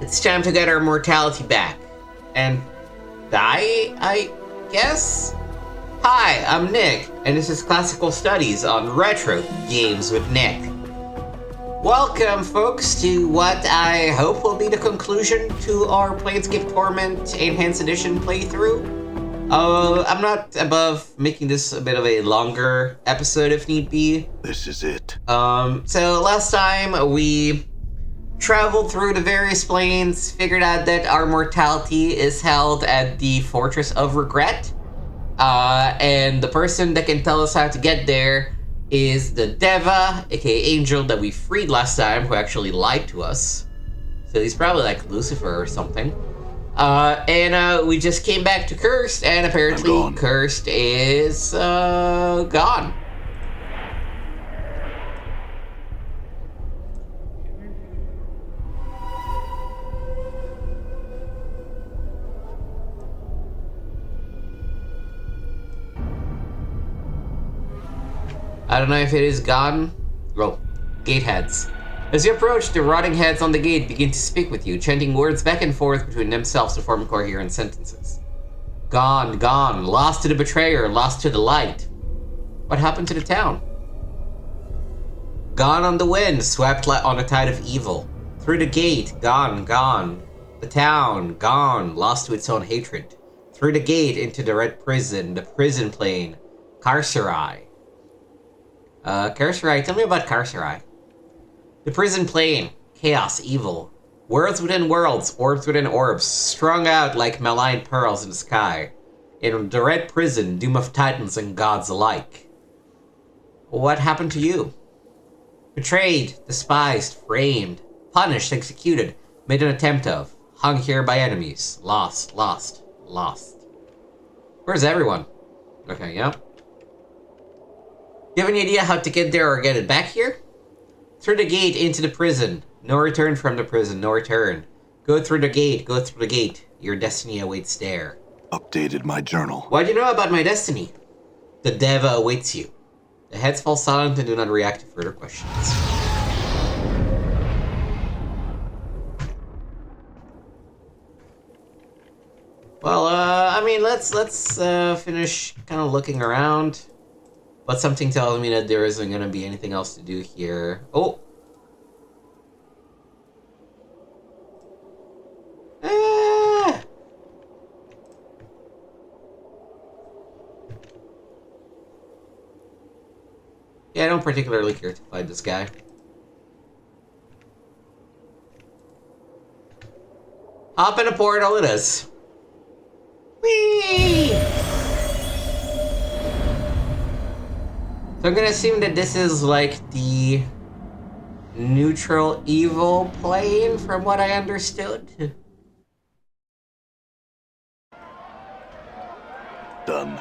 It's time to get our mortality back. And die, I guess? Hi, I'm Nick, and this is Classical Studies on Retro Games with Nick. Welcome, folks, to what I hope will be the conclusion to our Planescape Torment Enhanced Edition playthrough. I'm not above making this a bit of a longer episode if need be. This is it. So last time we traveled through the various planes, figured out that our mortality is held at the Fortress of Regret. And the person that can tell us how to get there is the Deva, aka Angel, that we freed last time, who actually lied to us. So he's probably like Lucifer or something. And we just came back to Cursed, and apparently Cursed is gone. I don't know if it is gone. Well, gate heads. As you approach, the rotting heads on the gate begin to speak with you, chanting words back and forth between themselves to form coherent sentences. Gone, gone, lost to the betrayer, lost to the light. What happened to the town? Gone on the wind, swept on a tide of evil. Through the gate, gone, gone. The town, gone, lost to its own hatred. Through the gate into the red prison, the prison plane. Carceri. Carceri, tell me about Carceri. The prison plane, chaos, evil. Worlds within worlds, orbs within orbs, strung out like malign pearls in the sky. In the red prison, doom of titans and gods alike. What happened to you? Betrayed, despised, framed, punished, executed, made an attempt of, hung here by enemies, lost, lost, lost. Where's everyone? Okay, yeah. Do you have any idea how to get there or get it back here? Through the gate into the prison. No return from the prison, no return. Go through the gate, go through the gate. Your destiny awaits there. Updated my journal. What do you know about my destiny? The Deva awaits you. The heads fall silent and do not react to further questions. Well, I mean, let's finish kind of looking around. But something tells me that there isn't going to be anything else to do here. Oh! Ah! Yeah, I don't particularly care to fight this guy. Hop in a portal it is. Whee! So I'm gonna assume that this is like the neutral evil plane, from what I understood. Done.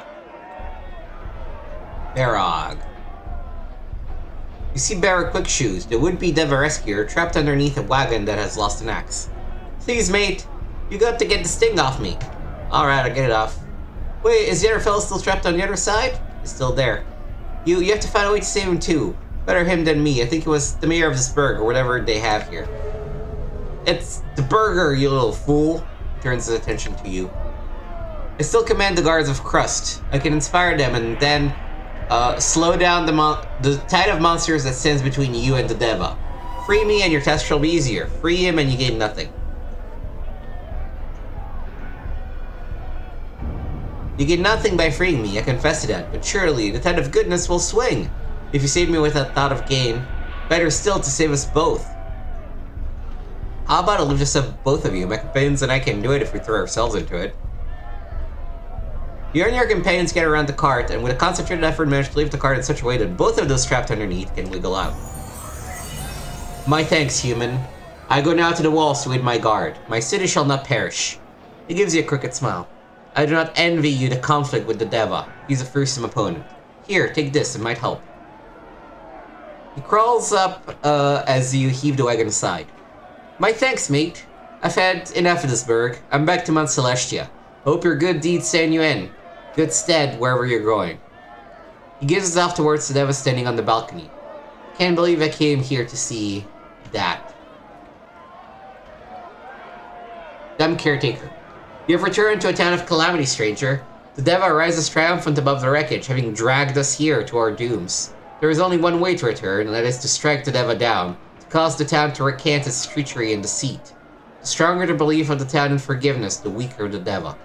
Barog. You see Barog Quickshoes, the would-be Deva rescuer, trapped underneath a wagon that has lost an axe. Please, mate, you got to get this thing off me. Alright, I'll get it off. Wait, is the other fellow still trapped on the other side? He's still there. You have to find a way to save him too. Better him than me. I think it was the mayor of this burg, or whatever they have here. It's the burger, you little fool. Turns his attention to you. I still command the guards of Crust. I can inspire them and then slow down the tide of monsters that stands between you and the Deva. Free me and your task shall be easier. Free him and you gain nothing. You get nothing by freeing me, I confess to that, but surely the tide of goodness will swing. If you save me without thought of gain, better still to save us both. How about I lift us up, both of you? My companions and I can do it if we throw ourselves into it. You and your companions get around the cart, and with a concentrated effort manage to leave the cart in such a way that both of those trapped underneath can wiggle out. My thanks, human. I go now to the walls to aid my guard. My city shall not perish. He gives you a crooked smile. I do not envy you the conflict with the Deva. He's a fearsome opponent. Here, take this, it might help. He crawls up as you heave the wagon aside. My thanks, mate. I've had enough of this burg. I'm back to Mount Celestia. Hope your good deeds stand you in good stead wherever you're going. He gives us off towards the Deva standing on the balcony. Can't believe I came here to see that. Dumb caretaker. You have returned to a town of calamity, stranger. The Deva rises triumphant above the wreckage, having dragged us here to our dooms. There is only one way to return, and that is to strike the Deva down, to cause the town to recant its treachery and deceit. The stronger the belief of the town in forgiveness, the weaker the Deva.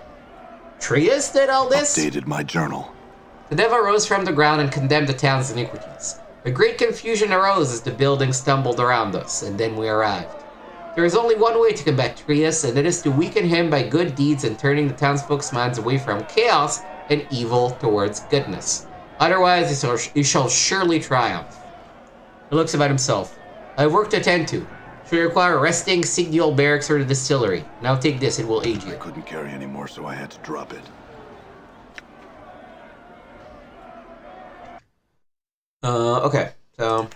Trias did all this? Updated my journal. The Deva rose from the ground and condemned the town's iniquities. A great confusion arose as the buildings stumbled around us, and then we arrived. There is only one way to combat Trias, and it is to weaken him by good deeds and turning the townsfolk's minds away from chaos and evil towards goodness. Otherwise, he shall surely triumph. He looks about himself. I have work to attend to. Should require resting, seek the old barracks or the distillery. Now take this, it will aid you. I couldn't carry any more, so I had to drop it. Okay, so...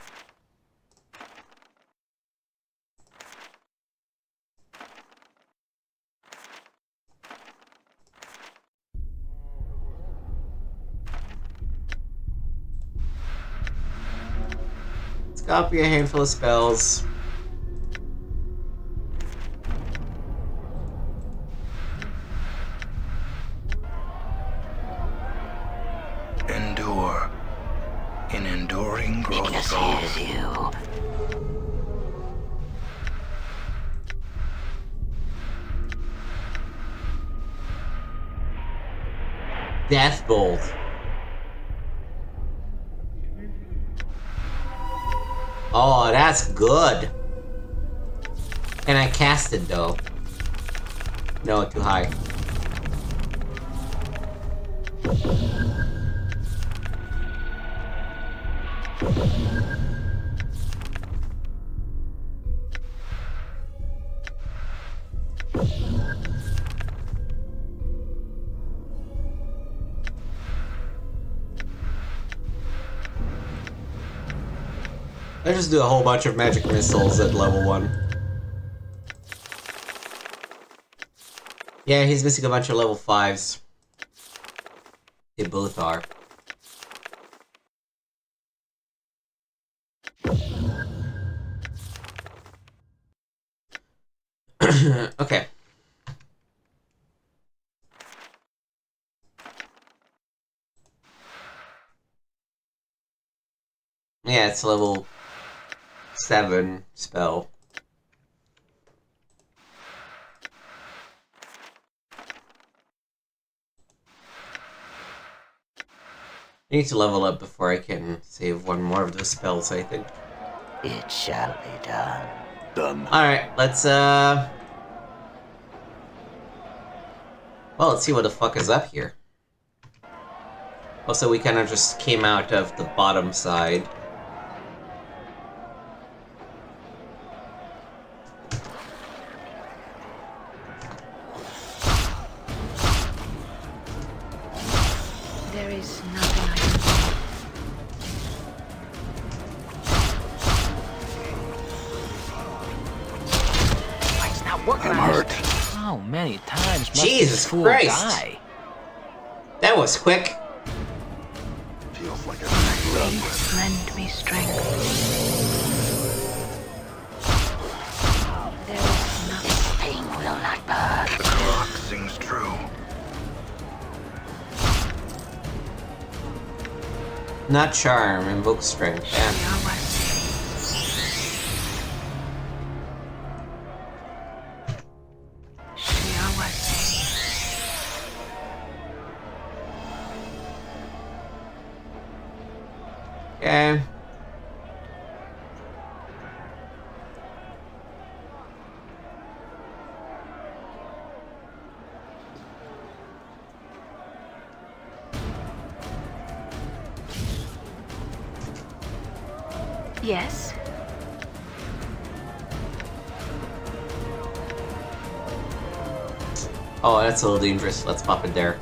let's copy a handful of spells. Endure. In enduring grows gold. Death Bolt. Oh, that's good. Can I cast it though? No, too high. I just do a whole bunch of magic missiles at level 1. Yeah, he's missing a bunch of level 5s. They both are. Okay. Yeah, it's level 7 spell. I need to level up before I can save one more of those spells, I think. It shall be done. Done. Alright, let's well, let's see what the fuck is up here. Also, we kind of just came out of the bottom side. There is nothing I can do. It's not working. I'm hurt. How many times must Jesus this fool Christ. die? That was quick. Feels like I'm done. Faith lend me strength. There is nothing. This thing will not burn. The clock sings true. Not charm, invoke strength. Damn. Okay. Yes. Oh, that's a little dangerous. Let's pop it there.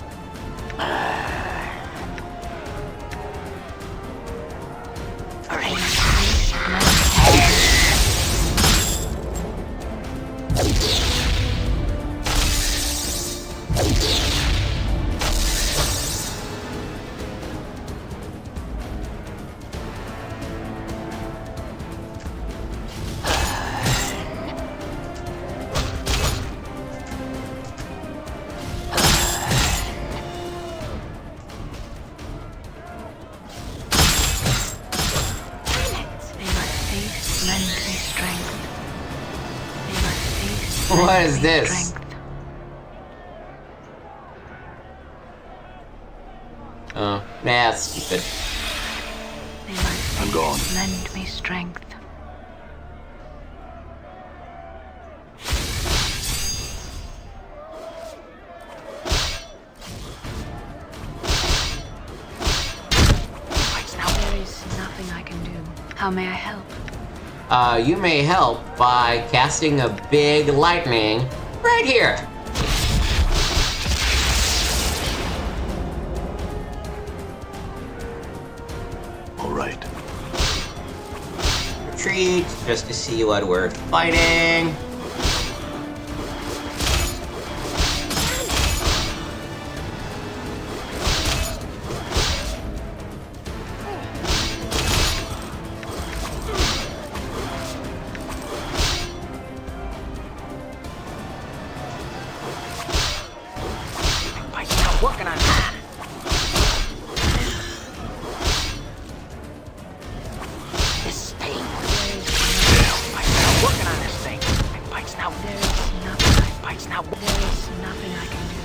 What is me this? strength. Oh, nah, that's stupid. May my I'm gone. fate lend me strength. There is nothing I can do. How may I help? You may help by casting a big lightning right here. All right. Retreat, just to see what we're fighting. Working on that. This pain. I'm working on this thing. My bike's now. There is nothing. My bike's now. There is nothing I can do.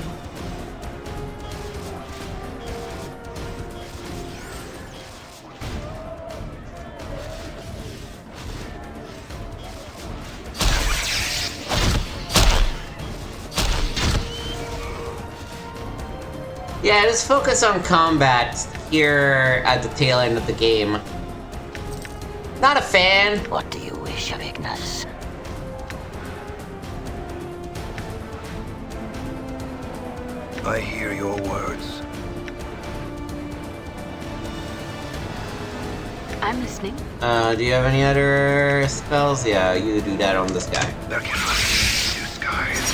Yeah, just focus on combat here at the tail end of the game. Not a fan. What do you wish of Ignis? I hear your words. I'm listening. Do you have any other spells? Yeah, you do that on this guy. There cannot be two skies.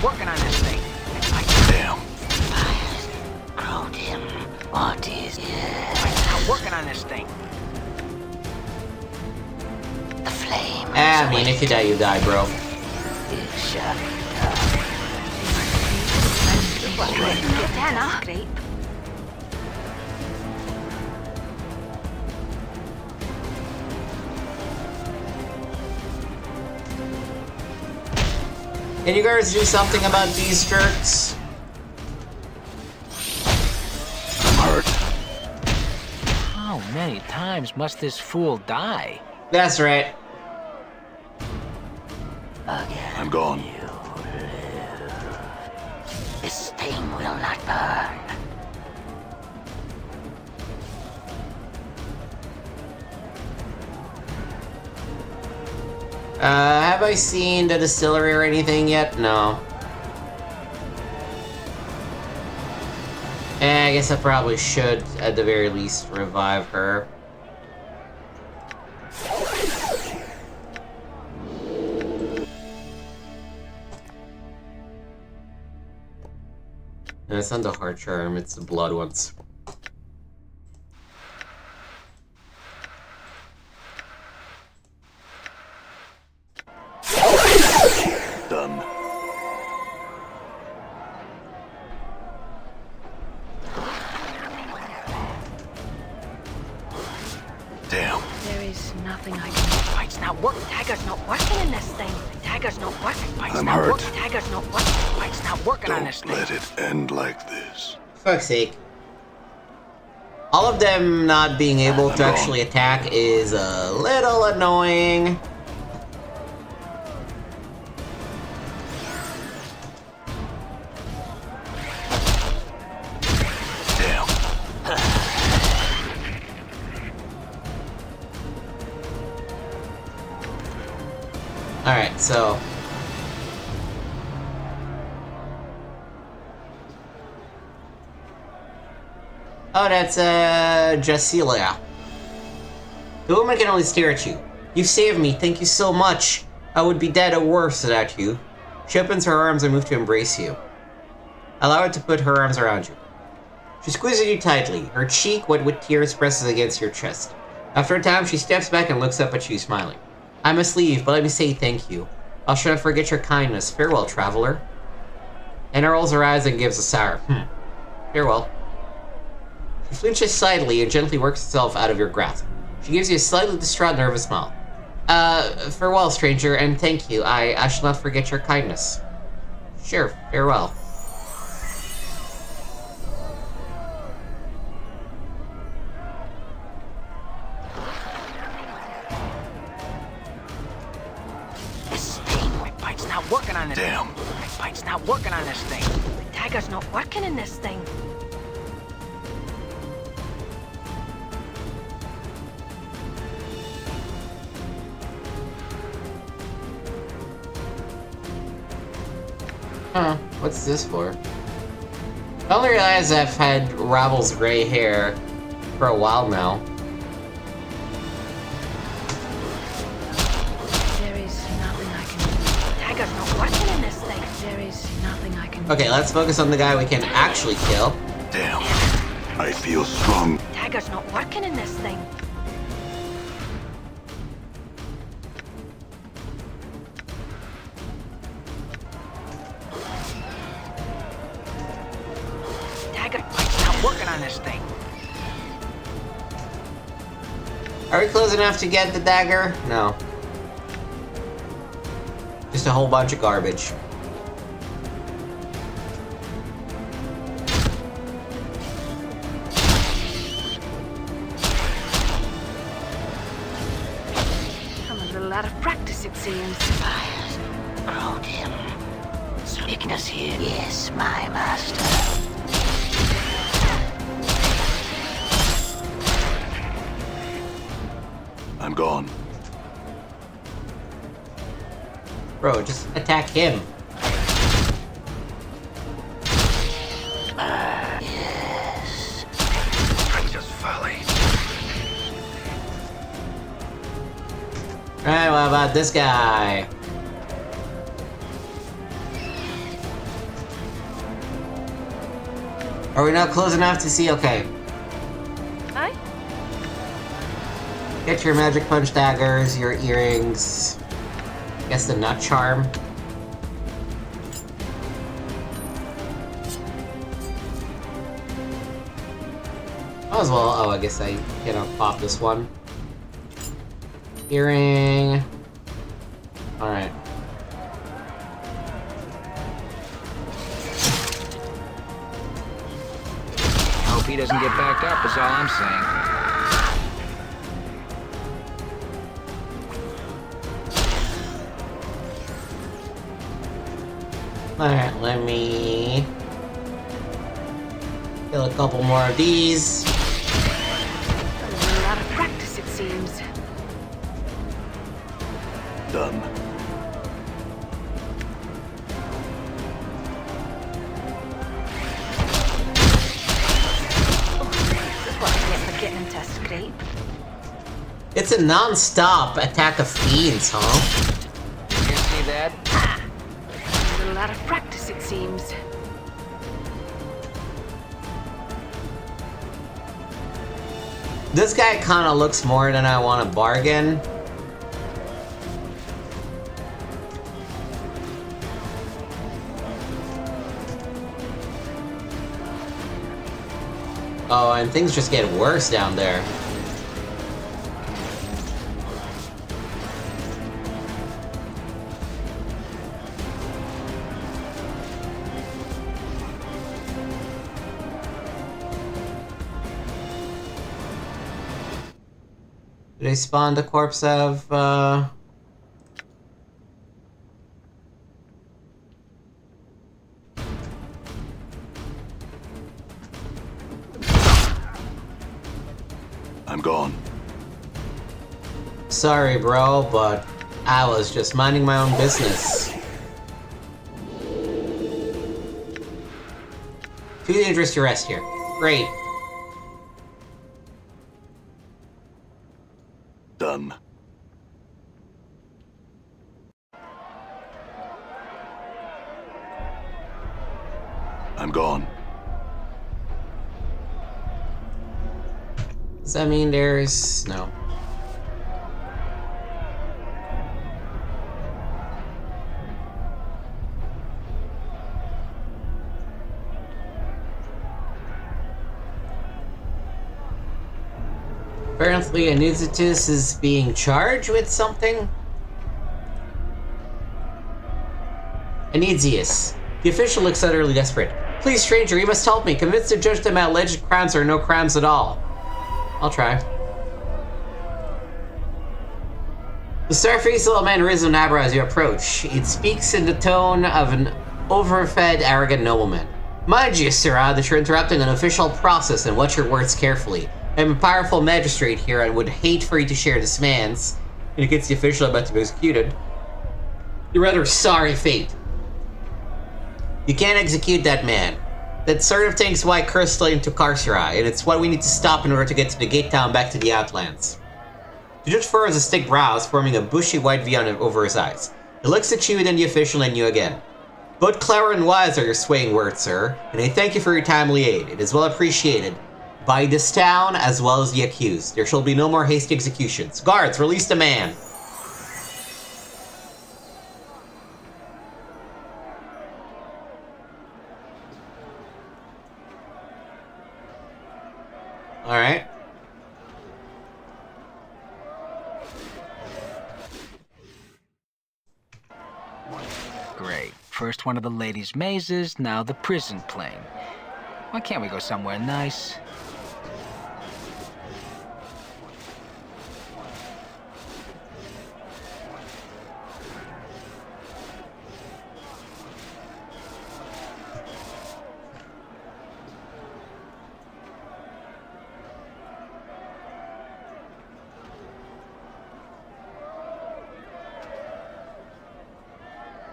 Working on this thing. Damn. Crowd him. What is I'm working on this thing. the flame? I mean, if you die, bro. It shall Right. Deionarra. Great. Can you guys do something about these jerks? I'm hurt. How many times must this fool die? That's right. I'm gone. This thing will not burn. Have I seen the distillery or anything yet? No. I guess I probably should, at the very least, revive her. No, it's not the heart charm, it's the blood ones. Done. Damn. There is nothing I can do. Bike's not working. Dagger's not working in this thing. Dagger's not working. Bike's I'm not hurt. working. Dagger's not working. Bike's not working on this Don't thing. let it end like this. Fuck's sake. All of them not being able to I'm wrong. actually attack is a little annoying. Damn. Alright, so... Oh, that's, Jacilia. The woman can only stare at you. You saved me, thank you so much. I would be dead or worse without you. She opens her arms and moves to embrace you. Allow her to put her arms around you. She squeezes you tightly. Her cheek, wet with tears, presses against your chest. After a time, she steps back and looks up at you, smiling. I must leave, but let me say thank you. I'll try to forget your kindness. Farewell, traveler. Anna rolls her eyes and gives a sour, Farewell. She flinches slightly and gently works herself out of your grasp. She gives you a slightly distraught, nervous smile. Farewell, stranger, and thank you. I shall not forget your kindness. Sure, farewell. This thing, my bite's not working on this. Damn. My bite's not working on this thing. The dagger's not working in this thing. Huh, what's this for? I only realize I've had Ravel's gray hair for a while now. There is nothing I can do. The dagger's not working in this thing. There is nothing I can do. Okay, let's focus on the guy we can actually kill. Damn. I feel strong. The dagger's not working in this thing. Dagger bite's not working on this thing. Are we close enough to get the dagger? No. Just a whole bunch of garbage. I'm a little out of practice, it seems. Brought him. Weakness here. Yes, my master. I'm gone. Bro, just attack him. Yes. Precious folly. Alright, what about this guy? Are we not close enough to see? Okay. Aye? Get your magic punch daggers, your earrings. Guess the nut charm. Oh, as well. Oh, I guess I cannot pop this one. Earring. Alright. Hope he doesn't get back up is all I'm saying. Alright, let me kill a couple more of these. I'm a little out of practice, it seems. Done. This is what I get for getting into a scrape. It's a non-stop attack of fiends, huh? You see that? I'm a little out of practice, it seems. This guy kinda looks more than I want to bargain. Oh, and things just get worse down there. They spawned the corpse of, I'm gone. Sorry, bro, but I was just minding my own business. Too dangerous to rest here. Great. done. I'm gone. Does that mean there's... no. Apparently, Anuzitus is being charged with something. Anizius. The official looks utterly desperate. Please, stranger, you must help me. Convince the judge that my alleged crimes are no crimes at all. I'll try. The star-faced little man raises an eyebrow as you approach. It speaks in the tone of an overfed, arrogant nobleman. Mind you, sirrah, that you're interrupting an official process and watch your words carefully. I'm a powerful magistrate here and would hate for you to share this man's, indicates the official about to be executed, your rather sorry fate. You can't execute that man. That sort of thing's why Curse led into Carceri, and it's what we need to stop in order to get to the gate town back to the Outlands. The judge furrows his thick brows, forming a bushy white V over his eyes. He looks at you, then the official, and you again. Both clever and wise are your swaying words, sir, and I thank you for your timely aid. It is well appreciated by this town as well as the accused. There shall be no more hasty executions. Guards, release the man. Alright. Great. First one of the ladies' mazes, now the prison plane. Why can't we go somewhere nice?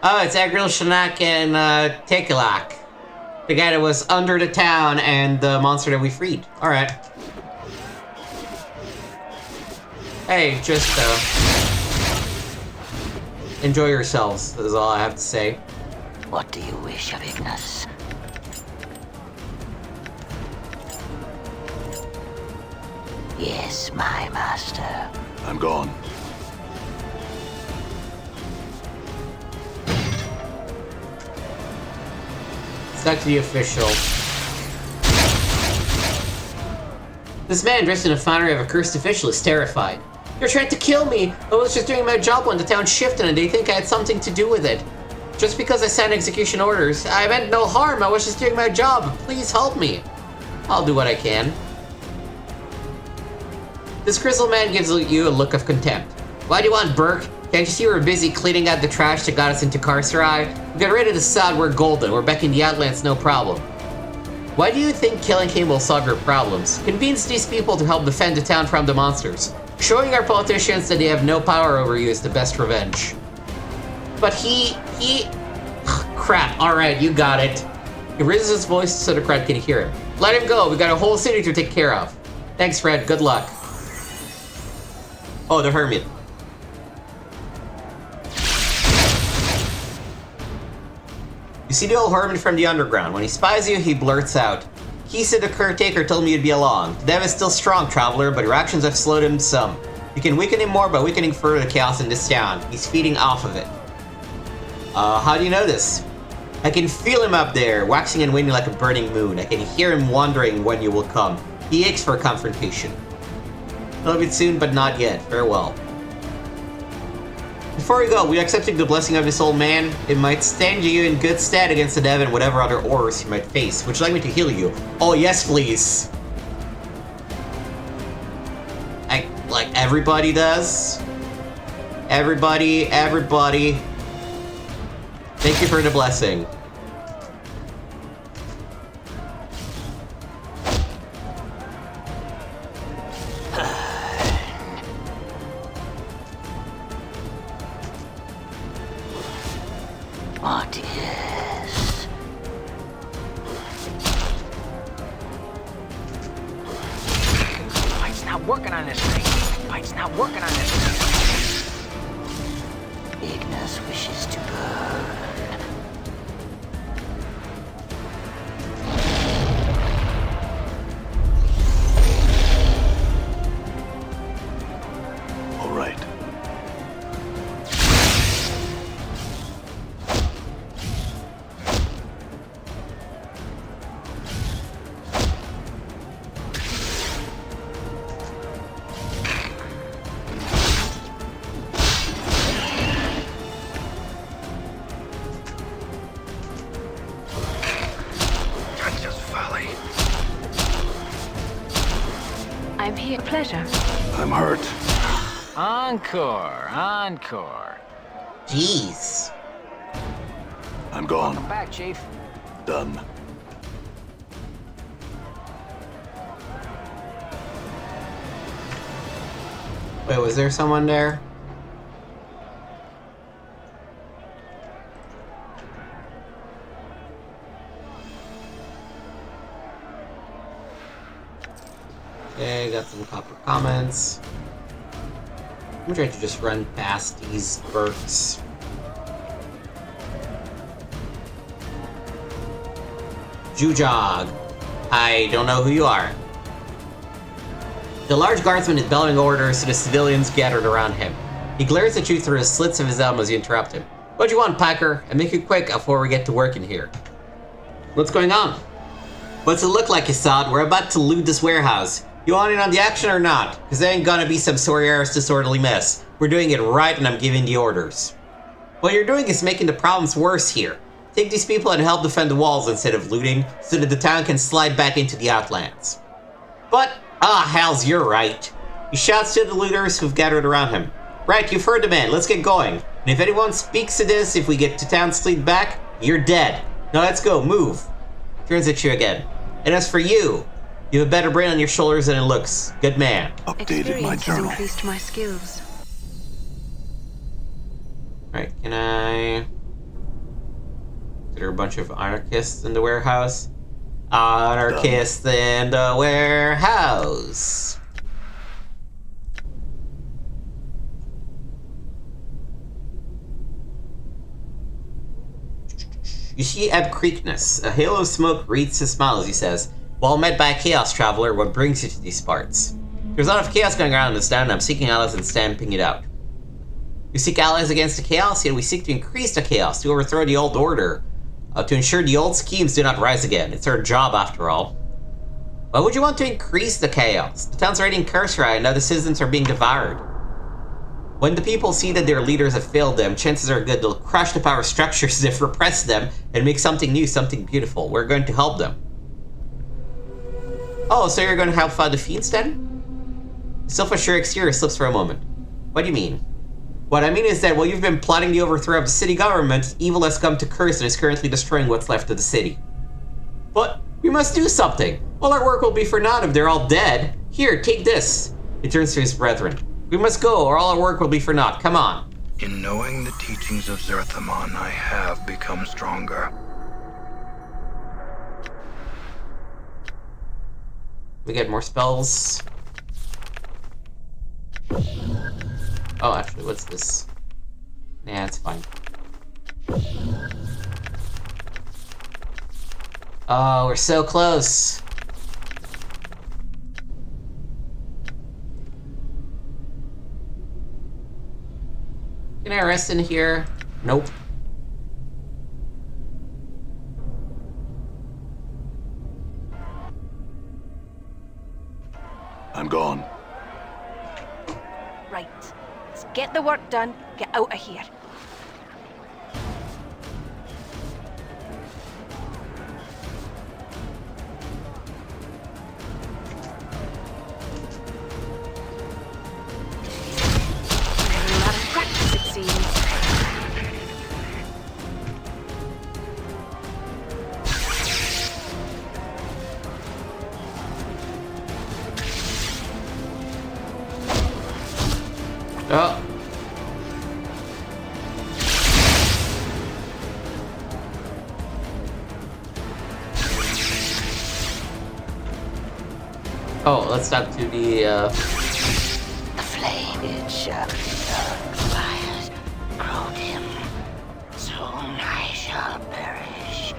Oh, it's Agril Shanak and Tekelak. The guy that was under the town and the monster that we freed. Alright. Hey, just enjoy yourselves, is all I have to say. What do you wish of Ignis? Yes, my master. I'm gone. Stuck to the official. This man dressed in a finery of a cursed official is terrified. You're trying to kill me! I was just doing my job when the town shifted and they think I had something to do with it. Just because I signed execution orders, I meant no harm, I was just doing my job. Please help me. I'll do what I can. This grizzled man gives you a look of contempt. Why do you want Burke? Can't you see we're busy cleaning out the trash that got us into Carceri? We got rid of the sod, we're golden. We're back in the Outlands, no problem. Why do you think killing him will solve your problems? Convince these people to help defend the town from the monsters. Showing our politicians that they have no power over you is the best revenge. But he... Crap, alright, you got it. He raises his voice so the crowd can hear him. Let him go, we got a whole city to take care of. Thanks, Fred, good luck. Oh, the Hermit. You see the old hermit from the underground. When he spies you, he blurts out, "He said the caretaker told me you'd be along. The dev is still strong, traveler, but your actions have slowed him some. You can weaken him more by weakening further the chaos in this town. He's feeding off of it." How do you know this? I can feel him up there, waxing and waning like a burning moon. I can hear him wondering when you will come. He aches for a confrontation. A little bit soon, but not yet. Farewell. Before we go, we accepting the blessing of this old man. It might stand you in good stead against the dev and whatever other horrors you might face. Would you like me to heal you? Oh, yes, please. Like everybody does. Everybody. Thank you for the blessing. What is... It's not working on this thing. Frostbite's not working on this. Ignis wishes to burn. All right. That's just folly. I'm here. Pleasure. I'm hurt. Encore, encore. Jeez. I'm Welcome gone. back, Chief. Done. Wait, was there someone there? Okay, got some copper comments. I'm trying to just run past these Burks. Jujog. I don't know who you are. The large guardsman is bellowing orders to the civilians gathered around him. He glares at you through the slits of his helm as you interrupt him. What do you want, Packer? And make it quick before we get to work in here. What's going on? What's it look like, Assad? We're about to loot this warehouse. You want in on the action or not? Because there ain't gonna be some sorry-ass disorderly mess. We're doing it right and I'm giving the orders. What you're doing is making the problems worse here. Take these people and help defend the walls instead of looting, so that the town can slide back into the Outlands. But, hells, you're right. He shouts to the looters who've gathered around him. Right, you've heard the man, let's get going. And if anyone speaks to this, if we get to town slid back, you're dead. Now let's go, move. Turns at you again. And as for you, you have a better brain on your shoulders than it looks. Good man. Updated my Experience has journal. increased my skills. Right, can I... Is there a bunch of anarchists in the warehouse? Anarchists in the warehouse. You see Ebb Creekness. A halo of smoke wreathes his smile as he says, "Well met by Chaos Traveler, what brings you to these parts? There's a lot of chaos going around in this town, and I'm seeking allies and stamping it out. We seek allies against the chaos, yet we seek to increase the chaos, to overthrow the old order, to ensure the old schemes do not rise again. It's our job, after all. Why would you want to increase the chaos? The town's already in Carceri, and now the citizens are being devoured. When the people see that their leaders have failed them, chances are good they'll crush the power structures that have repressed them and make something new, something beautiful. We're going to help them." Oh, so you're going to help fight the fiends then? Self-assured exterior slips for a moment. What do you mean? What I mean is that while you've been plotting the overthrow of the city government, evil has come to curse and is currently destroying what's left of the city. But we must do something. All our work will be for naught if they're all dead. Here, take this. He turns to his brethren. We must go, or all our work will be for naught. Come on. In knowing the teachings of Zerthamon, I have become stronger. We get more spells. Oh, actually, what's this? Nah, it's fine. Oh, we're so close. Can I rest in here? Nope. I'm gone. Right. Let's get the work done, get out of here. We'll have practice, it seems. Oh. Oh, let's talk to the, The It shall be done. Fires grow dim. Soon I shall perish.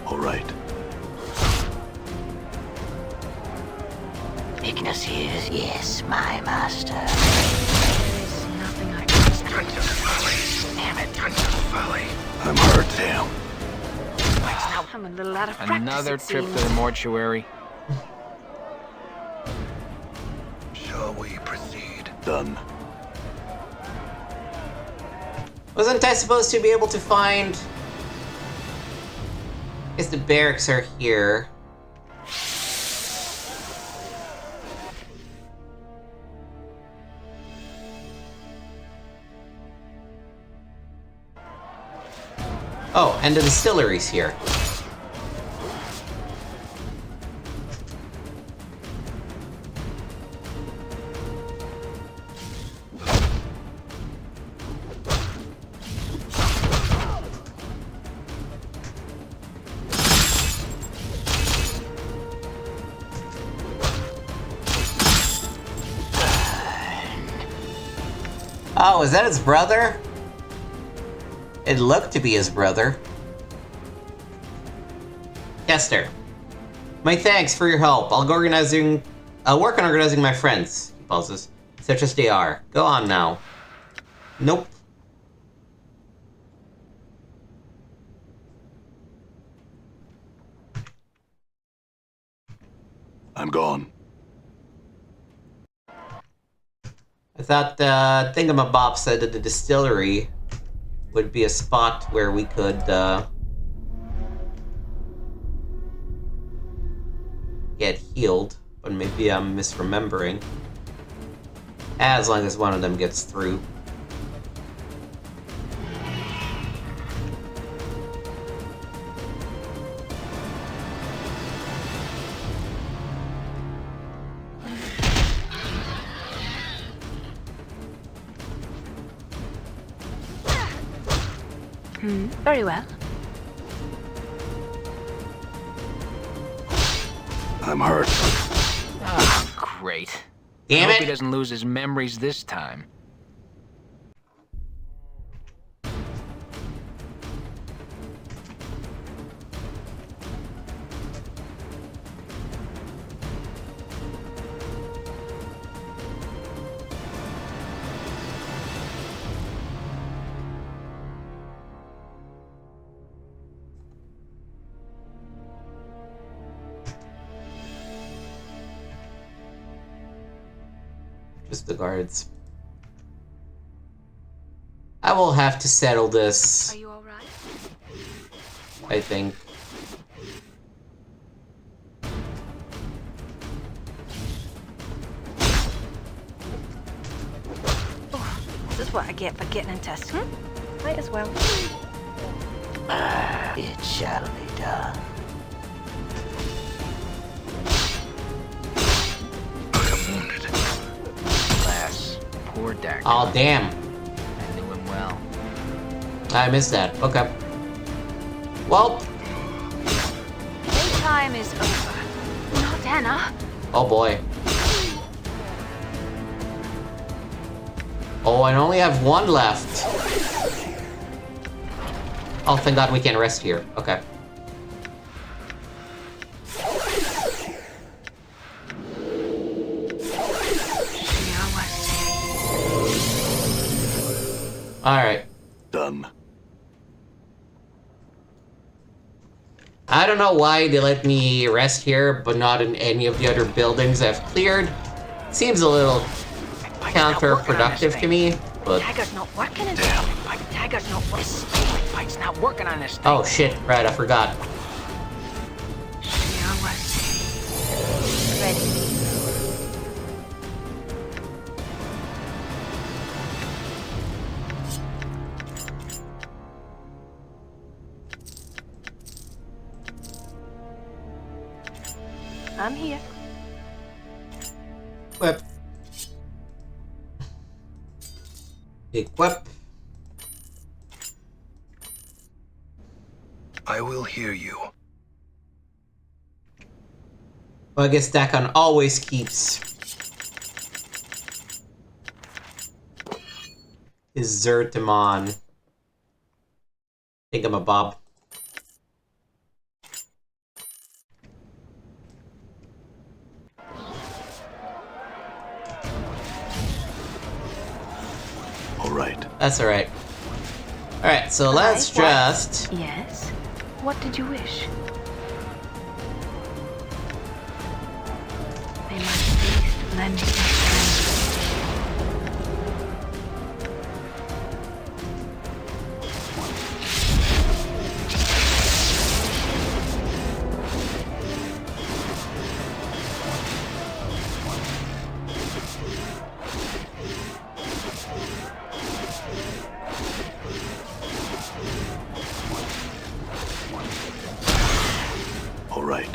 All right. Ignis here. Yes, my master. There is nothing I can do. Trench's folly. Damn it, Trench's folly. I'm hurt. Damn. I'm a little out of practice, Another it trip to seems. the mortuary. Shall we proceed? Done. Wasn't I supposed to be able to find... I guess the barracks are here. Oh, and the distillery's here. Oh, is that his brother? It looked to be his brother. Kester. My thanks for your help. I'll work on organizing my friends, he pauses, such as they are. Go on now. Nope. I'm gone. I thought Thingamabob said that the distillery would be a spot where we could get healed, but maybe I'm misremembering. As long as one of them gets through. Very well. I'm hurt. Ah, great. Damn I hope he it! doesn't lose his memories this time. Just the guards. I will have to settle this, Are you all right? I think. This is what I get for getting in test. Might as well. It shall be done. I'm wounded. Alas, poor Dak. Oh, damn. I knew him well. I missed that. Okay. Well, Playtime is over. Not Anna. oh boy. Oh, I only have one left. Oh, thank God we can rest here. Okay. Alright. Done. I don't know why they let me rest here, but not in any of the other buildings I've cleared. Seems a little counterproductive to me, but... Dagger's not working in Damn. My dagger's not working. My bike's not working on this thing. Oh shit, right, I forgot. Ready. I'm here. Whip. Equip. I will hear you. Well, I guess Dakon always keeps his Zertimon. Think I'm a Bob. All right. That's alright. Alright, so let's What? just... Yes? What did you wish? May my faith lend me strength. All right.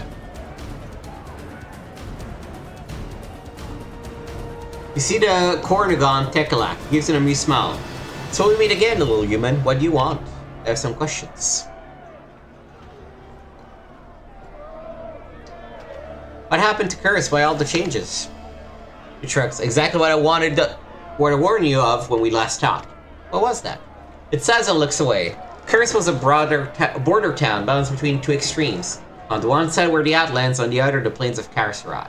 You see the Cornigon Tekalak. Gives an amused smile. So we meet again, little human. What do you want? I have some questions. What happened to Curse by all the changes? He shrugs. Exactly what I wanted to warn you of when we last talked. What was that? It says and looks away. Curse was a border town balanced between two extremes. On the one side were the Outlands, on the other the plains of Carceri.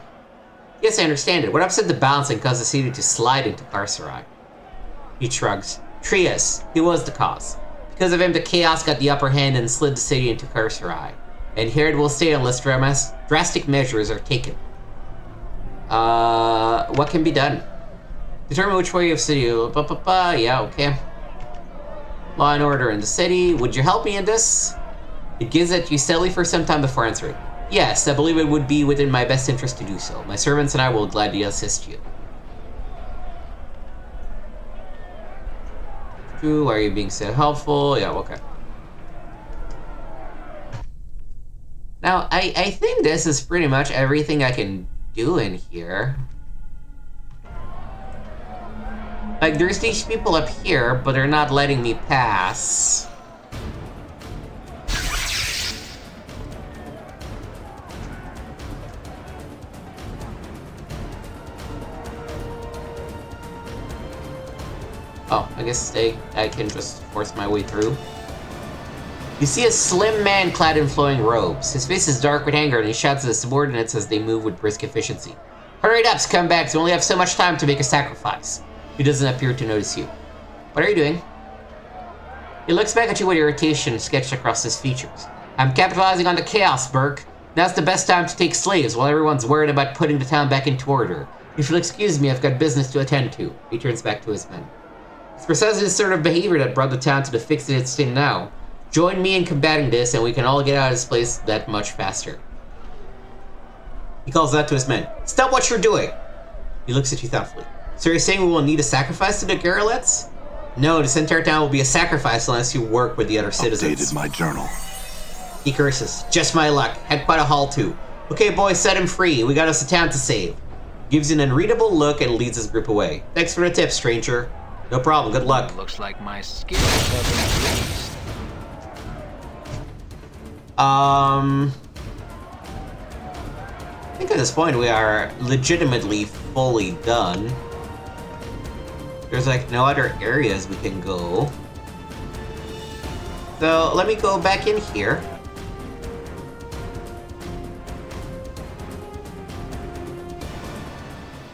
Yes, I understand it. What upset the balance and caused the city to slide into Carceri? He shrugs. Trias. He was the cause. Because of him, the chaos got the upper hand and slid the city into Carceri. And here it will stay unless drastic measures are taken. What can be done? Determine which way of city. Yeah, okay. Law and order in the city. Would you help me in this? It gives at you steadily for some time before answering. Yes, I believe it would be within my best interest to do so. My servants and I will gladly assist you. True, why are you being so helpful? Yeah, okay. Now, I think this is pretty much everything I can do in here. Like, there's these people up here, but they're not letting me pass. Oh, I guess I can just force my way through. You see a slim man clad in flowing robes. His face is dark with anger, and he shouts at his subordinates as they move with brisk efficiency. Hurry up, scumbags! We only have so much time to make a sacrifice. He doesn't appear to notice you. What are you doing? He looks back at you with irritation sketched across his features. I'm capitalizing on the chaos, Burke. Now's the best time to take slaves while everyone's worried about putting the town back into order. If you'll excuse me, I've got business to attend to. He turns back to his men. It's precisely this sort of behavior that brought the town to the fix that it's in now. Join me in combating this, and we can all get out of this place that much faster. He calls out to his men. Stop what you're doing! He looks at you thoughtfully. So you're saying we will need a sacrifice to the Garolets? No, this entire town will be a sacrifice unless you work with the other citizens. Updated my journal. He curses. Just my luck. Had quite a haul too. Okay, boys, set him free. We got us a town to save. Gives an unreadable look and leads his group away. Thanks for the tip, stranger. No problem. Good luck. Looks like my skills have increased. I think at this point we are legitimately fully done. There's like no other areas we can go. So let me go back in here.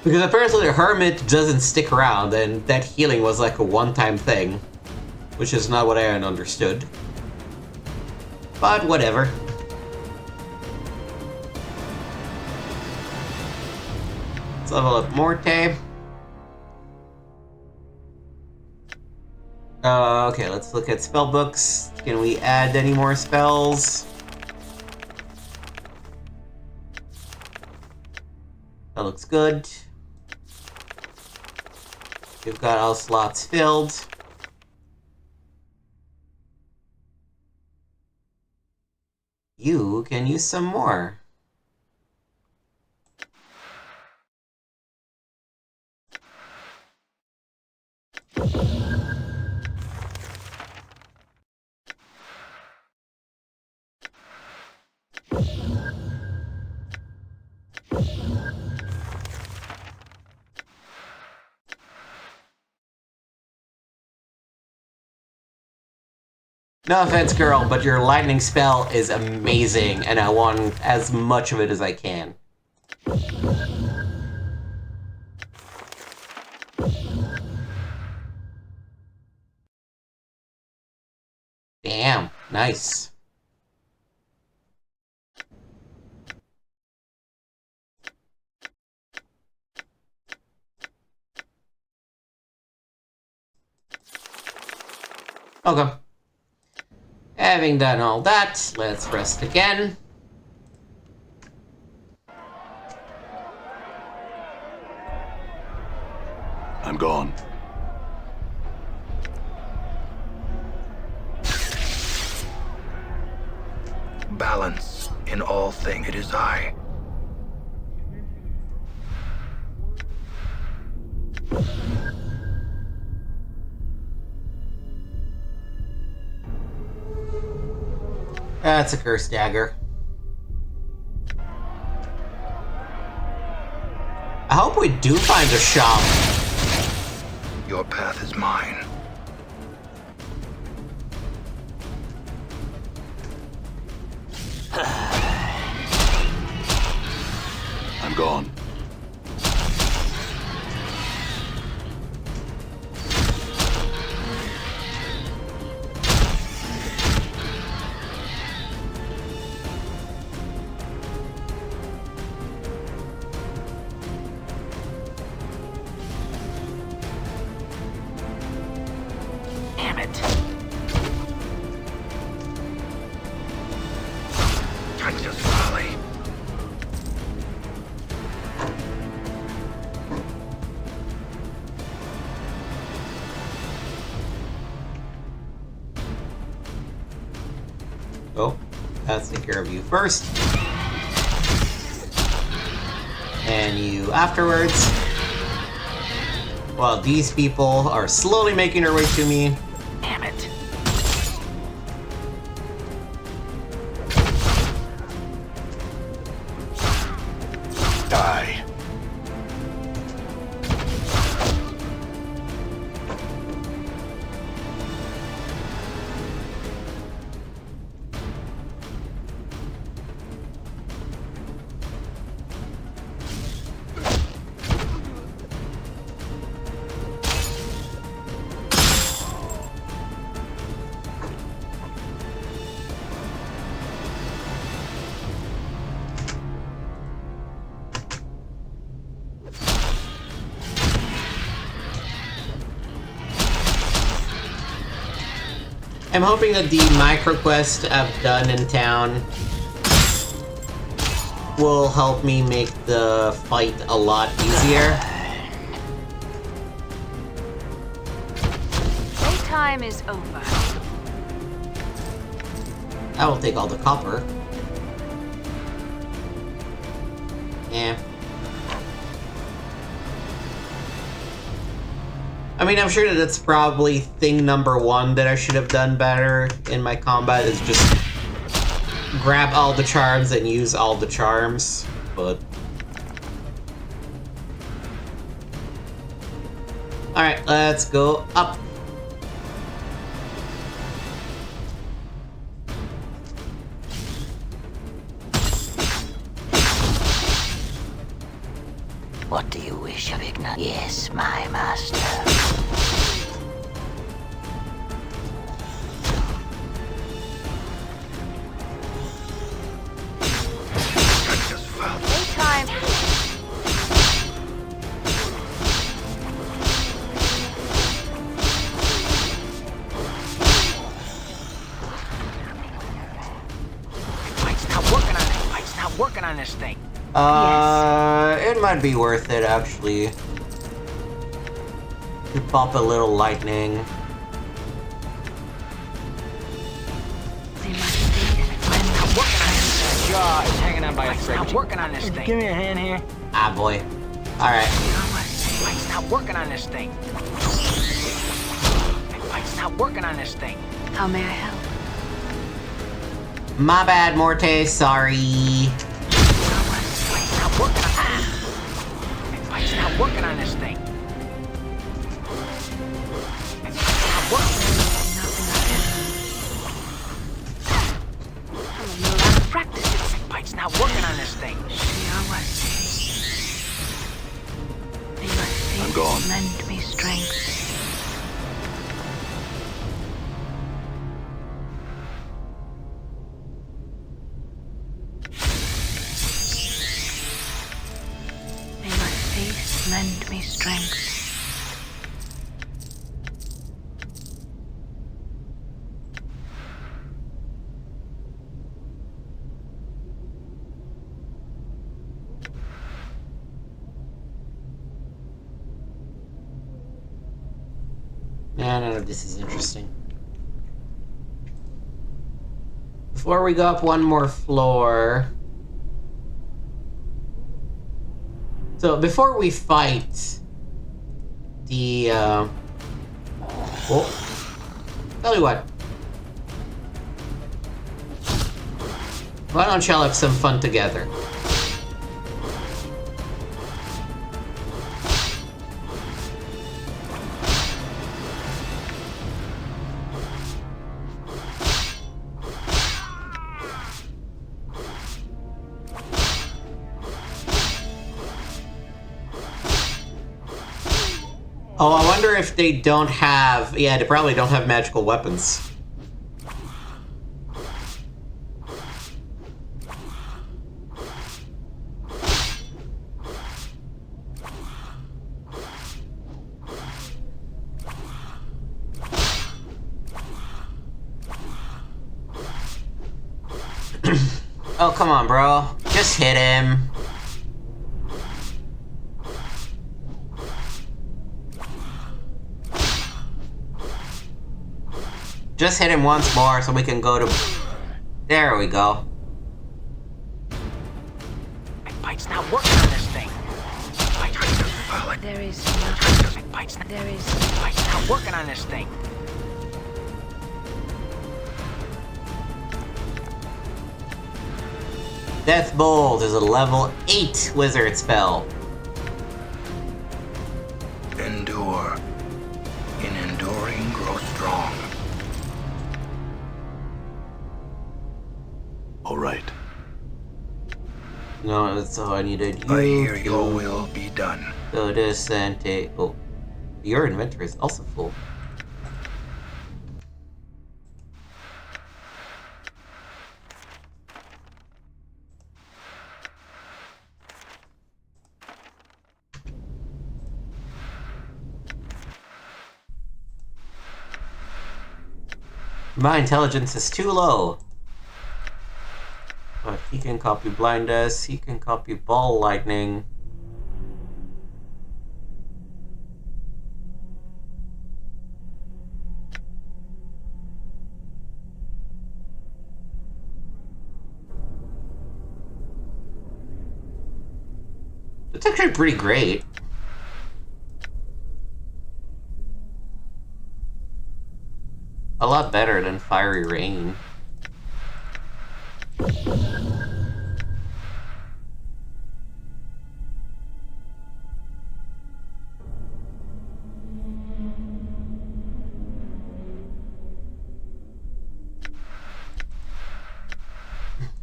Because apparently the hermit doesn't stick around, and that healing was like a one-time thing. Which is not what I had understood. But whatever. Let's level up Morte. Okay, let's look at spell books. Can we add any more spells? That looks good. We've got all slots filled. You can use some more. No offense, girl, but your lightning spell is amazing, and I want as much of it as I can. Damn, nice. Okay. Having done all that, let's rest again. I'm gone. Balance in all things. It is I. That's a curse dagger. I hope we do find a shop. Your path is mine. I'm gone. Damn it. Trias folly. Oh, let's take care of you first. And you afterwards. While these people are slowly making their way to me. Damn it. Die. I'm hoping that the micro quest I've done in town will help me make the fight a lot easier. Playtime is over. I will take all the copper. Yeah. I mean, I'm sure that that's probably thing number one that I should have done better in my combat is just grab all the charms and use all the charms, but... Alright, let's go up. What do you wish of Igna? Yes, my master. Trias folly. Playtime. Mike's not working on it. Mike's not working on this thing. It might be worth it, actually. To pop a little lightning. They must think I'm not Working on this. Jaw is hanging on by a thread. Mike's not working on this thing. Give me a hand here. Ah, boy. Alright. Mike's not working on this thing. Mike's not working on this thing. How may I help? My bad, Morte. Sorry. Mike's not working on now working on this thing. Now working. I'm a little out of practice. Pike's now working on this thing. I'm gone. Lend me strength. May my faith lend me strength. No, this is interesting. Before we go up one more floor... So, before we fight... the, Oh. Tell you what. Why don't y'all have some fun together? Oh, I wonder if they don't have... Yeah, they probably don't have magical weapons. Oh, come on, bro. Just hit him. Just hit him once more so we can go to... There we go. Pike's now working on this thing. There is nothing. Pike's Pike's now working on this thing. Death Bolt is a level 8 wizard spell. Endure. In enduring, grow strong. All right. No, that's all I needed. I hear your will be done. So this and take... Oh. Your inventory is also full. My intelligence is too low. But he can copy blindness, he can copy ball lightning. It's actually pretty great. A lot better than Fiery Rain.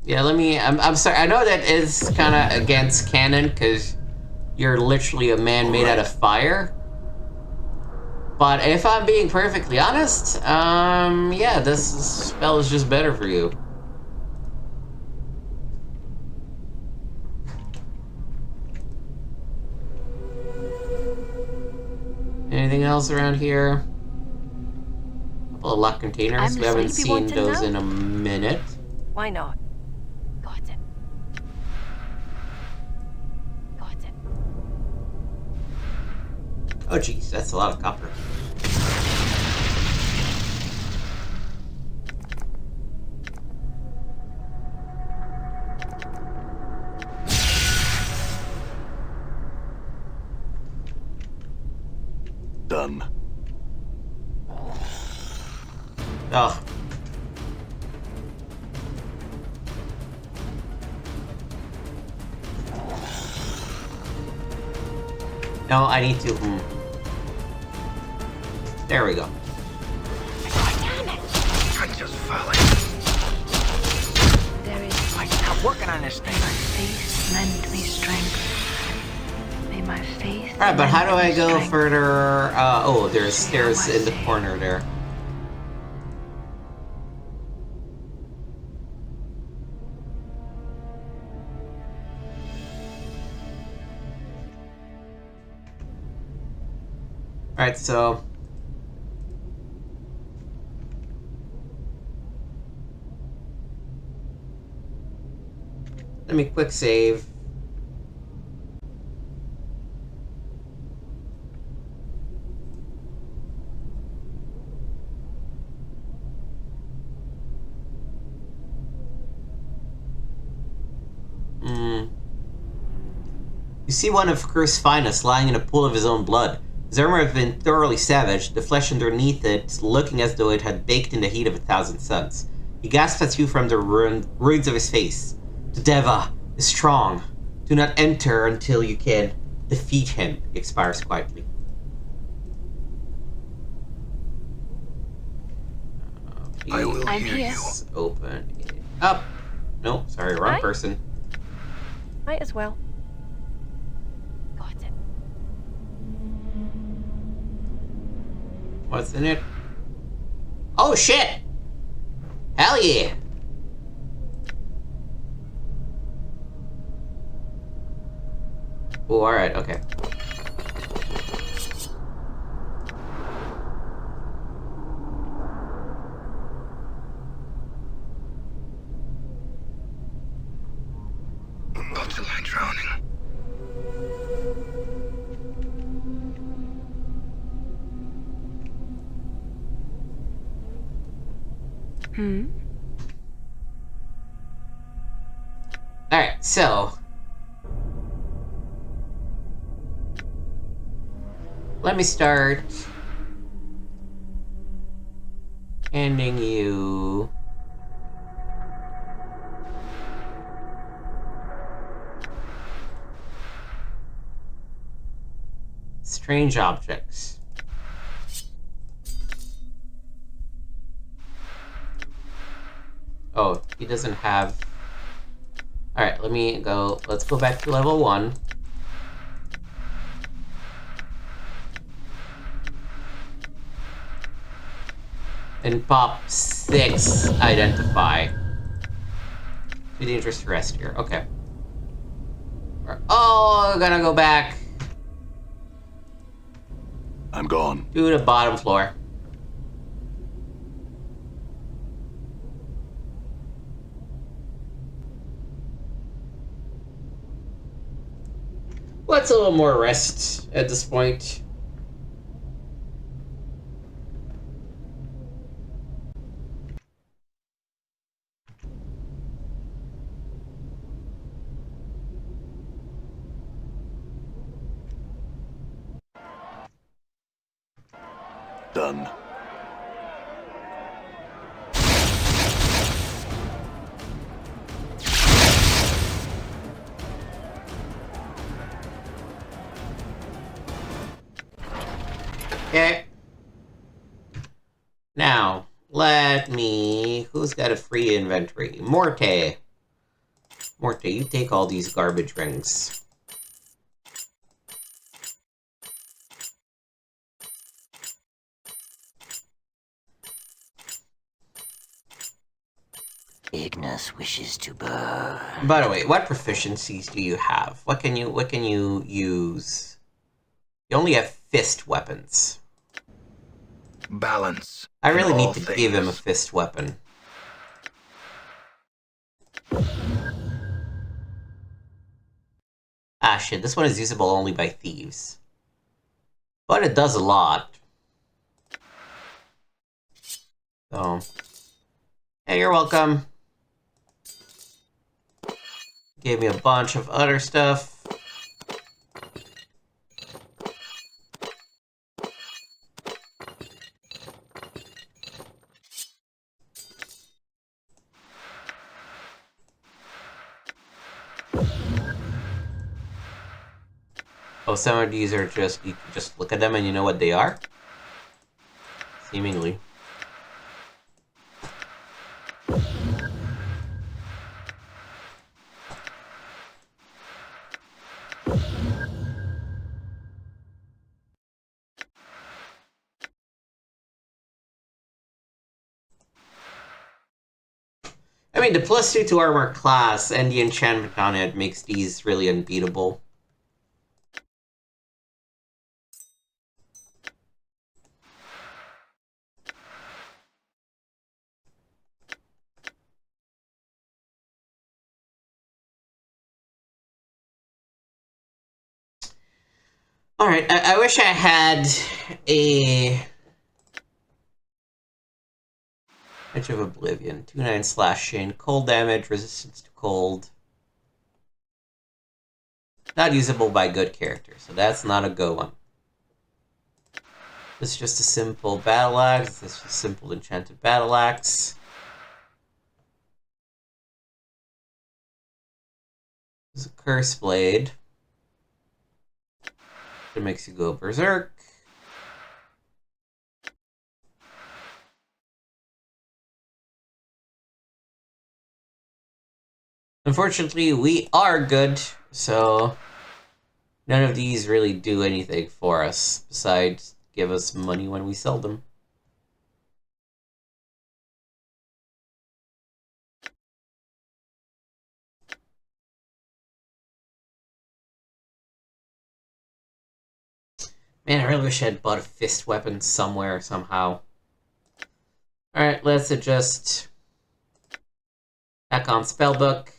Yeah, I'm sorry, I know that is kind of against canon, because you're literally a man made out of fire. But if I'm being perfectly honest, yeah, this spell is just better for you. Anything else around here? A couple of lock containers. I'm We haven't listening if you seen want to those know. in a minute. Why not? Got it. Got it. Oh jeez, that's a lot of copper. Done. Oh. No, I need to... There we go. I'm just falling. There is I'm working on this thing. my faith lend me strength. May my faith. Alright, but how do lend I me go strength. further? Oh, there's stairs in the corner there. Alright, so... Let me quick save. You see one of Curse's finest lying in a pool of his own blood. His armor had been thoroughly savaged, the flesh underneath it looking as though it had baked in the heat of 1,000 suns. He gasps at you from the ruins of his face. The Deva is strong. Do not enter until you can defeat him, he expires quietly. I will I'm hear here. you. Open it up. No, sorry, wrong Hi. person. Might as well. Got it. What's in it? Oh shit! Hell yeah! Oh, alright, okay. About to lie drowning. Alright, so... Let me start... handing you... strange objects. Oh, he doesn't have... Alright, let's go back to level 1. And pop 6 identify. Too dangerous to rest here. Okay. Oh, gonna go back I'm gone. to the bottom floor. What's a little more rest at this point? Done. Okay. Now, let me... Who's got a free inventory? Morte. Morte, you take all these garbage rings. Ignis wishes to burn. By the way, what proficiencies do you have? What can you use? You only have fist weapons. Balance. I in really need all to things. give him a fist weapon. Ah shit, this one is usable only by thieves. But it does a lot. So... Hey, you're welcome. Gave me a bunch of other stuff. Oh, some of these are just, you can just look at them and you know what they are? Seemingly. I mean, the +2 to armor class and the enchantment on it makes these really unbeatable. Alright, I wish I had a... Edge of Oblivion, 2/9 slashing, cold damage, resistance to cold. Not usable by good characters, so that's not a go one. This is just a simple battle axe. This is a simple enchanted battle axe. This is a curse blade. It makes you go berserk. Unfortunately, we are good, so none of these really do anything for us, besides give us money when we sell them. Man, I really wish I had bought a fist weapon somewhere, somehow. Alright, let's adjust. Back on spellbook.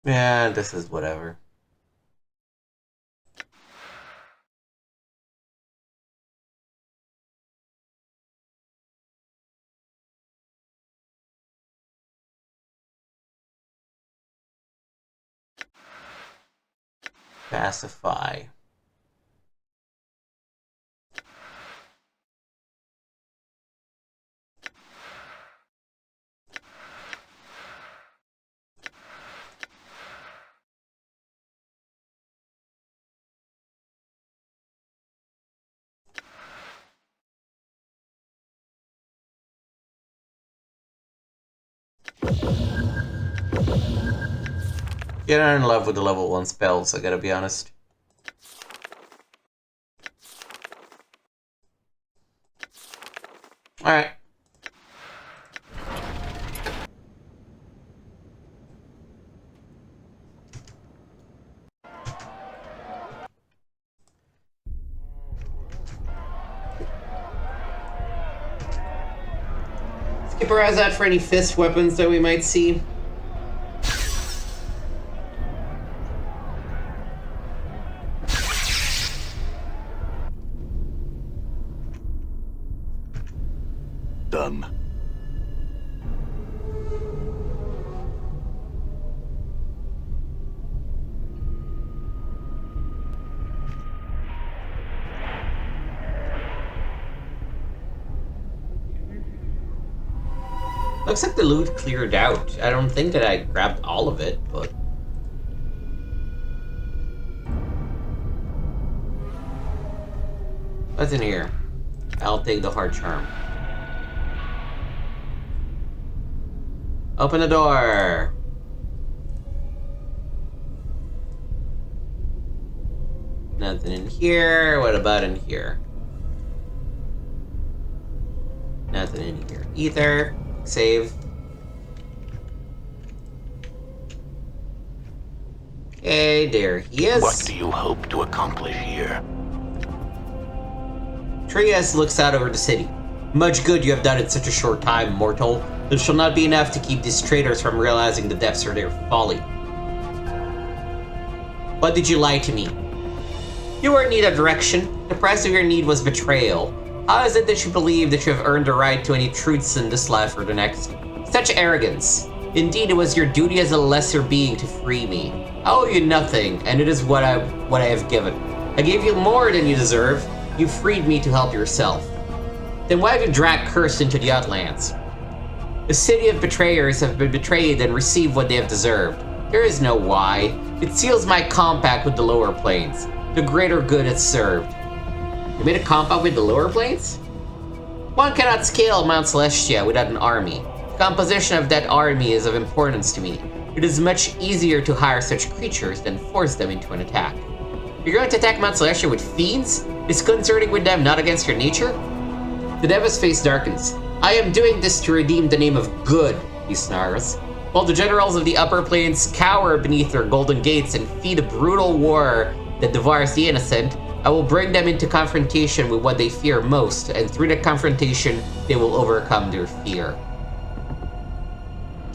Yeah, this is whatever. Pacify. Get in love with the level 1 spells, I gotta be honest. Alright. Keep our eyes out for any fist weapons that we might see. Done. Looks like the loot cleared out. I don't think that I grabbed all of it, but... What's in here? I'll take the hard charm. Open the door! Nothing in here. What about in here? Nothing in here either. Save. Okay, there he is. What do you hope to accomplish here? Trias looks out over the city. Much good you have done in such a short time, mortal. It shall not be enough to keep these traitors from realizing the depths of their folly. Why did you lie to me? You were in need of direction. The price of your need was betrayal. How is it that you believe that you have earned the right to any truths in this life or the next? Such arrogance. Indeed, it was your duty as a lesser being to free me. I owe you nothing, and it is what I have given. I gave you more than you deserve. You freed me to help yourself. Then why have you dragged Curse into the Outlands? The city of betrayers have been betrayed and received what they have deserved. There is no why. It seals my compact with the lower planes. The greater good it served. You made a compact with the lower planes? One cannot scale Mount Celestia without an army. The composition of that army is of importance to me. It is much easier to hire such creatures than force them into an attack. You're going to attack Mount Celestia with fiends? Disconcerting with them, not against your nature? The Deva's face darkens. I am doing this to redeem the name of good, he snarls. While the generals of the upper planes cower beneath their golden gates and feed a brutal war that devours the innocent, I will bring them into confrontation with what they fear most, and through the confrontation, they will overcome their fear.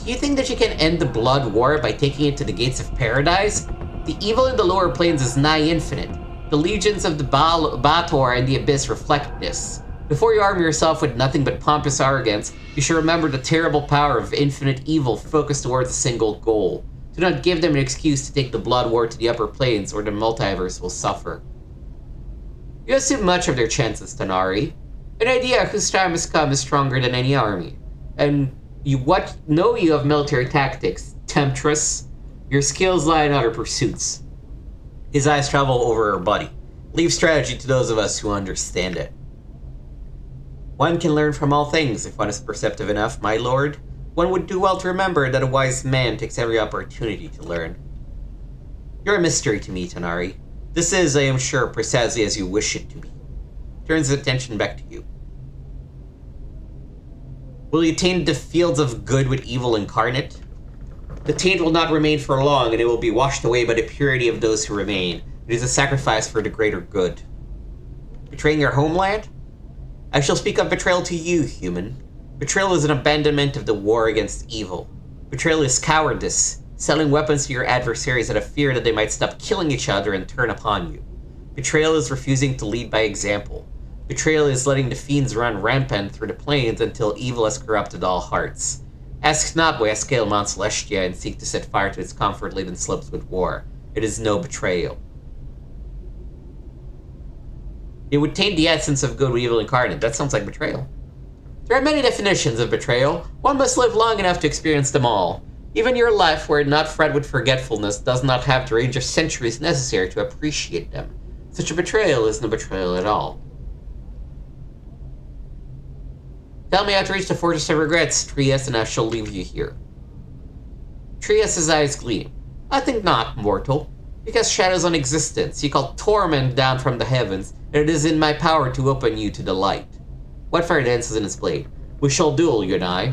Do you think that you can end the blood war by taking it to the gates of paradise? The evil in the lower planes is nigh infinite. The legions of the Bator and the Abyss reflect this. Before you arm yourself with nothing but pompous arrogance, you should remember the terrible power of infinite evil focused towards a single goal. Do not give them an excuse to take the blood war to the upper planes, or the multiverse will suffer. You assume much of their chances, Tanari. An idea whose time has come is stronger than any army. And what know you of military tactics, temptress? Your skills lie in other pursuits. His eyes travel over her body. Leave strategy to those of us who understand it. One can learn from all things, if one is perceptive enough, my lord. One would do well to remember that a wise man takes every opportunity to learn. You're a mystery to me, Tanari. This is, I am sure, precisely as you wish it to be. Turns his attention back to you. Will you taint the fields of good with evil incarnate? The taint will not remain for long, and it will be washed away by the purity of those who remain. It is a sacrifice for the greater good. Betraying your homeland? I shall speak of betrayal to you, human. Betrayal is an abandonment of the war against evil. Betrayal is cowardice, selling weapons to your adversaries out of fear that they might stop killing each other and turn upon you. Betrayal is refusing to lead by example. Betrayal is letting the fiends run rampant through the plains until evil has corrupted all hearts. Ask not why I scale Mount Celestia and seek to set fire to its comfort-laden slopes with war. It is no betrayal. It would taint the essence of good with evil incarnate. That sounds like betrayal. There are many definitions of betrayal. One must live long enough to experience them all. Even your life, were it not fraught with forgetfulness, does not have the range of centuries necessary to appreciate them. Such a betrayal is no betrayal at all. Tell me how to reach the Fortress of Regrets, Trias, and I shall leave you here. Trias' eyes gleam. I think not, mortal. You cast shadows on existence. You call torment down from the heavens, and it is in my power to open you to the light. Whitefire dances in its blade. We shall duel, you and I.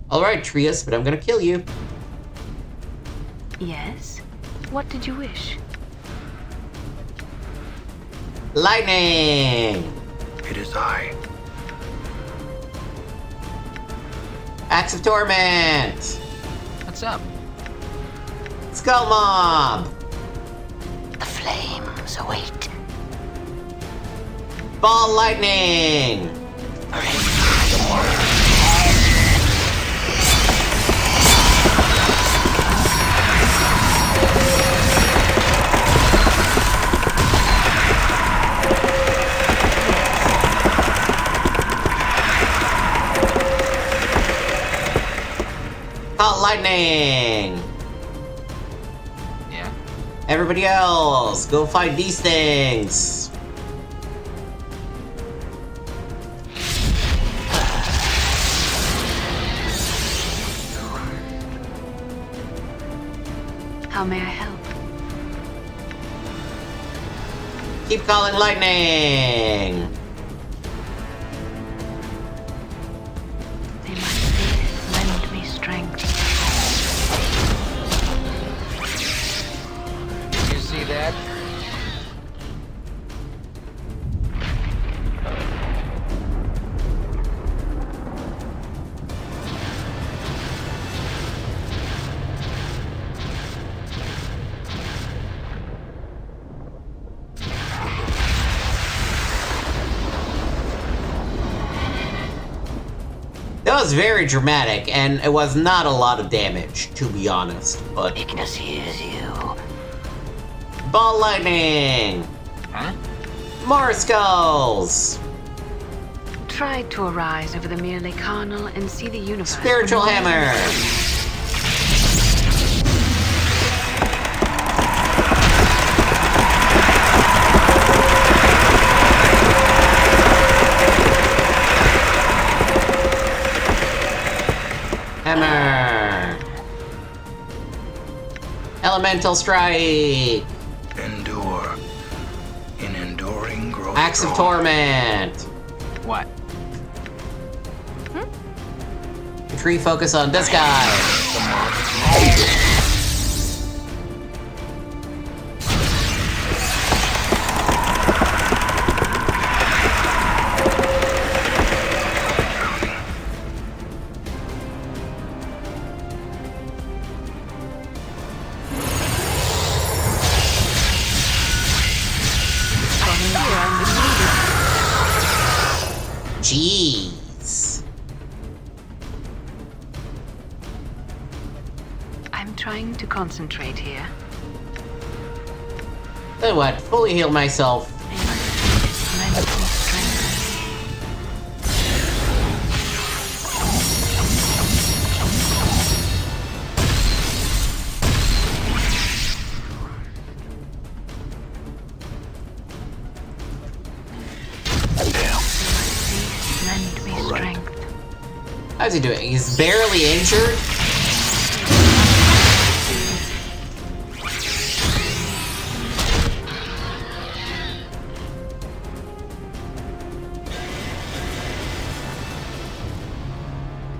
Alright, Trias, but I'm gonna kill you. Yes? What did you wish? Lightning! It is I. Axe of Torment! What's up? Skull Mob! The flames await. Ball Lightning! Call Lightning! Yeah. Everybody else, go fight these things! How may I help? Keep calling lightning! They must lend me strength. Did you see that? was very dramatic, and it was not a lot of damage, to be honest, but... Ignis hears you. Ball lightning! Huh? More skulls! Try to arise over the merely carnal and see the universe. Spiritual hammer! Hammer! Elemental strike! Endure. In enduring growth. Axe of Torment! What? Tree focus on this guy! Jeez. I'm trying to concentrate here. Then what? Fully heal myself. How's he doing? He's barely injured?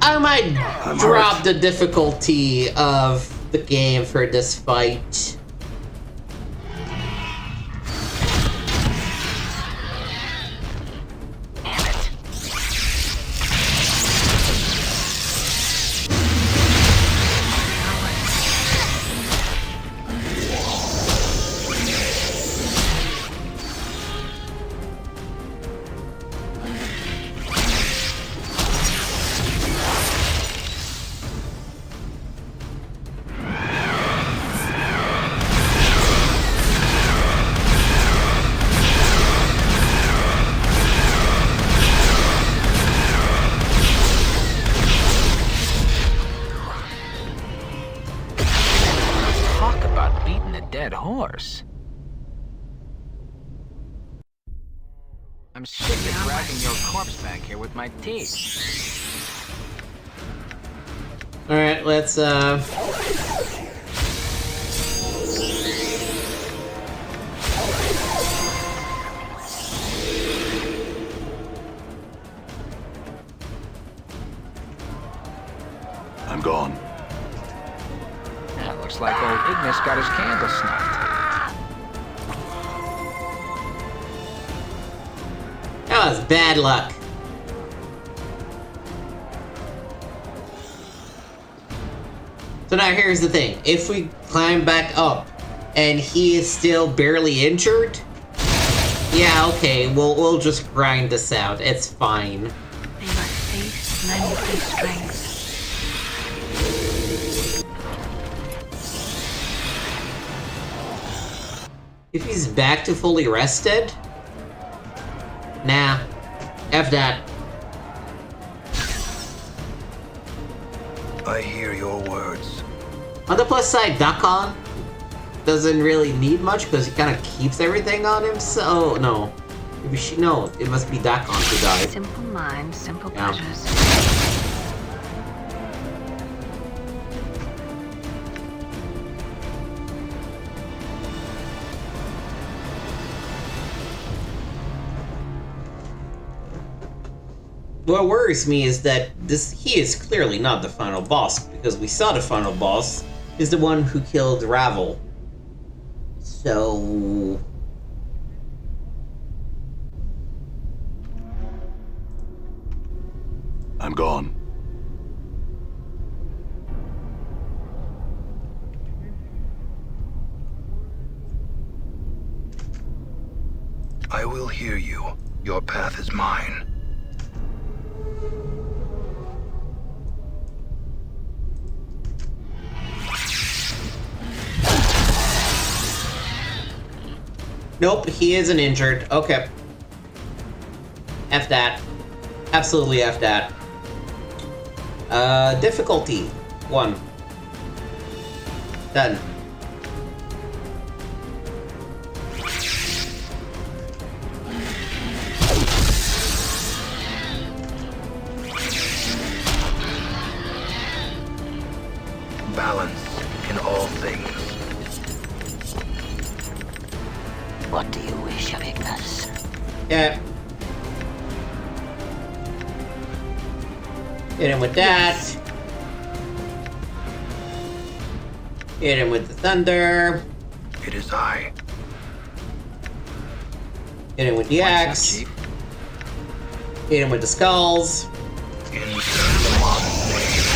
I might drop the difficulty of the game for this fight. Horse. I'm sick of dragging your corpse back here with my teeth. Alright, let's I'm gone. Yeah, looks like old Ignis got his candle snuffed. That was bad luck. So now here's the thing. If we climb back up and he is still barely injured, yeah, okay, we'll just grind this out. It's fine. May my faith lend me strength. If he's back to fully rested, nah, F that. I hear your words. On the plus side, Dakon doesn't really need much because he kind of keeps everything on him. So no, no, it must be Dakon who died. Simple mind, simple Yeah. pleasures. What worries me is that he is clearly not the final boss, because we saw the final boss is the one who killed Ravel. So... I'm gone. I will hear you. Your path is mine. Nope, he isn't injured. Okay. F that. Absolutely F that. Difficulty 1. Done. Balance in all things. What do you wish of Ignis? Yeah. Hit him with that. Hit him with the thunder. It is I. Hit him with the axe. Hit him with the skulls. Insert one name.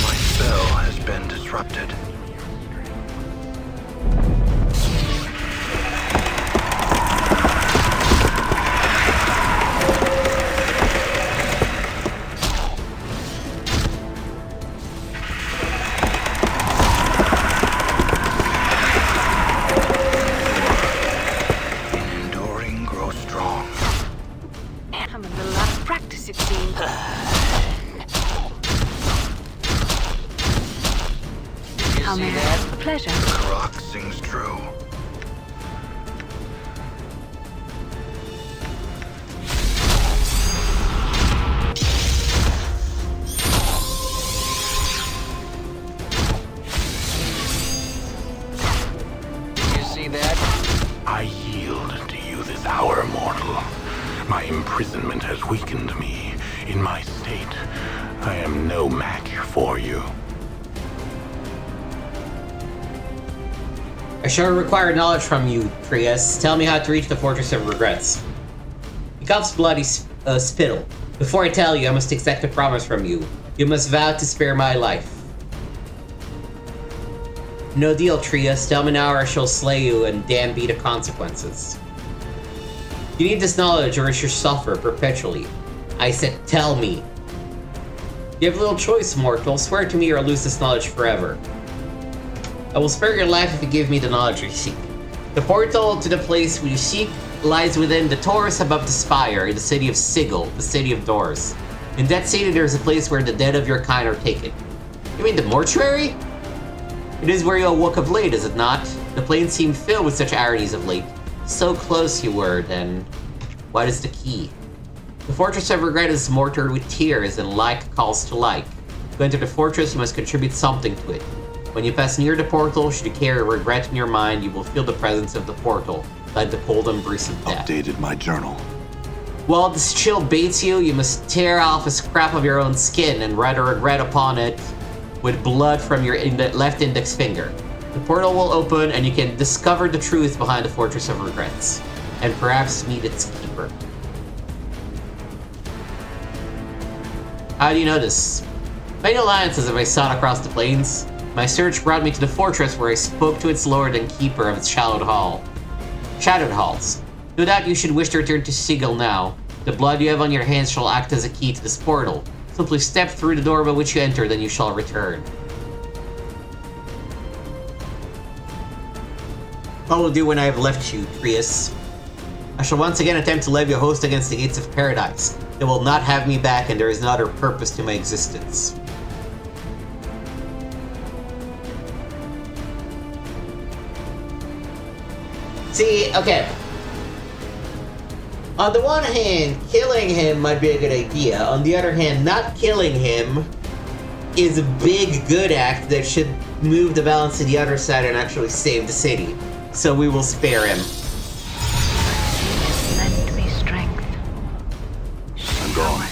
My spell has been disrupted. Pleasure. The rock sings true. Did you see that? I yield to you this hour, mortal. My imprisonment has weakened me. In my state, I am no match for you. I shall require knowledge from you, Trias. Tell me how to reach the Fortress of Regrets. He coughs bloody spittle. Before I tell you, I must exact a promise from you. You must vow to spare my life. No deal, Trias. Tell me now or I shall slay you, and damn be the consequences. You need this knowledge or you shall suffer perpetually. I said, tell me. You have little choice, mortal. Swear to me or I'll lose this knowledge forever. I will spare your life if you give me the knowledge you seek. The portal to the place you seek lies within the Taurus above the spire in the city of Sigil, the city of doors. In that city there is a place where the dead of your kind are taken. You mean the mortuary? It is where you awoke of late, is it not? The plains seem filled with such ironies of late. So close you were, then. What is the key? The Fortress of Regret is mortared with tears and like calls to like. To enter the fortress, you must contribute something to it. When you pass near the portal, should you carry regret in your mind, you will feel the presence of the portal, like the cold embrace of death. Updated my journal. While this chill baits you, you must tear off a scrap of your own skin and write a regret upon it with blood from your left index finger. The portal will open and you can discover the truth behind the Fortress of Regrets, and perhaps meet its keeper. How do you know this? Many alliances have I sought across the plains. My search brought me to the fortress where I spoke to its lord and keeper of its shadowed halls. No doubt you should wish to return to Sigil now. The blood you have on your hands shall act as a key to this portal. Simply step through the door by which you enter, then you shall return. What will do when I have left you, Trias? I shall once again attempt to levy a host against the gates of paradise. They will not have me back, and there is no other purpose to my existence. See, okay. On the one hand, killing him might be a good idea. On the other hand, not killing him is a big good act that should move the balance to the other side and actually save the city. So we will spare him. Lend me strength. I'm going.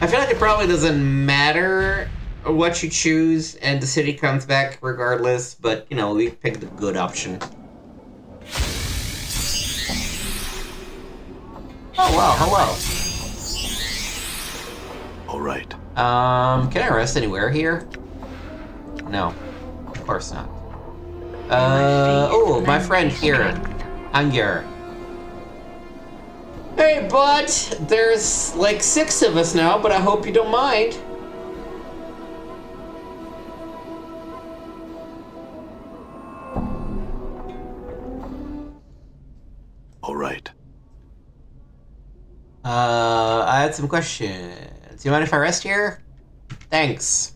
I feel like it probably doesn't matter what you choose, and the city comes back regardless, but, you know, we picked the good option. Oh, wow, hello. All right. Can I rest anywhere here? No, of course not. Oh, my friend here, Angyar. Hey, bud! There's like 6 of us now, but I hope you don't mind. All right. I had some questions. Do you mind if I rest here? Thanks.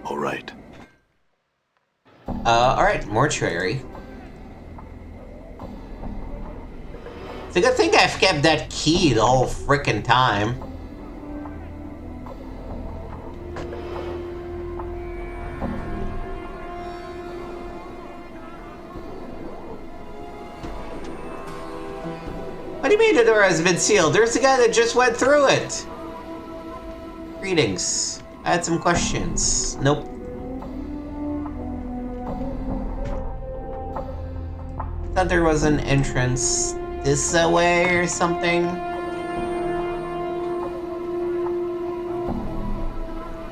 All right. Alright, mortuary. It's a good thing I've kept that key the whole frickin' time. What do you mean the door has been sealed? There's the guy that just went through it! Greetings. I had some questions. Nope. Thought there was an entrance this way or something.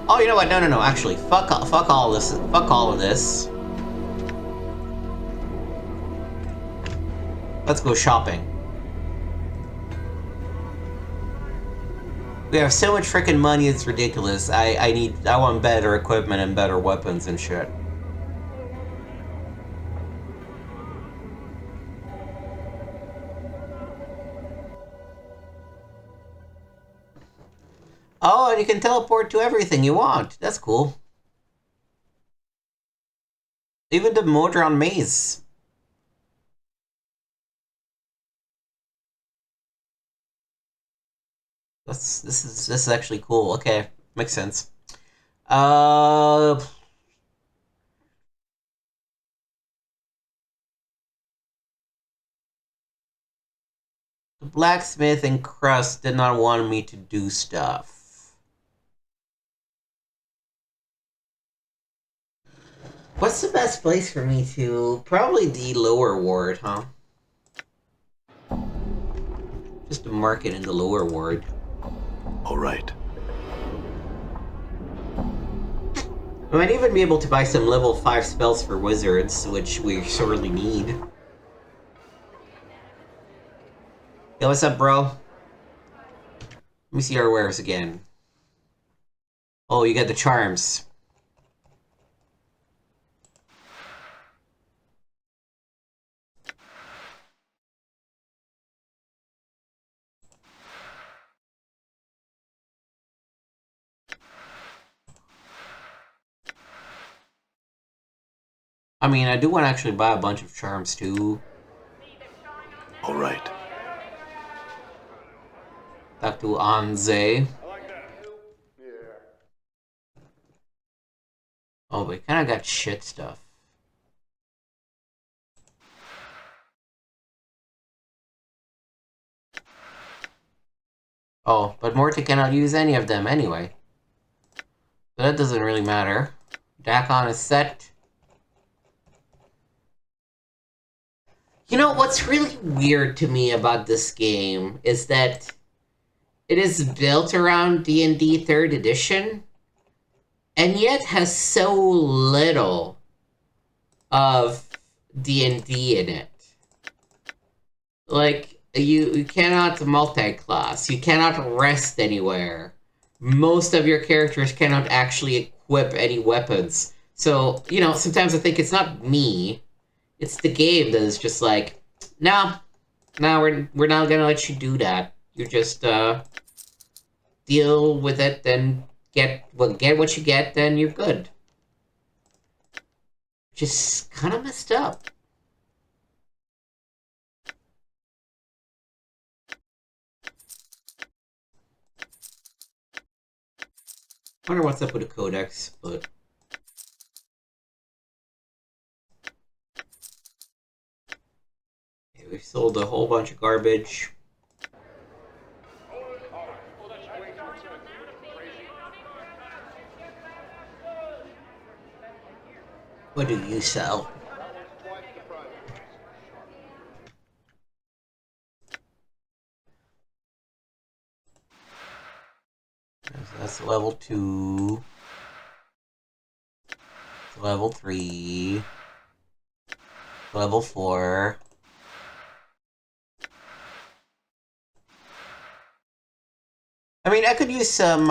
Oh, you know what? No. Actually, fuck all this. Fuck all of this. Let's go shopping. We have so much freaking money, it's ridiculous. I want better equipment and better weapons and shit. Oh, and you can teleport to everything you want. That's cool. Even the Modron maze. This is actually cool. Okay, makes sense. The blacksmith and Crust did not want me to do stuff. What's the best place for me to? Probably the lower ward, huh? Just to mark it in the lower ward. All right. I might even be able to buy some level 5 spells for wizards, which we sorely need. Yo, what's up, bro? Let me see our wares again. Oh, you got the charms. I mean, I do want to actually buy a bunch of charms, too. All right. Talk to Anze. Oh, we kind of got shit stuff. Oh, but Morty cannot use any of them anyway. So that doesn't really matter. Dakon is set. You know, what's really weird to me about this game is that it is built around D&D 3rd edition, and yet has so little of D&D in it. Like, you cannot multi-class, you cannot rest anywhere. Most of your characters cannot actually equip any weapons. So, you know, sometimes I think it's not me, it's the game that is just like, no, we're not gonna let you do that. You just, deal with it, then get what you get, then you're good. Just kind of messed up. Wonder what's up with the codex, but okay, we sold a whole bunch of garbage. What do you sell? level 2. Level 3. Level 4. I mean, I could use some,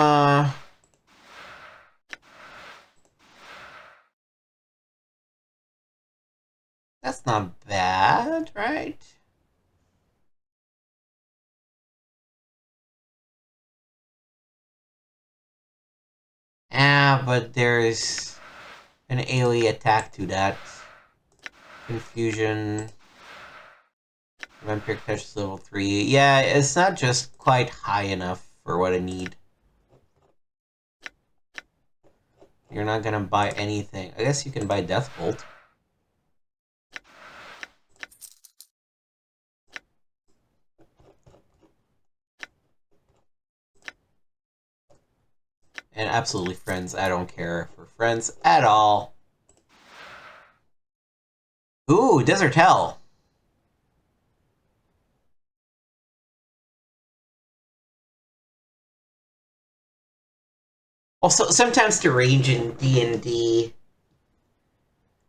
That's not bad, right? Ah, but there's an AoE attack to that. Confusion. Vampire touch level 3. Yeah, it's not just quite high enough for what I need. You're not gonna buy anything. I guess you can buy Deathbolt. And absolutely friends. I don't care for friends at all. Ooh, Desert Hell. Also, sometimes the range in D&D,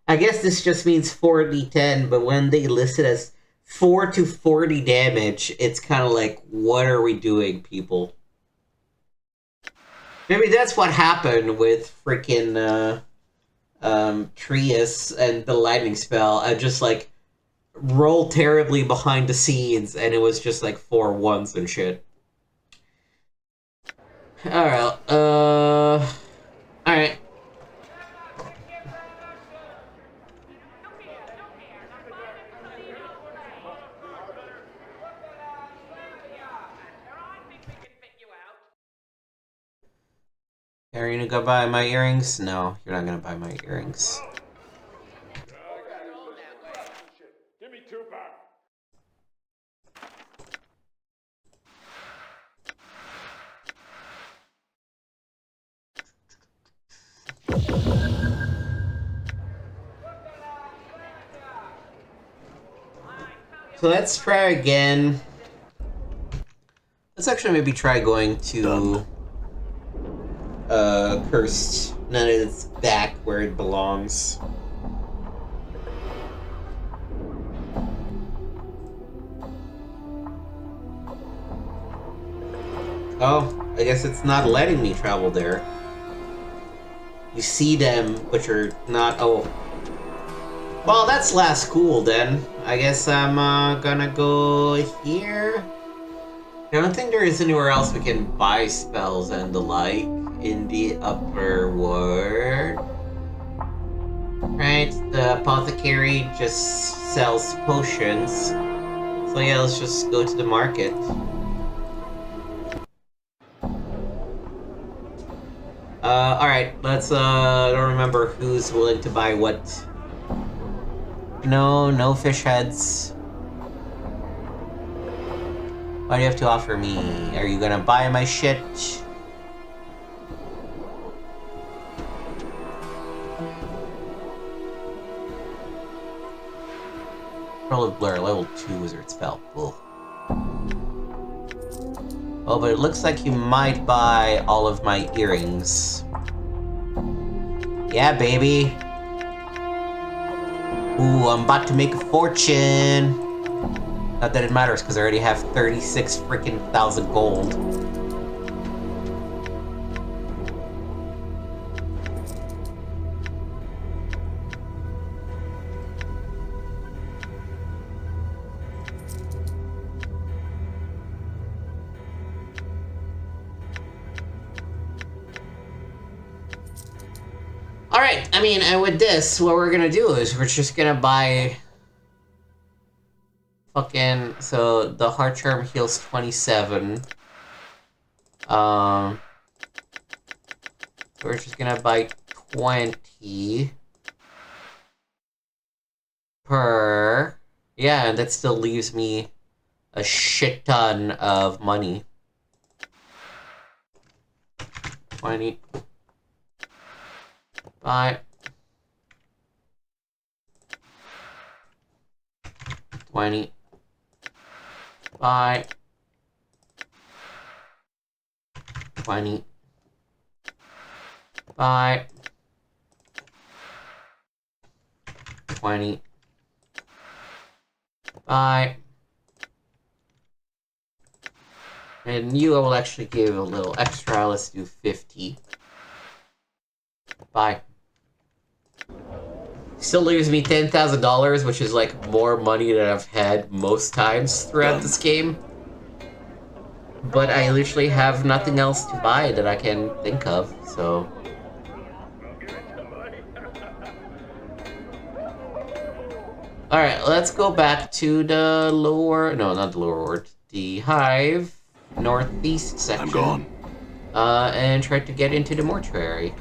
I guess this just means 4d10, but when they list it as 4 to 40 damage, it's kind of like, what are we doing, people? Maybe that's what happened with freaking Trias and the lightning spell. I just like rolled terribly behind the scenes, and it was just like 4 ones and shit. Alright, alright. Are you gonna go buy my earrings? No, you're not gonna buy my earrings. Give me 2 back. So let's try again. Let's actually maybe try going to Cursed. None of it's back where it belongs. Oh, I guess it's not letting me travel there. You see them, but you're not. Oh. Well, that's last cool then. I guess I'm gonna go here. I don't think there is anywhere else we can buy spells and the like in the upper world. Right, the apothecary just sells potions. So yeah, let's just go to the market. Alright, let's, don't remember who's willing to buy what. No fish heads. What do you have to offer me? Are you gonna buy my shit? Pearl of Blur, level 2 wizard spell. Ugh. Oh, but it looks like you might buy all of my earrings. Yeah, baby. Ooh, I'm about to make a fortune. Not that it matters, because I already have 36 freaking thousand gold. Alright, I mean, and with this, what we're gonna do is we're just gonna buy fucking, so the heart charm heals 27. We're just gonna buy 20 per. Yeah, and that still leaves me a shit ton of money. 20. Buy. 20. Buy. 20. Bye. 20. Bye. And you, I will actually give a little extra. Let's do 50. Bye. Still leaves me $10,000, which is like more money than I've had most times throughout this game. But I literally have nothing else to buy that I can think of, so... Alright, let's go back to the lower... No, not the lower ward. The Hive, northeast section. I'm gone. And try to get into the mortuary.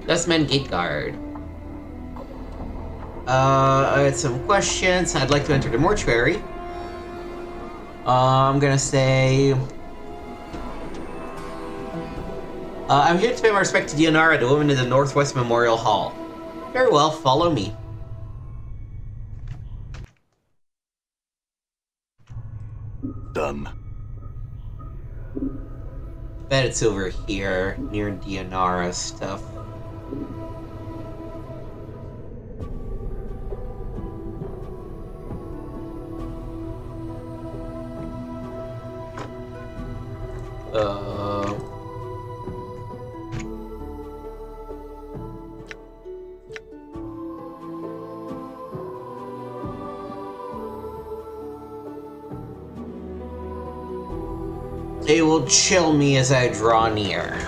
Dustman Gate Guard. I had some questions. I'd like to enter the mortuary. I'm gonna say... I'm here to pay my respect to Deionarra, the woman in the Northwest Memorial Hall. Very well, follow me. Done. Bet it's over here, near Deionarra stuff. They will chill me as I draw near.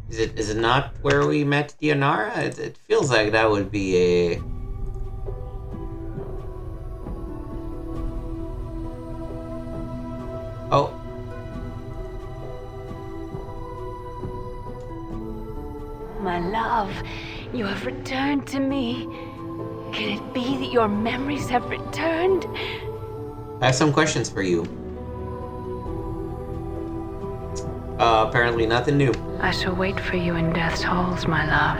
Is it not where we met Deionarra? It feels like that would be a... Oh. My love, you have returned to me. Can it be that your memories have returned? I have some questions for you. Apparently nothing new. I shall wait for you in death's halls, my love.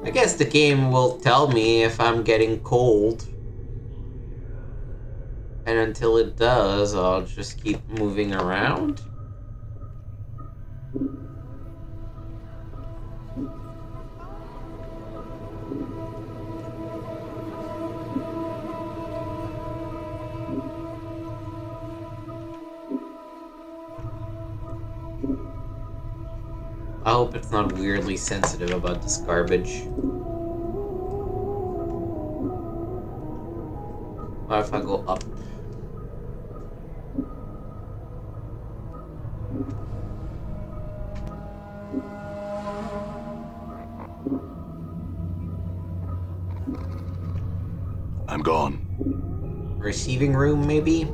I guess the game will tell me if I'm getting cold. And until it does, I'll just keep moving around. I hope it's not weirdly sensitive about this garbage. What if I go up? I'm gone. Receiving room, maybe?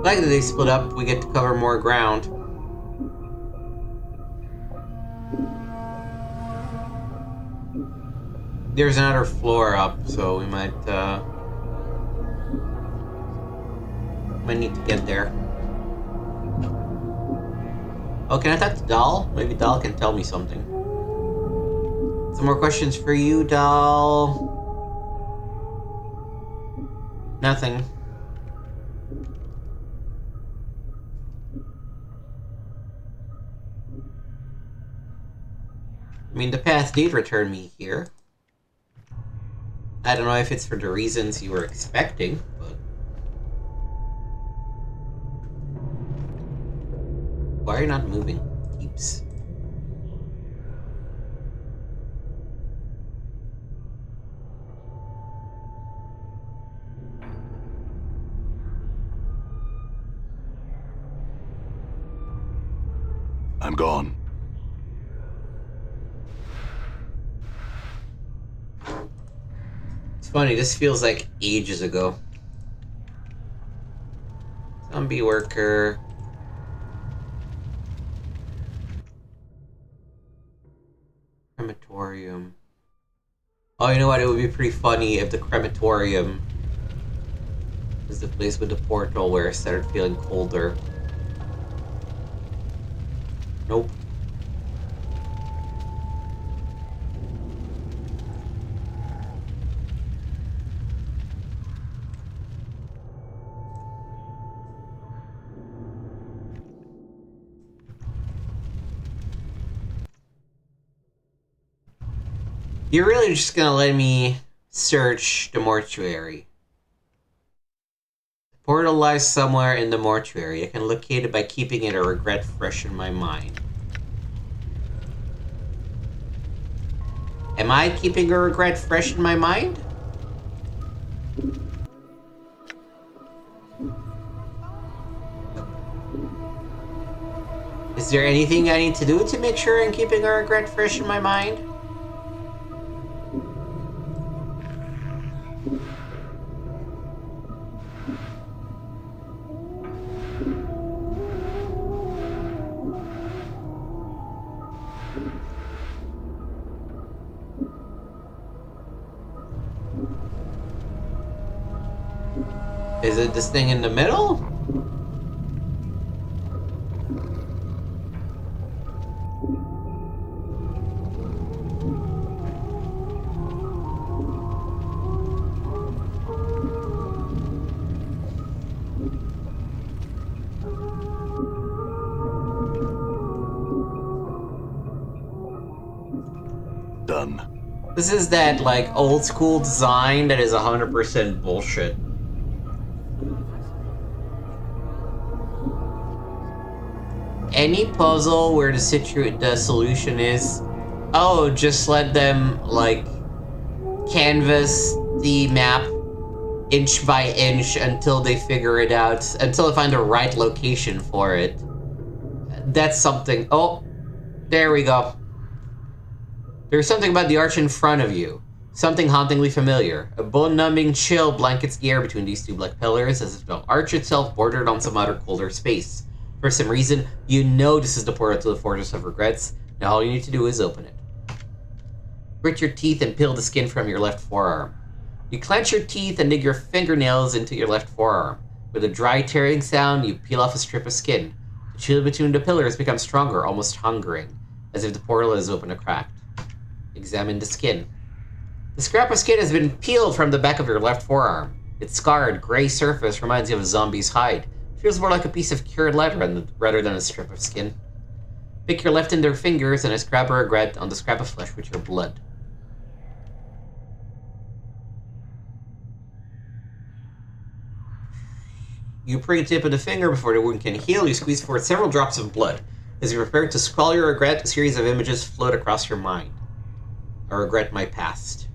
Like that they split up, we get to cover more ground. There's another floor up, so we might need to get there. Oh, can I talk to Doll? Maybe Doll can tell me something. Some more questions for you, Doll. Nothing. I mean, the path did return me here. I don't know if it's for the reasons you were expecting, but... Why are you not moving? Keeps. I'm gone. funny, this feels like ages ago. Zombie worker. Crematorium. Oh, you know what? It would be pretty funny if the crematorium is the place with the portal where I started feeling colder. Nope. You're really just gonna let me search the mortuary. The portal lies somewhere in the mortuary. I can locate it by keeping it a regret fresh in my mind. Am I keeping a regret fresh in my mind? Is there anything I need to do to make sure I'm keeping a regret fresh in my mind? Is it this thing in the middle? Done. This is that, like, old school design that is 100% bullshit. Any puzzle where the solution is, oh, just let them, like, canvas the map inch by inch until they figure it out, until they find the right location for it. That's something. Oh, there we go. There's something about the arch in front of you. Something hauntingly familiar. A bone-numbing chill blankets the air between these two black pillars, as if the arch itself bordered on some other colder space. For some reason, you know this is the portal to the Fortress of Regrets. Now all you need to do is open it. Grit your teeth and peel the skin from your left forearm. You clench your teeth and dig your fingernails into your left forearm. With a dry tearing sound, you peel off a strip of skin. The chill between the pillars becomes stronger, almost hungering, as if the portal is open or cracked. Examine the skin. The scrap of skin has been peeled from the back of your left forearm. Its scarred, gray surface reminds you of a zombie's hide. It feels more like a piece of cured leather rather than a strip of skin. Pick your left index fingers and scrap a regret on the scrap of flesh with your blood. You prick the tip of the finger before the wound can heal. You squeeze forward several drops of blood. As you prepare to swallow your regret, a series of images float across your mind. I regret my past.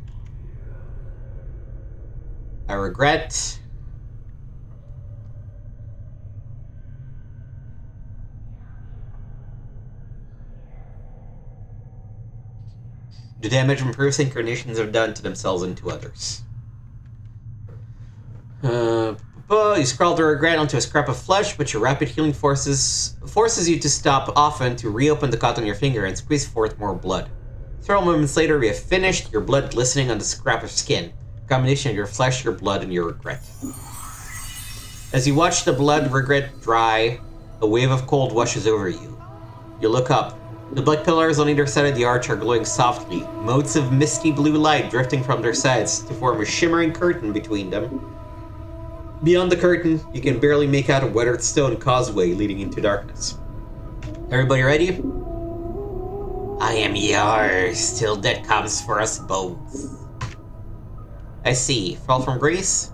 I regret... the damage and previous incarnations have done to themselves and to others. You scrawl the regret onto a scrap of flesh, but your rapid healing forces you to stop often to reopen the cut on your finger and squeeze forth more blood. Several moments later, we have finished, your blood glistening on the scrap of skin. A combination of your flesh, your blood, and your regret. As you watch the blood regret dry, a wave of cold washes over you. You look up. The black pillars on either side of the arch are glowing softly, motes of misty blue light drifting from their sides to form a shimmering curtain between them. Beyond the curtain, you can barely make out a weathered stone causeway leading into darkness. Everybody ready? I am yours till death comes for us both. I see. Fall from grace?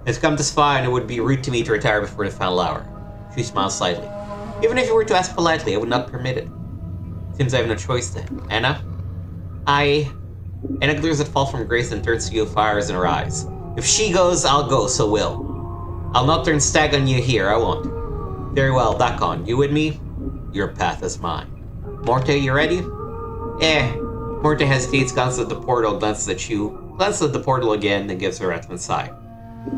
It's come this far, and it would be rude to me to retire before the final hour. She smiles slightly. Even if you were to ask politely, I would not permit it. Seems I have no choice then. Anna? Anna glares at Fall from Grace and turns to you with fires in her eyes. If she goes, I'll go, so will. I'll not turn stag on you here, I won't. Very well, back on. You with me? Your path is mine. Morte, you ready? Morte hesitates, glances at the portal, glances at you. glances at the portal again, then gives a rattling sigh.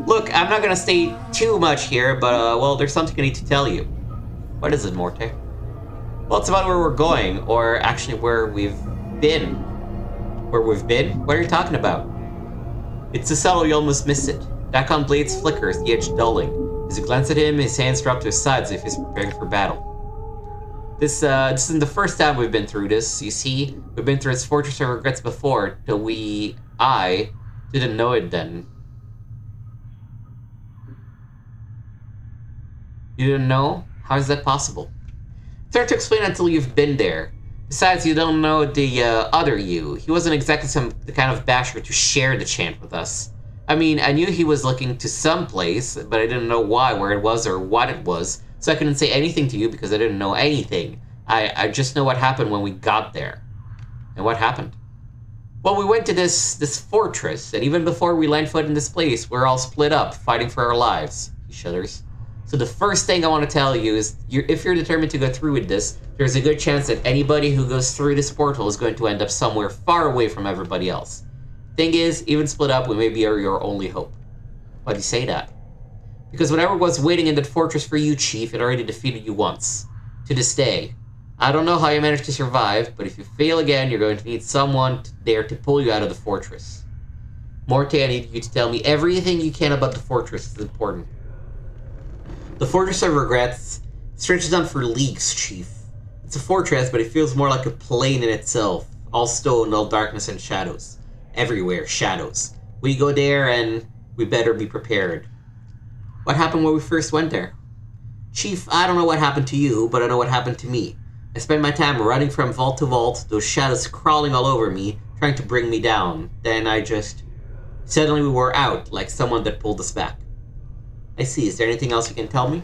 Look, I'm not gonna stay too much here, but, well, there's something I need to tell you. What is it, Morte? Well, it's about where we're going, or actually where we've been. Where we've been? What are you talking about? It's so subtle you almost miss it. Back on Blade's flickers, the edge dulling. As you glance at him, his hands drop to his sides as if he's preparing for battle. This isn't the first time we've been through this. You see, we've been through this Fortress of Regrets before, till I didn't know it then. You didn't know? How is that possible? It's hard to explain until you've been there. Besides, you don't know the other you. He wasn't exactly the kind of basher to share the chant with us. I mean, I knew he was looking to some place, but I didn't know why, where it was, or what it was, so I couldn't say anything to you because I didn't know anything. I just know what happened when we got there. And what happened? Well, we went to this fortress, and even before we land foot in this place, we're all split up, fighting for our lives. He shudders. So the first thing I want to tell you is, if you're determined to go through with this, there's a good chance that anybody who goes through this portal is going to end up somewhere far away from everybody else. Thing is, even split up, we may be your only hope. Why do you say that? Because whatever was waiting in that fortress for you, Chief, it already defeated you once. To this day. I don't know how you managed to survive, but if you fail again, you're going to need someone there to pull you out of the fortress. Morte, I need you to tell me everything you can about the fortress. It's important. The Fortress of Regrets stretches on for leagues, Chief. It's a fortress, but it feels more like a plane in itself. All stone, all darkness and shadows. Everywhere, shadows. We go there, and we better be prepared. What happened when we first went there? Chief, I don't know what happened to you, but I know what happened to me. I spent my time running from vault to vault, those shadows crawling all over me, trying to bring me down. Then suddenly we were out, like someone that pulled us back. I see. Is there anything else you can tell me?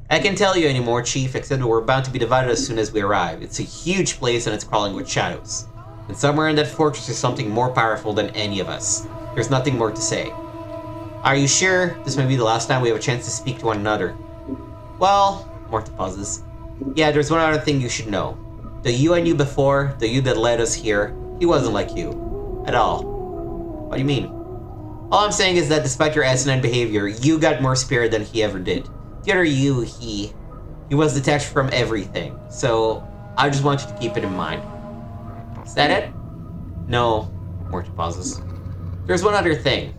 I can't tell you anymore, Chief, except that we're bound to be divided as soon as we arrive. It's a huge place and it's crawling with shadows. And somewhere in that fortress is something more powerful than any of us. There's nothing more to say. Are you sure this may be the last time we have a chance to speak to one another? Well, Morte pauses. Yeah, there's one other thing you should know. The you I knew before, the you that led us here, he wasn't like you. At all. What do you mean? All I'm saying is that despite your asinine behavior, you got more spirit than he ever did. The other you, he was detached from everything. So, I just want you to keep it in mind. Is that it? No. Morte pauses. There's one other thing.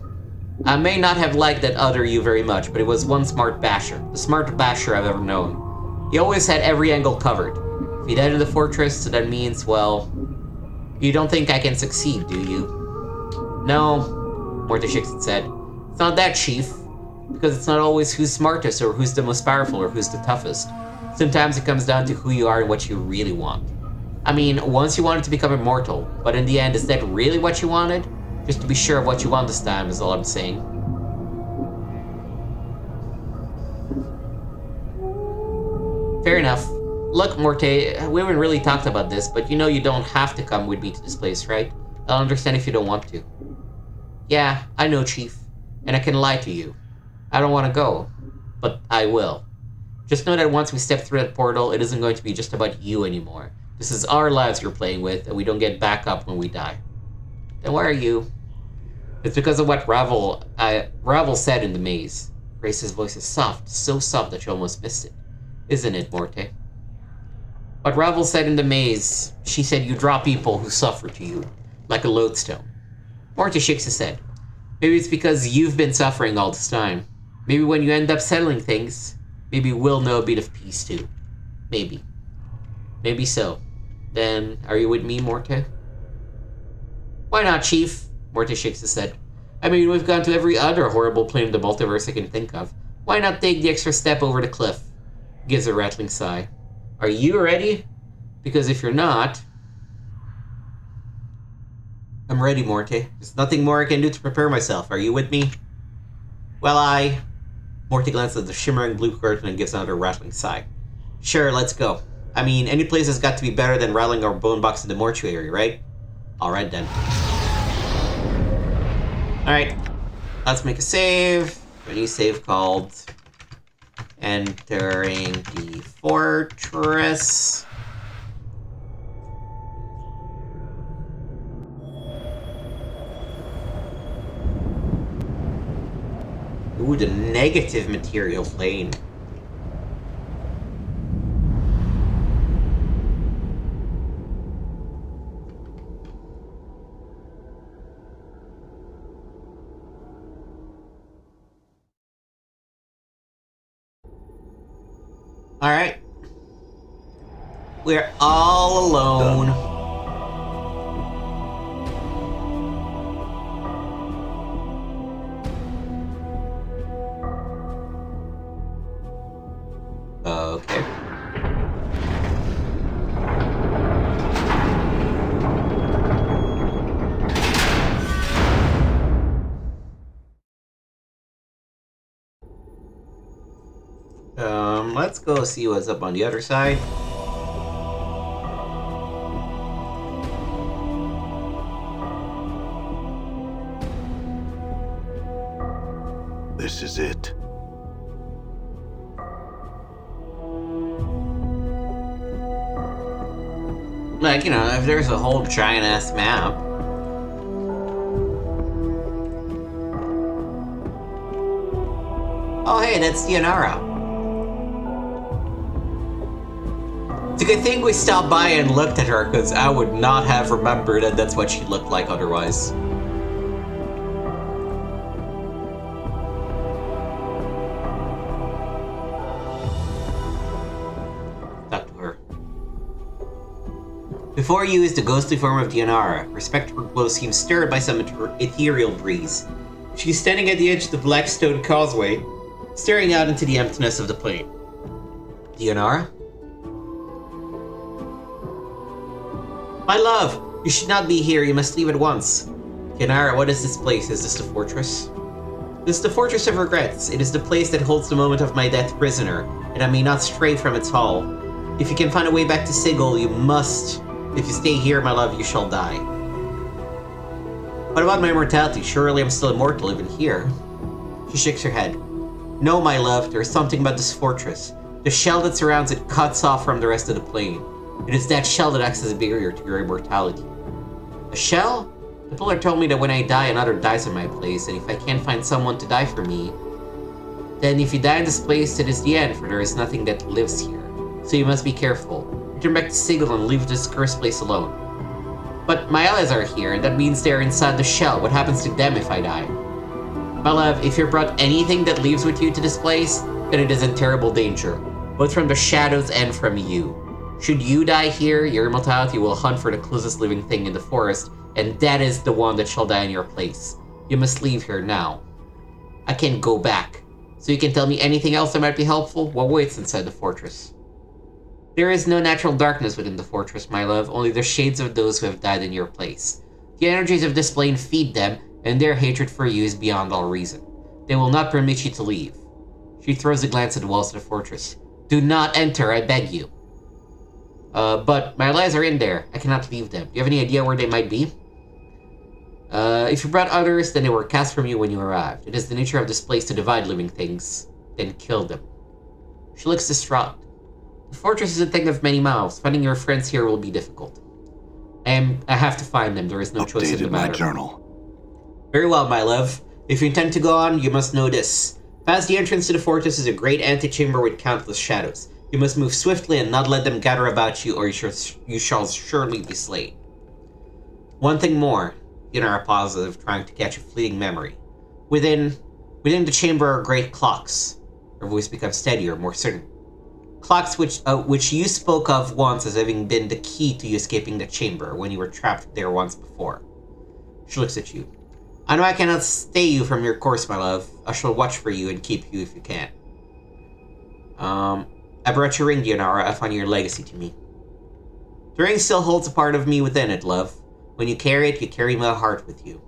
I may not have liked that other you very much, but it was one smart basher. The smartest basher I've ever known. He always had every angle covered. If he died in the fortress, that means, well... You don't think I can succeed, do you? No. Morte shakes its head. It's not that, Chief. Because it's not always who's smartest or who's the most powerful or who's the toughest. Sometimes it comes down to who you are and what you really want. I mean, once you wanted to become immortal, but in the end, is that really what you wanted? Just to be sure of what you want this time is all I'm saying. Fair enough. Look, Morte, we haven't really talked about this, but you know you don't have to come with me to this place, right? I'll understand if you don't want to. Yeah, I know, Chief. And I can lie to you. I don't want to go. But I will. Just know that once we step through that portal, it isn't going to be just about you anymore. This is our lives you're playing with, and we don't get back up when we die. Then why are you? It's because of what Ravel said in the maze. Grace's voice is soft, so soft that you almost missed it. Isn't it, Morte? What Ravel said in the maze, she said you draw people who suffer to you, like a lodestone. Morte shakes his head. Maybe it's because you've been suffering all this time. Maybe when you end up settling things, maybe we'll know a bit of peace too. Maybe. Maybe so. Then, are you with me, Morte? Why not, Chief? Morte shakes his head. I mean, we've gone to every other horrible plane in the multiverse I can think of. Why not take the extra step over the cliff? Gives a rattling sigh. Are you ready? Because if you're not... I'm ready, Morte. There's nothing more I can do to prepare myself. Are you with me? Well, Morte glances at the shimmering blue curtain and gives another rattling sigh. Sure, let's go. I mean, any place has got to be better than rattling our bone box in the mortuary, right? Alright then. Alright. Let's make a save. A new save called... Entering the Fortress. Ooh, the negative material plane. Alright. We're all alone. Okay. Let's go see what's up on the other side. This is it. Like, you know, if there's a whole giant-ass map. Oh, hey, that's Deionarra. It's a good thing we stopped by and looked at her, because I would not have remembered that that's what she looked like otherwise. Talk to her. Before you is the ghostly form of Deionarra. Her spectral glow seems stirred by some ethereal breeze. She's standing at the edge of the black stone causeway, staring out into the emptiness of the plain. Deionarra? My love! You should not be here, you must leave at once. Deionarra, what is this place? Is this the fortress? This is the Fortress of Regrets. It is the place that holds the moment of my death prisoner, and I may not stray from its hall. If you can find a way back to Sigil, you must. If you stay here, my love, you shall die. What about my mortality? Surely I'm still immortal even here. She shakes her head. No, my love, there is something about this fortress. The shell that surrounds it cuts off from the rest of the plane. It is that shell that acts as a barrier to your immortality. A shell? The pillar told me that when I die, another dies in my place, and if I can't find someone to die for me, then if you die in this place, it is the end, for there is nothing that lives here. So you must be careful. Return back to Sigil and leave this cursed place alone. But my allies are here, and that means they're inside the shell. What happens to them if I die? My love, if you brought anything that leaves with you to this place, then it is in terrible danger, both from the shadows and from you. Should you die here, your immortality will hunt for the closest living thing in the forest, and that is the one that shall die in your place. You must leave here now. I can't go back. So you can tell me anything else that might be helpful? What waits inside the fortress? There is no natural darkness within the fortress, my love, only the shades of those who have died in your place. The energies of this plane feed them, and their hatred for you is beyond all reason. They will not permit you to leave. She throws a glance at the walls of the fortress. Do not enter, I beg you. But my allies are in there. I cannot leave them. Do you have any idea where they might be? If you brought others, then they were cast from you when you arrived. It is the nature of this place to divide living things, then kill them. She looks distraught. The fortress is a thing of many mouths. Finding your friends here will be difficult. I have to find them. There is no choice in the matter. My journal. Very well, my love. If you intend to go on, you must know this. Past the entrance to the fortress is a great antechamber with countless shadows. You must move swiftly and not let them gather about you, or you shall surely be slain. One thing more. Deionarra pauses, trying to catch a fleeting memory. Within the chamber are great clocks. Her voice becomes steadier, more certain. Clocks which you spoke of once as having been the key to you escaping the chamber when you were trapped there once before. She looks at you. I know I cannot stay you from your course, my love. I shall watch for you and keep you if you can. I brought your ring, Deionarra. I find your legacy to me. The ring still holds a part of me within it, love. When you carry it, you carry my heart with you.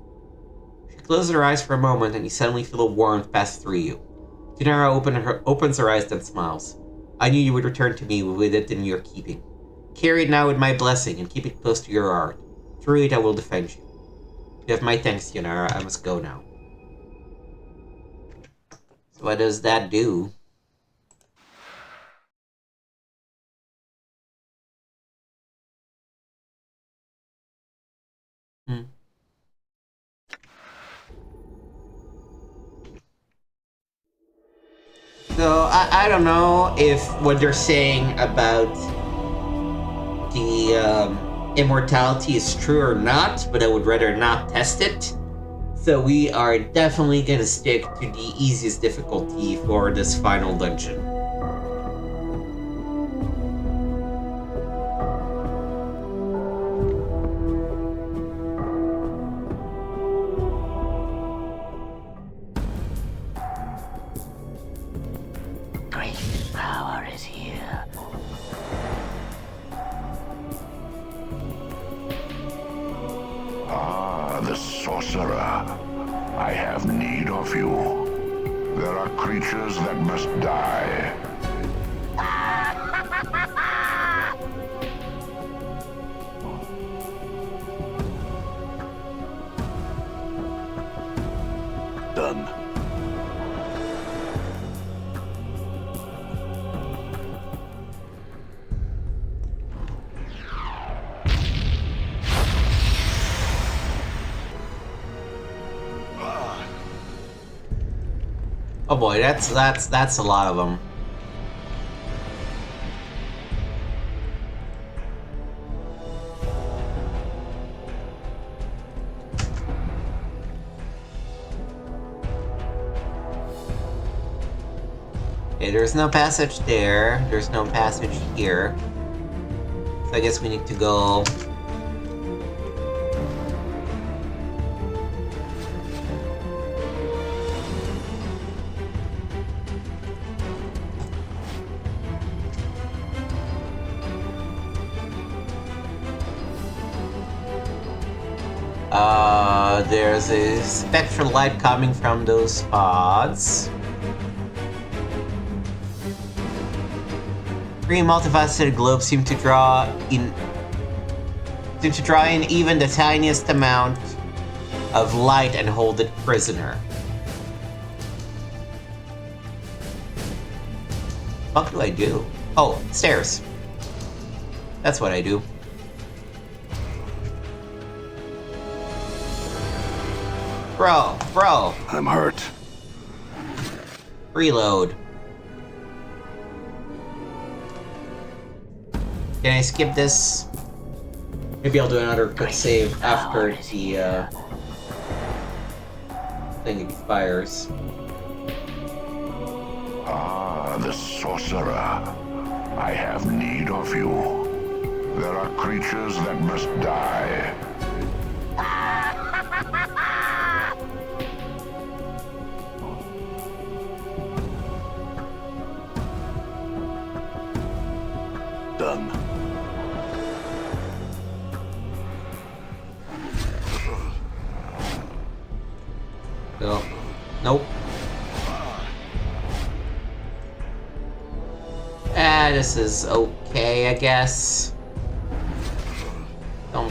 She closes her eyes for a moment, and you suddenly feel a warmth pass through you. Deionarra opens her eyes, then smiles. I knew you would return to me with it in your keeping. Carry it now with my blessing, and keep it close to your heart. Through it, I will defend you. You have my thanks, Deionarra. I must go now. So what does that do? So I don't know if what they're saying about the immortality is true or not, but I would rather not test it. So we are definitely gonna stick to the easiest difficulty for this final dungeon. Great power is here. Ah, the sorcerer. I have need of you. There are creatures that must die. Done. Oh boy, that's a lot of them. Okay, there's no passage there. There's no passage here. So I guess we need to go. There's a spectral light coming from those pods. Three multifaceted globes seem to draw in even the tiniest amount of light and hold it prisoner. What do I do? Oh, stairs. That's what I do. Bro. I'm hurt. Reload. Can I skip this? Maybe I'll do another quick save after the thing expires. Ah, the sorcerer. I have need of you. There are creatures that must die. Done. No. Nope. This is okay, I guess. No.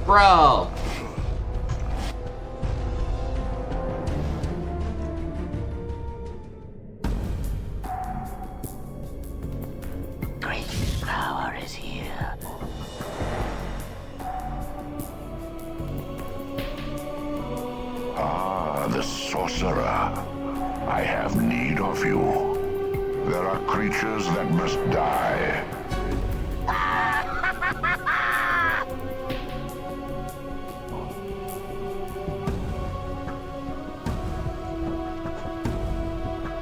Bro! Great power is here. Ah, the sorcerer. I have need of you. There are creatures that must die.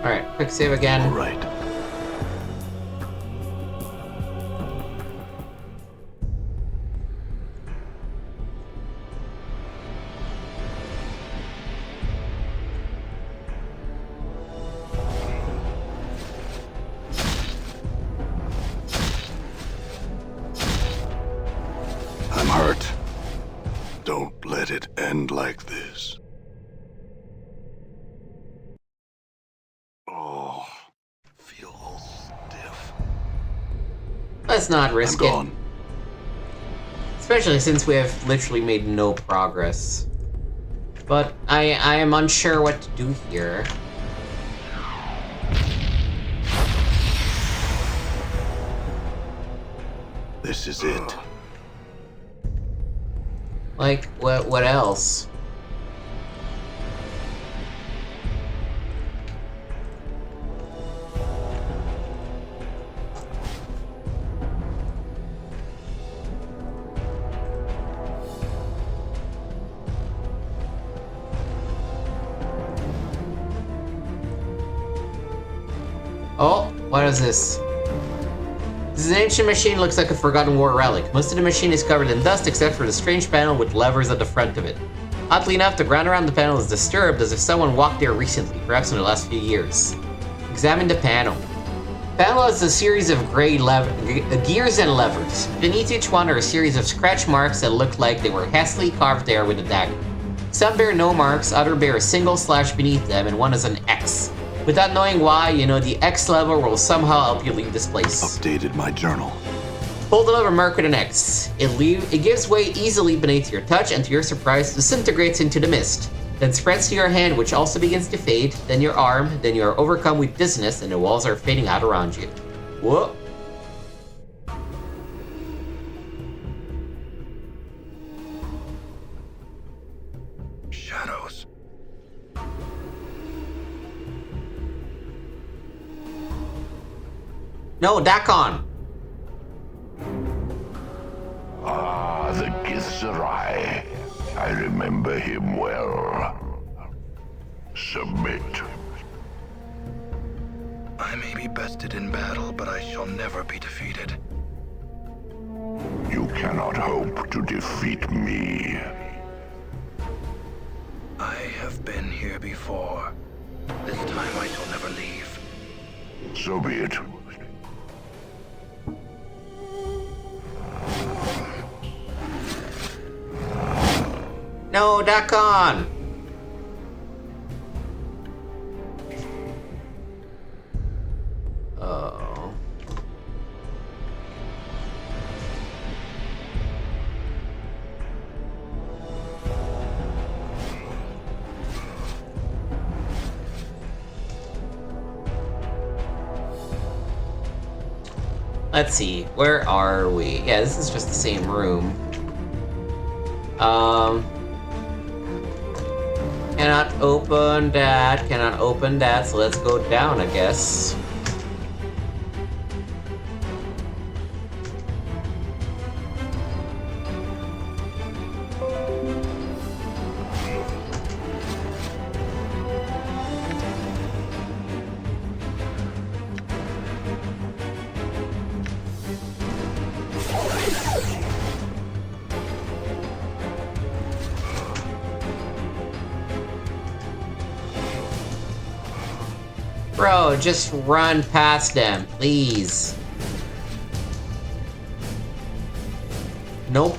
Alright, quick save again. All right. I'm hurt. Don't let it end like this. Oh, feel all stiff. Let's not risk I'm it. gone. Especially since we have literally made no progress. But I am unsure what to do here. This is it. Like, what else? Oh, what is this? This is an ancient machine, looks like a Forgotten War relic. Most of the machine is covered in dust except for the strange panel with levers at the front of it. Oddly enough, the ground around the panel is disturbed as if someone walked there recently, perhaps in the last few years. Examine the panel. The panel has a series of gray gears and levers. Beneath each one are a series of scratch marks that look like they were hastily carved there with a dagger. Some bear no marks, others bear a single slash beneath them, and one is an X. Without knowing why, you know the X lever will somehow help you leave this place. Updated my journal. Pull the lever marked with an X. It gives way easily beneath your touch and to your surprise disintegrates into the mist. Then spreads to your hand, which also begins to fade, then your arm, then you are overcome with dizziness and the walls are fading out around you. Whoa. Shadows. No, Dakon! Ah, the Carceri. I remember him well. Submit. I may be bested in battle, but I shall never be defeated. You cannot hope to defeat me. I have been here before. This time I shall never leave. So be it. No, Dakon! Oh. Let's see, where are we? Yeah, this is just the same room. Cannot open that, so let's go down, I guess. Bro, just run past them, please. Nope.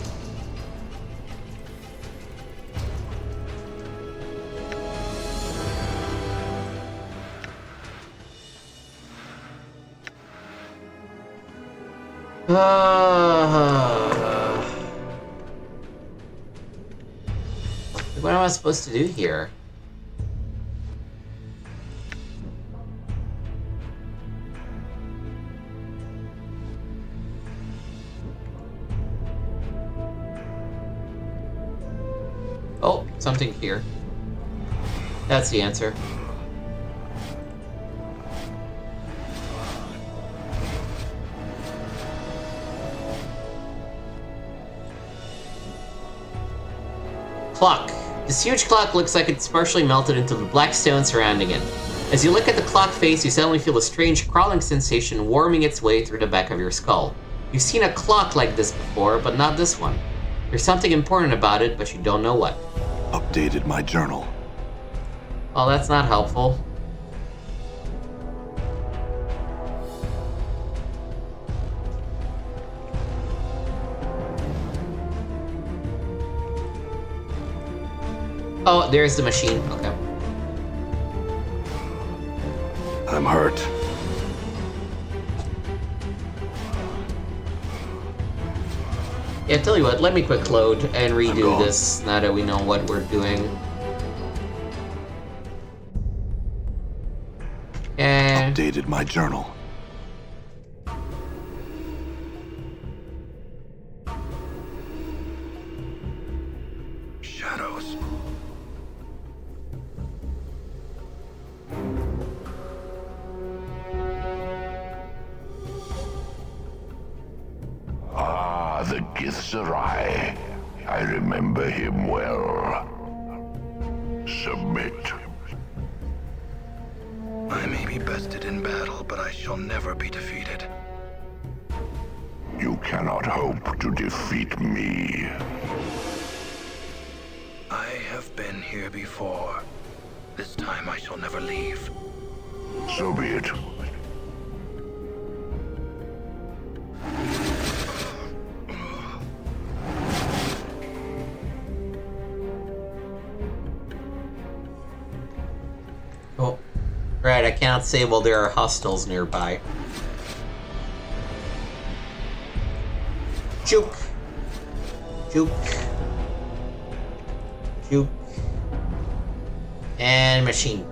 What am I supposed to do here? Oh, something here. That's the answer. Clock. This huge clock looks like it's partially melted into the black stone surrounding it. As you look at the clock face, you suddenly feel a strange crawling sensation warming its way through the back of your skull. You've seen a clock like this before, but not this one. There's something important about it, but you don't know what. Updated my journal. Well, that's not helpful. Oh, there's the machine. Okay. I'm hurt. Yeah, tell you what, let me quick load and redo this now that we know what we're doing. And Updated my journal. Shadows. Ah, the Carceri. I remember him well. Submit. I may be be bested in battle, but I shall never be defeated. You cannot hope to defeat me. I have been here before. This time I shall never leave. So be it. Oh, right, I cannot say while there are hostiles nearby. Juke. Juke. Juke. And machine.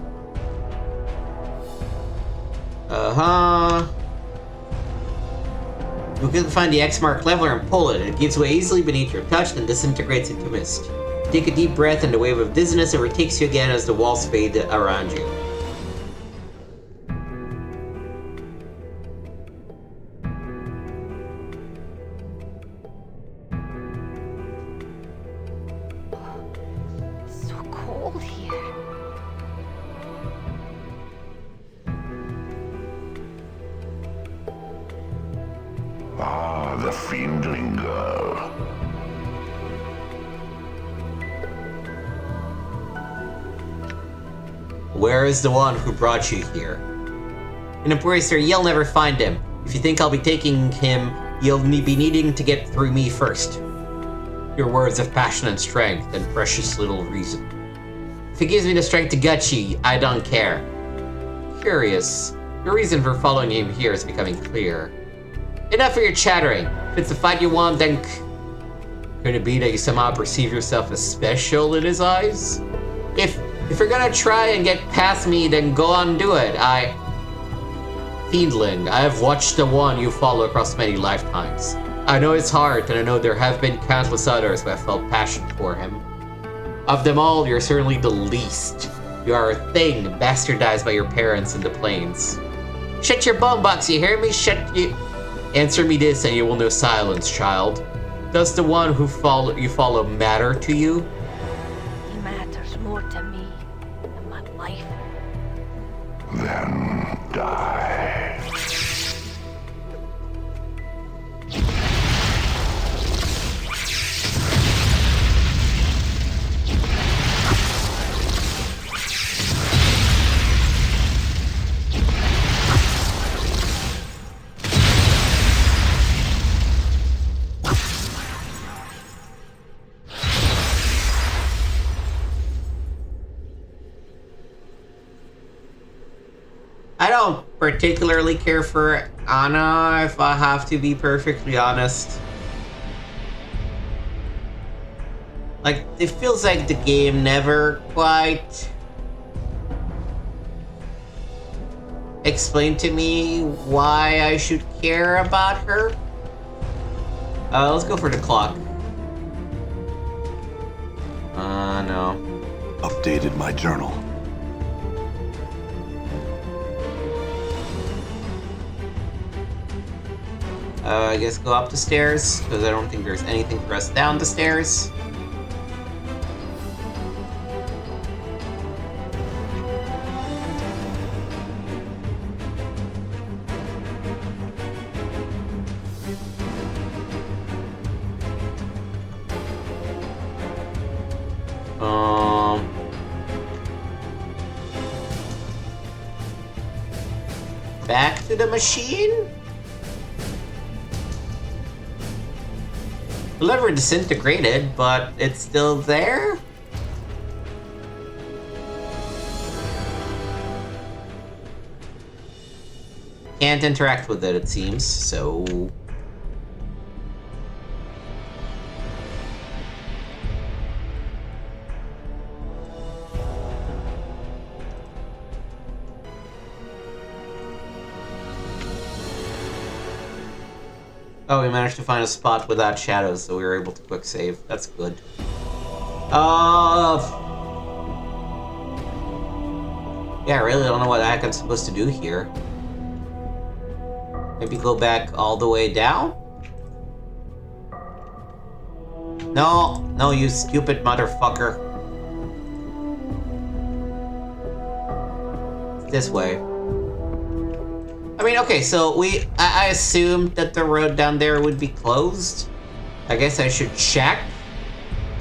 You can find the X-Mark lever and pull it. It gives way easily beneath your touch, then disintegrates into mist. Take a deep breath and the wave of dizziness overtakes you again as the walls fade around you. It's so cold here. Ah, the fiendling girl. Where is the one who brought you here? In a bracer, you'll never find him. If you think I'll be taking him, you'll be needing to get through me first. Your words of passion and strength, and precious little reason. If it gives me the strength to gut you, I don't care. Curious. Your reason for following him here is becoming clear. Enough of your chattering. If it's the fight you want, then could it be that you somehow perceive yourself as special in his eyes? If you're gonna try and get past me, then go on and do it. Fiendling, I have watched the one you follow across many lifetimes. I know his heart, and I know there have been countless others who have felt passion for him. Of them all, you're certainly the least. You are a thing bastardized by your parents in the plains. Shut your bum box, you hear me? Answer me this and you will know silence, child. Does the one who you follow matter to you? He matters more to me than my life. Then die. I don't particularly care for Anna, if I have to be perfectly honest. Like, it feels like the game never quite explained to me why I should care about her. Let's go for the clock. No. Updated my journal. I guess go up the stairs, because I don't think there's anything for us down the stairs. Back to the machine? The lever disintegrated, but it's still there? Can't interact with it seems, so... Oh, we managed to find a spot without shadows, so we were able to quick save. That's good. Yeah, I really don't know what the heck I'm supposed to do here. Maybe go back all the way down? No, you stupid motherfucker. It's this way. mean, okay, so I assumed that the road down there would be closed. I guess I should check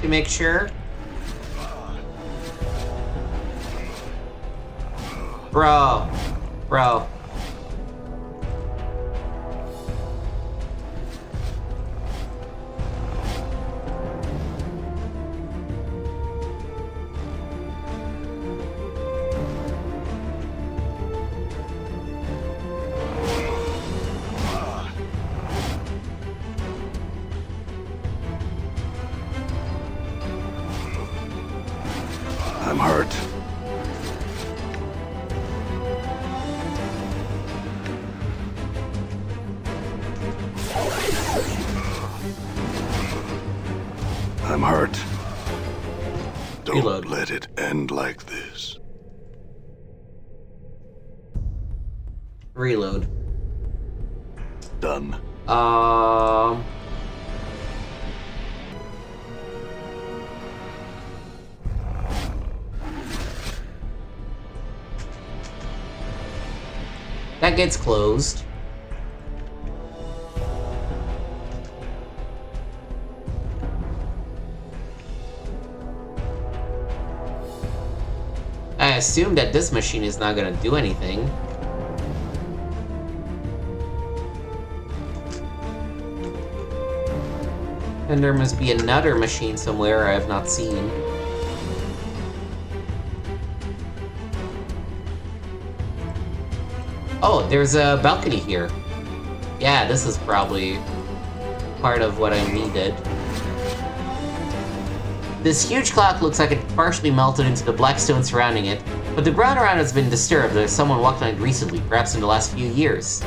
to make sure. Bro. I'm hurt. I'm hurt. Don't Reload. let it end like this. Reload. Done. That gets closed. I assume that this machine is not gonna do anything. And there must be another machine somewhere I have not seen. Oh, there's a balcony here. Yeah, this is probably part of what I needed. This huge clock looks like it partially melted into the black stone surrounding it, but the ground around has been disturbed as someone walked on it recently, perhaps in the last few years.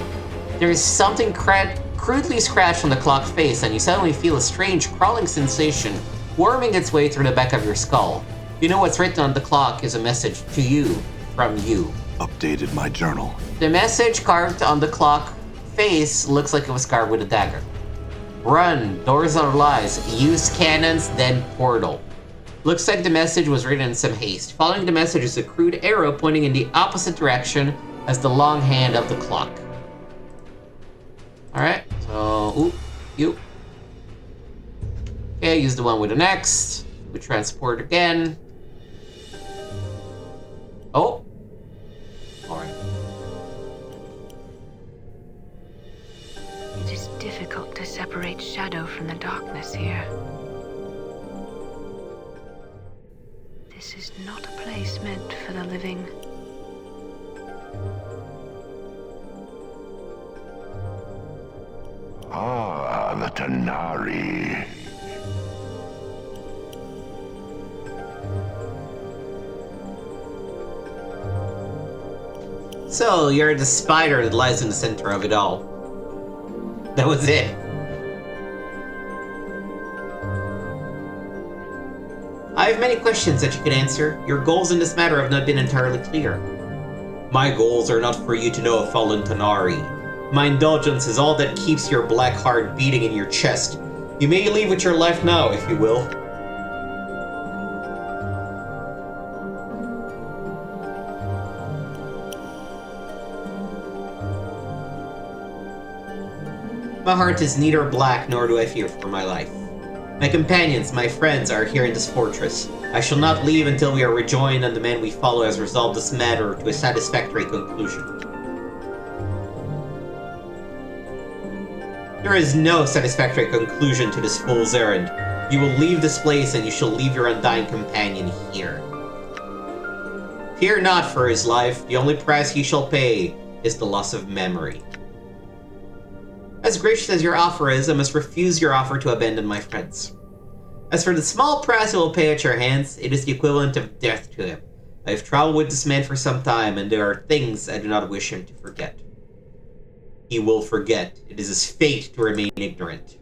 There is something crudely scratched on the clock face, and you suddenly feel a strange crawling sensation worming its way through the back of your skull. You know what's written on the clock is a message to you, from you. Updated my journal. The message carved on the clock face looks like it was carved with a dagger. Run, doors are lies, use cannons, then portal. Looks like the message was written in some haste. Following the message is a crude arrow pointing in the opposite direction as the long hand of the clock. Alright, so, you. Okay, use the one with the next. We transport again. Oh. Alright. It is difficult to separate shadow from the darkness here. This is not a place meant for the living. Ah, the Tanari. So, you're the spider that lies in the center of it all. That was it. I have many questions that you could answer. Your goals in this matter have not been entirely clear. My goals are not for you to know a fallen Tanari. My indulgence is all that keeps your black heart beating in your chest. You may leave with your life now, if you will. My heart is neither black nor do I fear for my life. My companions, my friends, are here in this fortress. I shall not leave until we are rejoined and the man we follow has resolved this matter to a satisfactory conclusion. There is no satisfactory conclusion to this fool's errand. You will leave this place and you shall leave your undying companion here. Fear not for his life, the only price he shall pay is the loss of memory. As gracious as your offer is, I must refuse your offer to abandon my friends. As for the small price I will pay at your hands, it is the equivalent of death to him. I have traveled with this man for some time, and there are things I do not wish him to forget. He will forget. It is his fate to remain ignorant.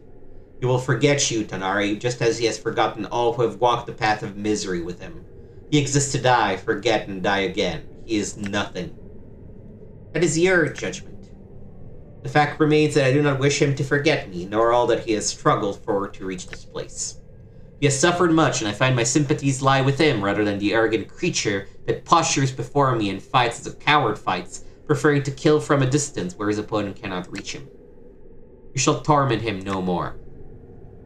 He will forget you, Tanari, just as he has forgotten all who have walked the path of misery with him. He exists to die, forget, and die again. He is nothing. That is your judgment. The fact remains that I do not wish him to forget me, nor all that he has struggled for to reach this place. He has suffered much, and I find my sympathies lie with him rather than the arrogant creature that postures before me and fights as a coward fights, preferring to kill from a distance where his opponent cannot reach him. You shall torment him no more.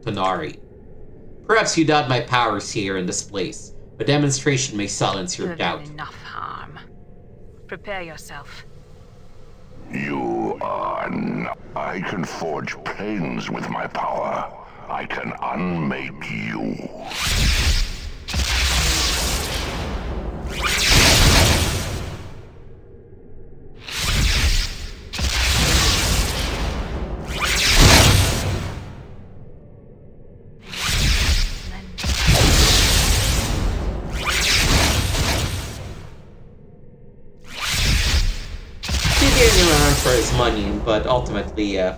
Tonari. Perhaps you doubt my powers here in this place. A demonstration may silence your You've doubt. done enough harm. Prepare yourself. You are I can forge planes with my power. I can unmake you. He's getting around for his money, but ultimately, yeah.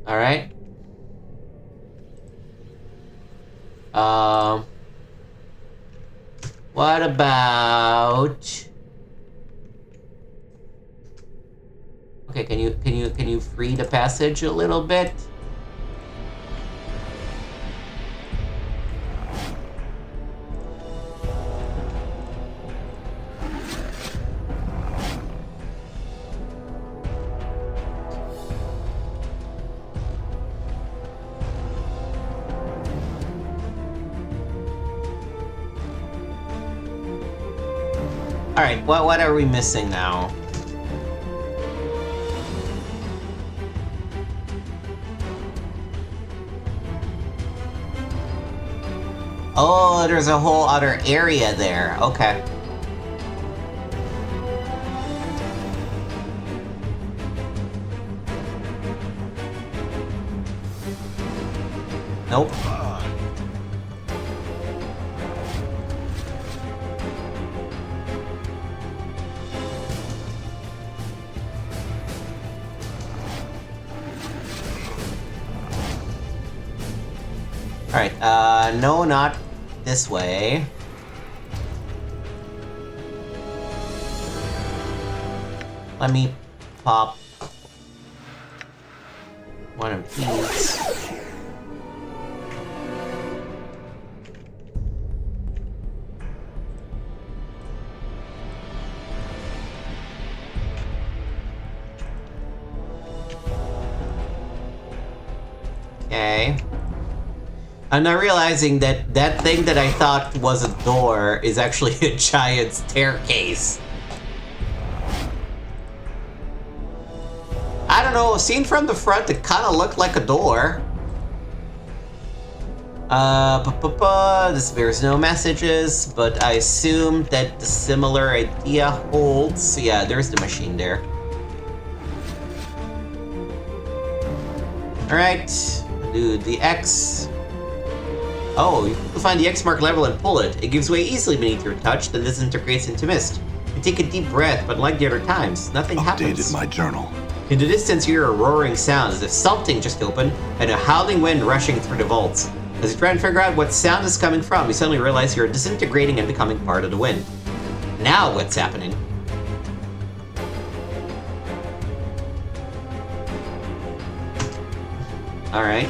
Alright. What about... Okay, can you free the passage a little bit? Alright, what are we missing now? Oh, there's a whole other area there. Okay. Nope. Alright, no, not this way. Let me pop one of these. Okay. I'm not realizing that that thing that I thought was a door is actually a giant staircase. I don't know, seen from the front, it kind of looked like a door. This bears no messages, but I assume that the similar idea holds. Yeah, there's the machine there. Alright, do the X. Oh, you can find the X mark level and pull it. It gives way easily beneath your touch, then disintegrates into mist. You take a deep breath, but like the other times, nothing happens. Updated my journal. In the distance, you hear a roaring sound as if something just opened, and a howling wind rushing through the vaults. As you try and figure out what sound is coming from, you suddenly realize you're disintegrating and becoming part of the wind. Now what's happening? Alright.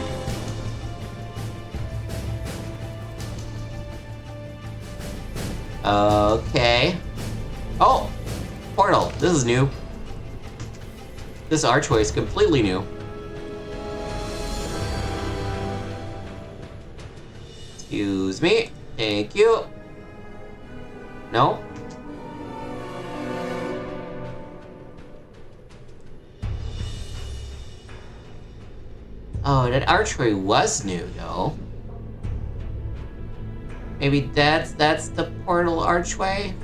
Okay. Oh! Portal. This is new. This archway is completely new. Excuse me. Thank you. No? Oh, that archway was new, though. Maybe that's the portal archway?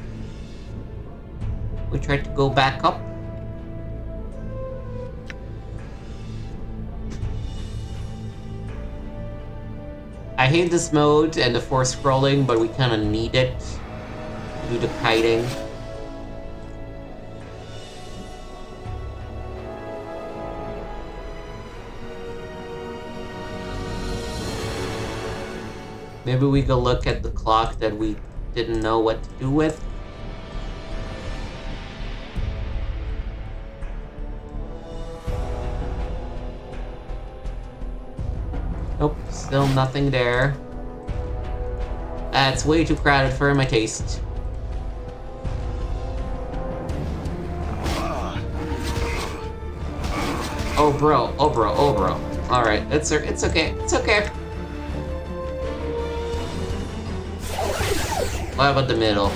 We tried to go back up. I hate this mode and the force scrolling, but we kind of need it to do the kiting. Maybe we go look at the clock that we didn't know what to do with. Nope, still nothing there. That's way too crowded for my taste. Oh bro, oh bro, oh bro. Alright, it's okay, it's okay. What about the middle?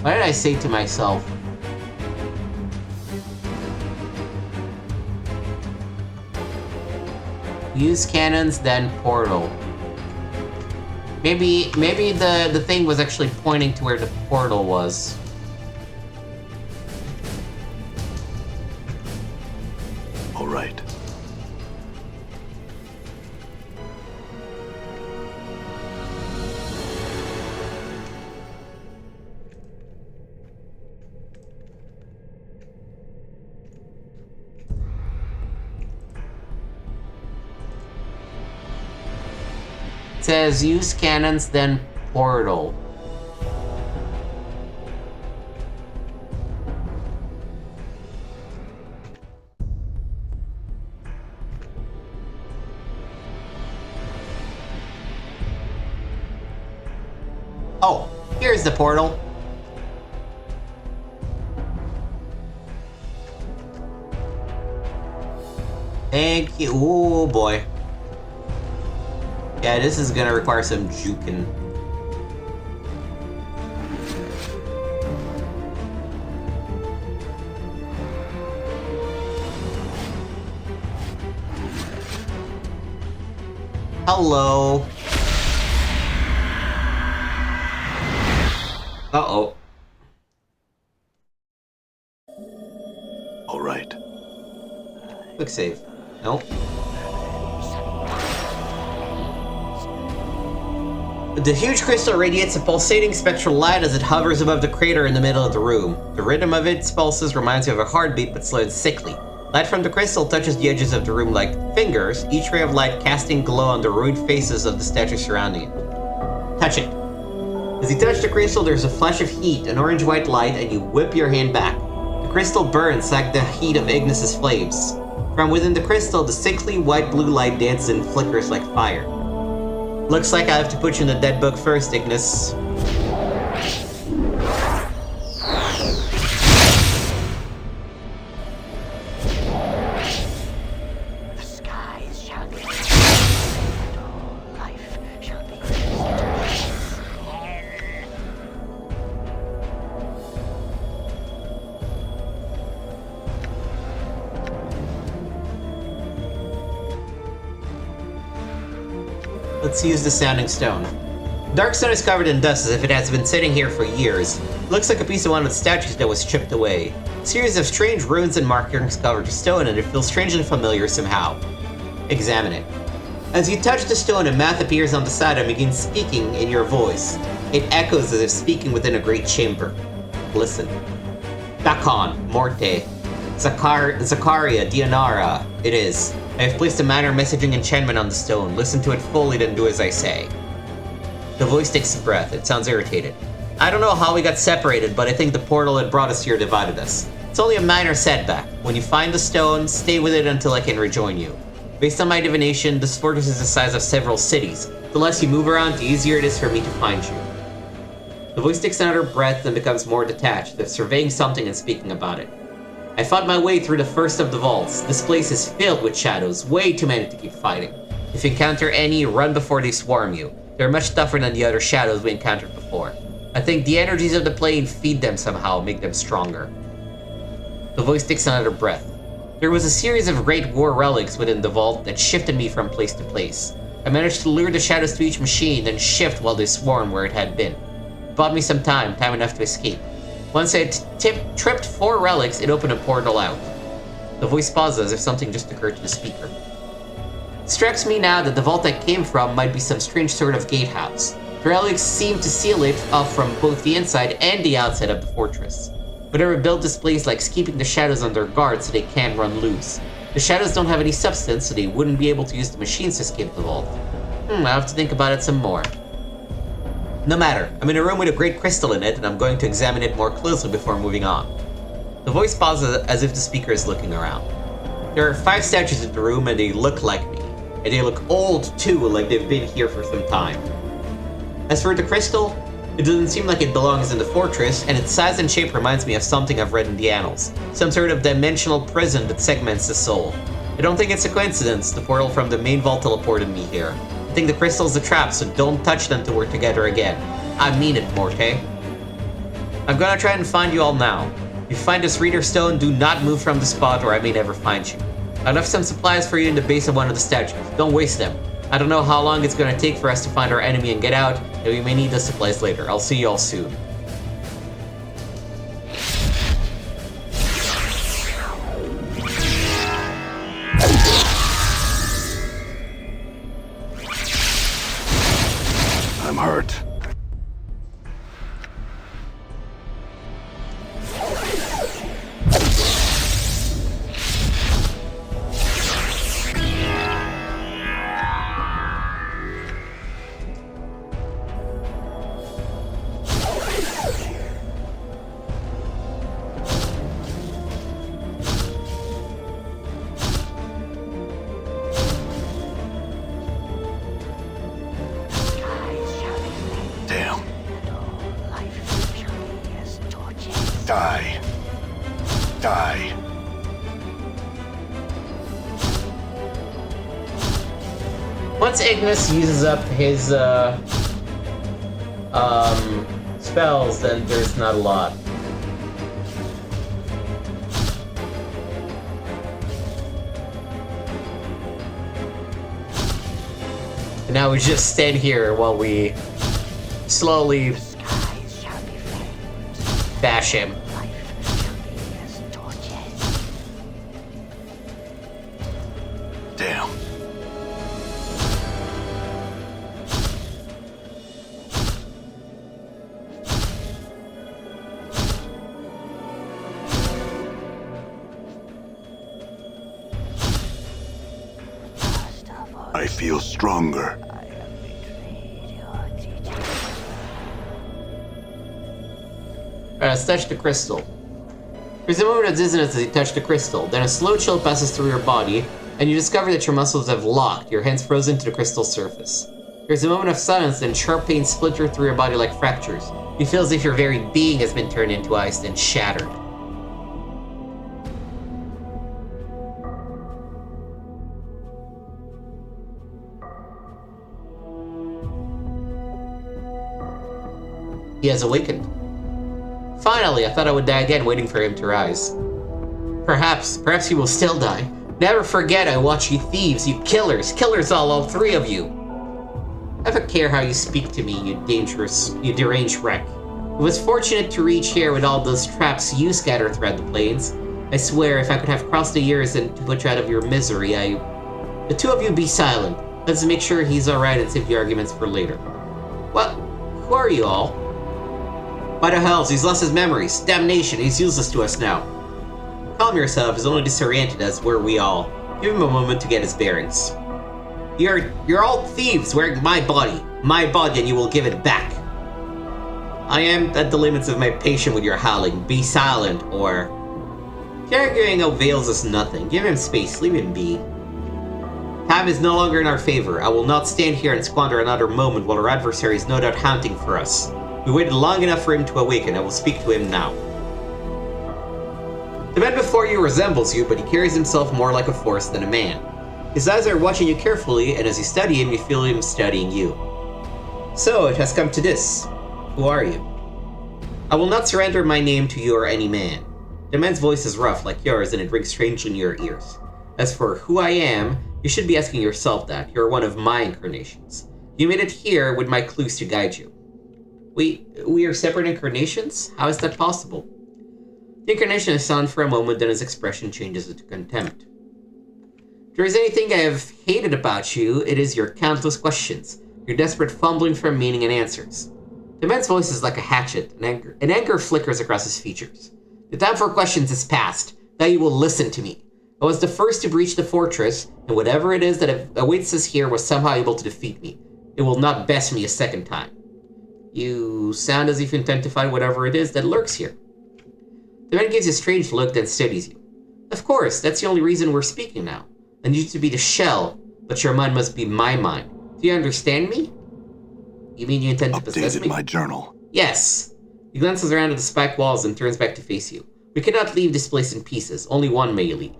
What did I say to myself? Use cannons, then portal. Maybe the thing was actually pointing to where the portal was. All right. It says use cannons, then portal. Oh, here's the portal. Thank you. Oh boy. Yeah, this is gonna require some juking. Hello. Uh-oh. All right. Quick save. Nope. The huge crystal radiates a pulsating spectral light as it hovers above the crater in the middle of the room. The rhythm of its pulses reminds you of a heartbeat, but slow and sickly. Light from the crystal touches the edges of the room like fingers, each ray of light casting glow on the rude faces of the statues surrounding it. Touch it. As you touch the crystal, there's a flash of heat, an orange-white light, and you whip your hand back. The crystal burns like the heat of Ignis's flames. From within the crystal, the sickly white-blue light dances and flickers like fire. Looks like I have to put you in the dead book first, Ignis. The skies shall be and all life shall be Let's use the sounding stone. Dark stone is covered in dust as if it has been sitting here for years. Looks like a piece of one of the statues that was chipped away. A series of strange runes and markings cover the stone, and it feels strangely familiar somehow. Examine it. As you touch the stone, a mouth appears on the side and begins speaking in your voice. It echoes as if speaking within a great chamber. Listen. Dakon, Morte, Zakaria, Deionarra. It is. I have placed a minor messaging enchantment on the stone. Listen to it fully, then do as I say. The voice takes a breath. It sounds irritated. I don't know how we got separated, but I think the portal that brought us here divided us. It's only a minor setback. When you find the stone, stay with it until I can rejoin you. Based on my divination, this fortress is the size of several cities. The less you move around, the easier it is for me to find you. The voice takes another breath and becomes more detached, as surveying something and speaking about it. I fought my way through the first of the vaults. This place is filled with shadows, way too many to keep fighting. If you encounter any, run before they swarm you. They're much tougher than the other shadows we encountered before. I think the energies of the plane feed them somehow, make them stronger. The voice takes another breath. There was a series of great war relics within the vault that shifted me from place to place. I managed to lure the shadows to each machine, then shift while they swarmed where it had been. It bought me some time enough to escape. Once I had tripped 4 relics, it opened a portal out. The voice pauses as if something just occurred to the speaker. It strikes me now that the vault I came from might be some strange sort of gatehouse. The relics seem to seal it off from both the inside and the outside of the fortress. Whatever built this place likes keeping the shadows on their guard so they can't run loose. The shadows don't have any substance, so they wouldn't be able to use the machines to escape the vault. I'll have to think about it some more. No matter, I'm in a room with a great crystal in it, and I'm going to examine it more closely before moving on. The voice pauses as if the speaker is looking around. There are 5 statues in the room, and they look like me. And they look old too, like they've been here for some time. As for the crystal, it doesn't seem like it belongs in the fortress, and its size and shape reminds me of something I've read in the annals. Some sort of dimensional prison that segments the soul. I don't think it's a coincidence the portal from the main vault teleported me here. I think the crystal's a trap, so don't touch them till we're together again. I mean it, Morte. I'm gonna try and find you all now. If you find this reader stone, do not move from the spot or I may never find you. I left some supplies for you in the base of one of the statues. Don't waste them. I don't know how long it's gonna take for us to find our enemy and get out, and we may need the supplies later. I'll see you all soon. I'm hurt. Die. Die. Once Ignis uses up his spells, then there's not a lot. And now we just stand here while we slowly bash him. Damn. I feel stronger. Let's touch the crystal. There's a moment of dizziness as you touch the crystal, then a slow chill passes through your body, and you discover that your muscles have locked, your hands frozen to the crystal's surface. There's a moment of silence, then sharp pains splinter through your body like fractures. You feel as if your very being has been turned into ice and shattered. He has awakened. Finally, I thought I would die again, waiting for him to rise. Perhaps he will still die. Never forget I watch you thieves, you killers all 3 of you. Never care how you speak to me, you deranged wreck. I was fortunate to reach here with all those traps you scatter throughout the plains. I swear, if I could have crossed the years and to put you out of your misery, The 2 of you be silent. Let's make sure he's alright and save the arguments for later. What? Who are you all? By the hells, he's lost his memories. Damnation, he's useless to us now. Calm yourself, he's only disoriented as were we all. Give him a moment to get his bearings. You're all thieves wearing my body, and you will give it back. I am at the limits of my patience with your howling. Be silent, or... Arguing avails us nothing. Give him space, leave him be. Time is no longer in our favor. I will not stand here and squander another moment while our adversary is no doubt hunting for us. We waited long enough for him to awaken. I will speak to him now. The man before you resembles you, but he carries himself more like a force than a man. His eyes are watching you carefully, and as you study him, you feel him studying you. So, it has come to this. Who are you? I will not surrender my name to you or any man. The man's voice is rough like yours, and it rings strangely in your ears. As for who I am, you should be asking yourself that. You're one of my incarnations. You made it here with my clues to guide you. We are separate incarnations? How is that possible? The incarnation is silent for a moment, then his expression changes into contempt. If there is anything I have hated about you, it is your countless questions, your desperate fumbling for meaning and answers. The man's voice is like a hatchet, and anger flickers across his features. The time for questions is past. Now you will listen to me. I was the first to breach the fortress, and whatever it is that awaits us here was somehow able to defeat me. It will not best me a second time. You sound as if you intend to find whatever it is that lurks here. The man gives you a strange look, then steadies you. Of course, that's the only reason we're speaking now. I need you to be the shell, but your mind must be my mind. Do you understand me? You mean you intend to possess me? Updated my journal. Yes. He glances around at the spiked walls and turns back to face you. We cannot leave this place in pieces. Only one may leave.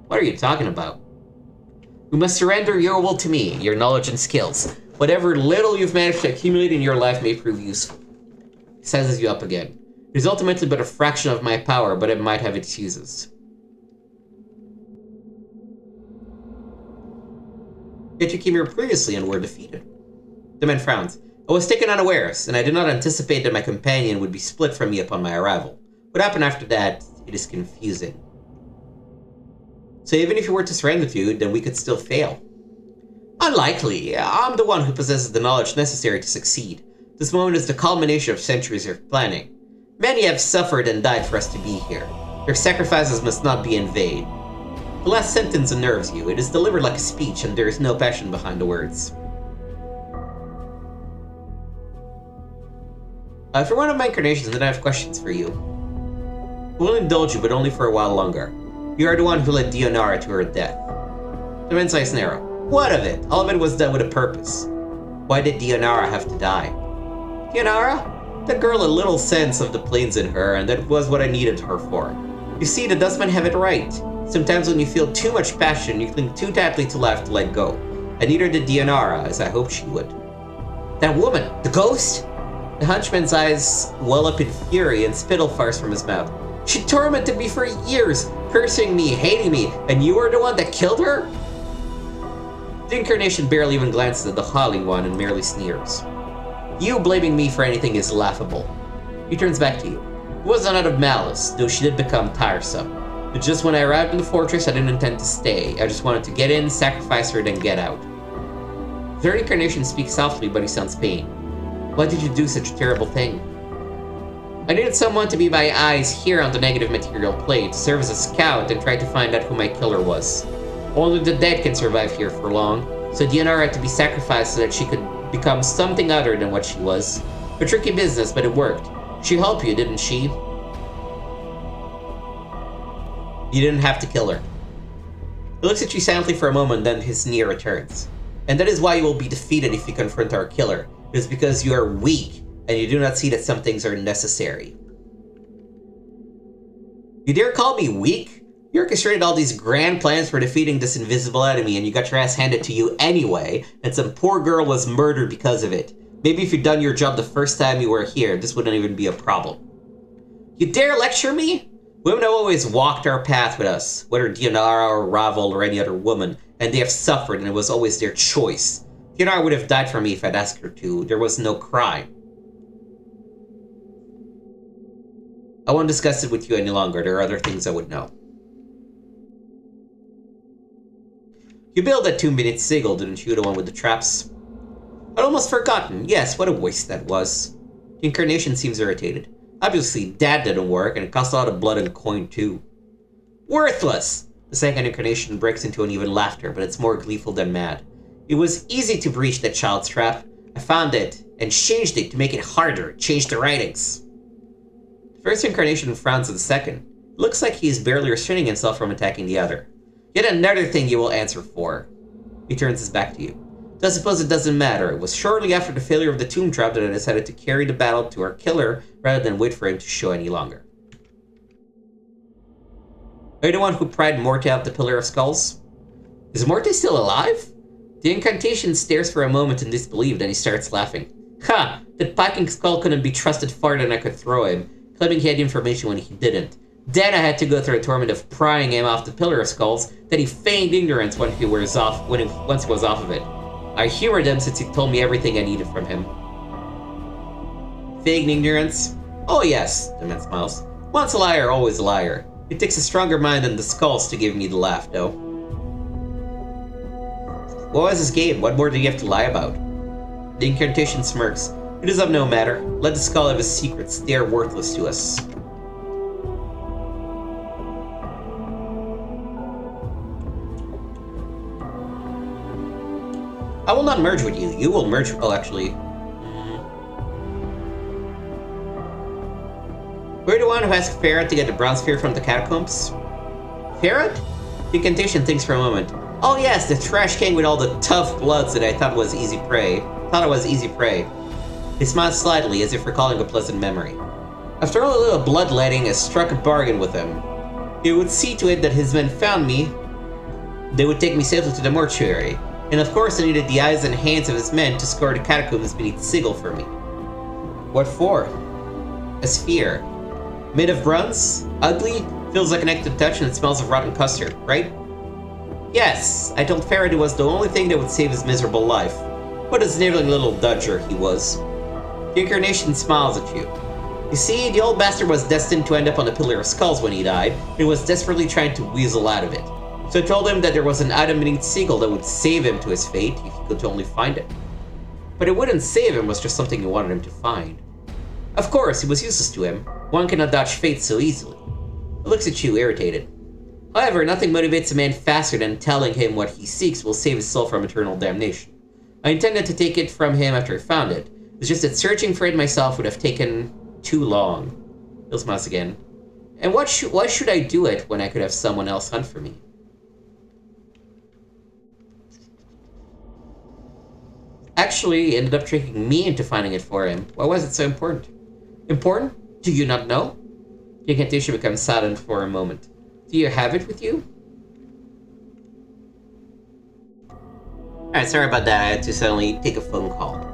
What are you talking about? We must surrender your will to me, your knowledge and skills. Whatever little you've managed to accumulate in your life may prove useful. He sizes you up again. It is ultimately but a fraction of my power, but it might have its uses. Yet you came here previously and were defeated. The man frowns. I was taken unawares, and I did not anticipate that my companion would be split from me upon my arrival. What happened after that, it is confusing. So even if you were to surrender to you, then we could still fail. Unlikely. I'm the one who possesses the knowledge necessary to succeed. This moment is the culmination of centuries of planning. Many have suffered and died for us to be here. Their sacrifices must not be in vain. The last sentence unnerves you. It is delivered like a speech, and there is no passion behind the words. For one of my incarnations, then I have questions for you. I will indulge you, but only for a while longer. You are the one who led Deionarra to her death. The man's eyes narrow. What of it? All of it was done with a purpose. Why did Deionarra have to die? Deionarra? That girl had little sense of the planes in her, and that was what I needed her for. You see, the Dustman have it right. Sometimes when you feel too much passion, you cling too tightly to life to let go. And neither did Deionarra, as I hoped she would. That woman, the ghost? The henchman's eyes well up in fury and spittle fires from his mouth. She tormented me for years, cursing me, hating me, and you were the one that killed her? The incarnation barely even glances at the howling one and merely sneers. You blaming me for anything is laughable. He turns back to you. It wasn't out of malice, though she did become tiresome. But just when I arrived in the fortress, I didn't intend to stay. I just wanted to get in, sacrifice her, then get out. The third incarnation speaks softly, but he sounds pained. Why did you do such a terrible thing? I needed someone to be my eyes here on the negative material plane, to serve as a scout and try to find out who my killer was. Only the dead can survive here for long, so Deionarra had to be sacrificed so that she could become something other than what she was. A tricky business, but it worked. She helped you, didn't she? You didn't have to kill her. He looks at you silently for a moment, then his sneer returns. And that is why you will be defeated if you confront our killer. It is because you are weak, and you do not see that some things are necessary. You dare call me weak? You orchestrated all these grand plans for defeating this invisible enemy, and you got your ass handed to you anyway, and some poor girl was murdered because of it. Maybe if you'd done your job the first time you were here, this wouldn't even be a problem. You dare lecture me? Women have always walked our path with us, whether Deionarra or Ravel or any other woman, and they have suffered, and it was always their choice. Deionarra would have died for me if I'd asked her to. There was no crime. I won't discuss it with you any longer. There are other things I would know. You built that 2-minute sigil, didn't you? The one with the traps? I'd almost forgotten. Yes, what a waste that was. The incarnation seems irritated. Obviously, that didn't work, and it cost a lot of blood and coin, too. Worthless! The second incarnation breaks into uneven laughter, but it's more gleeful than mad. It was easy to breach that child's trap. I found it, and changed it to make it harder. Changed the writings. The first incarnation frowns at the second. It looks like he is barely restraining himself from attacking the other. Yet another thing you will answer for. He turns his back to you. I suppose it doesn't matter. It was shortly after the failure of the tomb trap that I decided to carry the battle to our killer rather than wait for him to show any longer. Are you the one who pried Morte out the Pillar of Skulls? Is Morte still alive? The incantation stares for a moment in disbelief, then he starts laughing. Ha! That packing skull couldn't be trusted farther than I could throw him, claiming he had information when he didn't. Then I had to go through a torment of prying him off the Pillar of Skulls, then he feigned ignorance once he was off of it. I humored him since he told me everything I needed from him. Feigned ignorance? Oh yes, the man smiles. Once a liar, always a liar. It takes a stronger mind than the skulls to give me the laugh, though. What was this game? What more do you have to lie about? The incantation smirks. It is of no matter. Let the skull have his secrets. They are worthless to us. I will not merge with you. You will merge... Oh, actually... We're the one who asked Farad to get the bronze sphere from the catacombs? Farad? The incantation thinks for a moment. Oh yes, the trash king with all the tough bloods that I thought was easy prey. He smiled slightly, as if recalling a pleasant memory. After all, a little bloodletting has struck a bargain with him. He would see to it that his men found me. They would take me safely to the mortuary. And of course I needed the eyes and hands of his men to scour the catacombs beneath Sigil for me. What for? A sphere. Made of bronze? Ugly? Feels like an egg to touch and it smells of rotten custard, right? Yes, I told Farad it was the only thing that would save his miserable life. What a sniveling little dudger he was. The incarnation smiles at you. You see, the old bastard was destined to end up on the Pillar of Skulls when he died, and he was desperately trying to weasel out of it. So I told him that there was an item beneath Sigil that would save him to his fate if he could only find it. But it wouldn't save him was just something you wanted him to find. Of course, it was useless to him. One cannot dodge fate so easily. He looks at you, irritated. However, nothing motivates a man faster than telling him what he seeks will save his soul from eternal damnation. I intended to take it from him after I found it. It's just that searching for it myself would have taken too long. He'll smiles again. And why should I do it when I could have someone else hunt for me? Actually, he ended up tricking me into finding it for him. Why was it so important? Important? Do you not know? The incantation becomes silent for a moment. Do you have it with you? Alright, sorry about that. I had to suddenly take a phone call.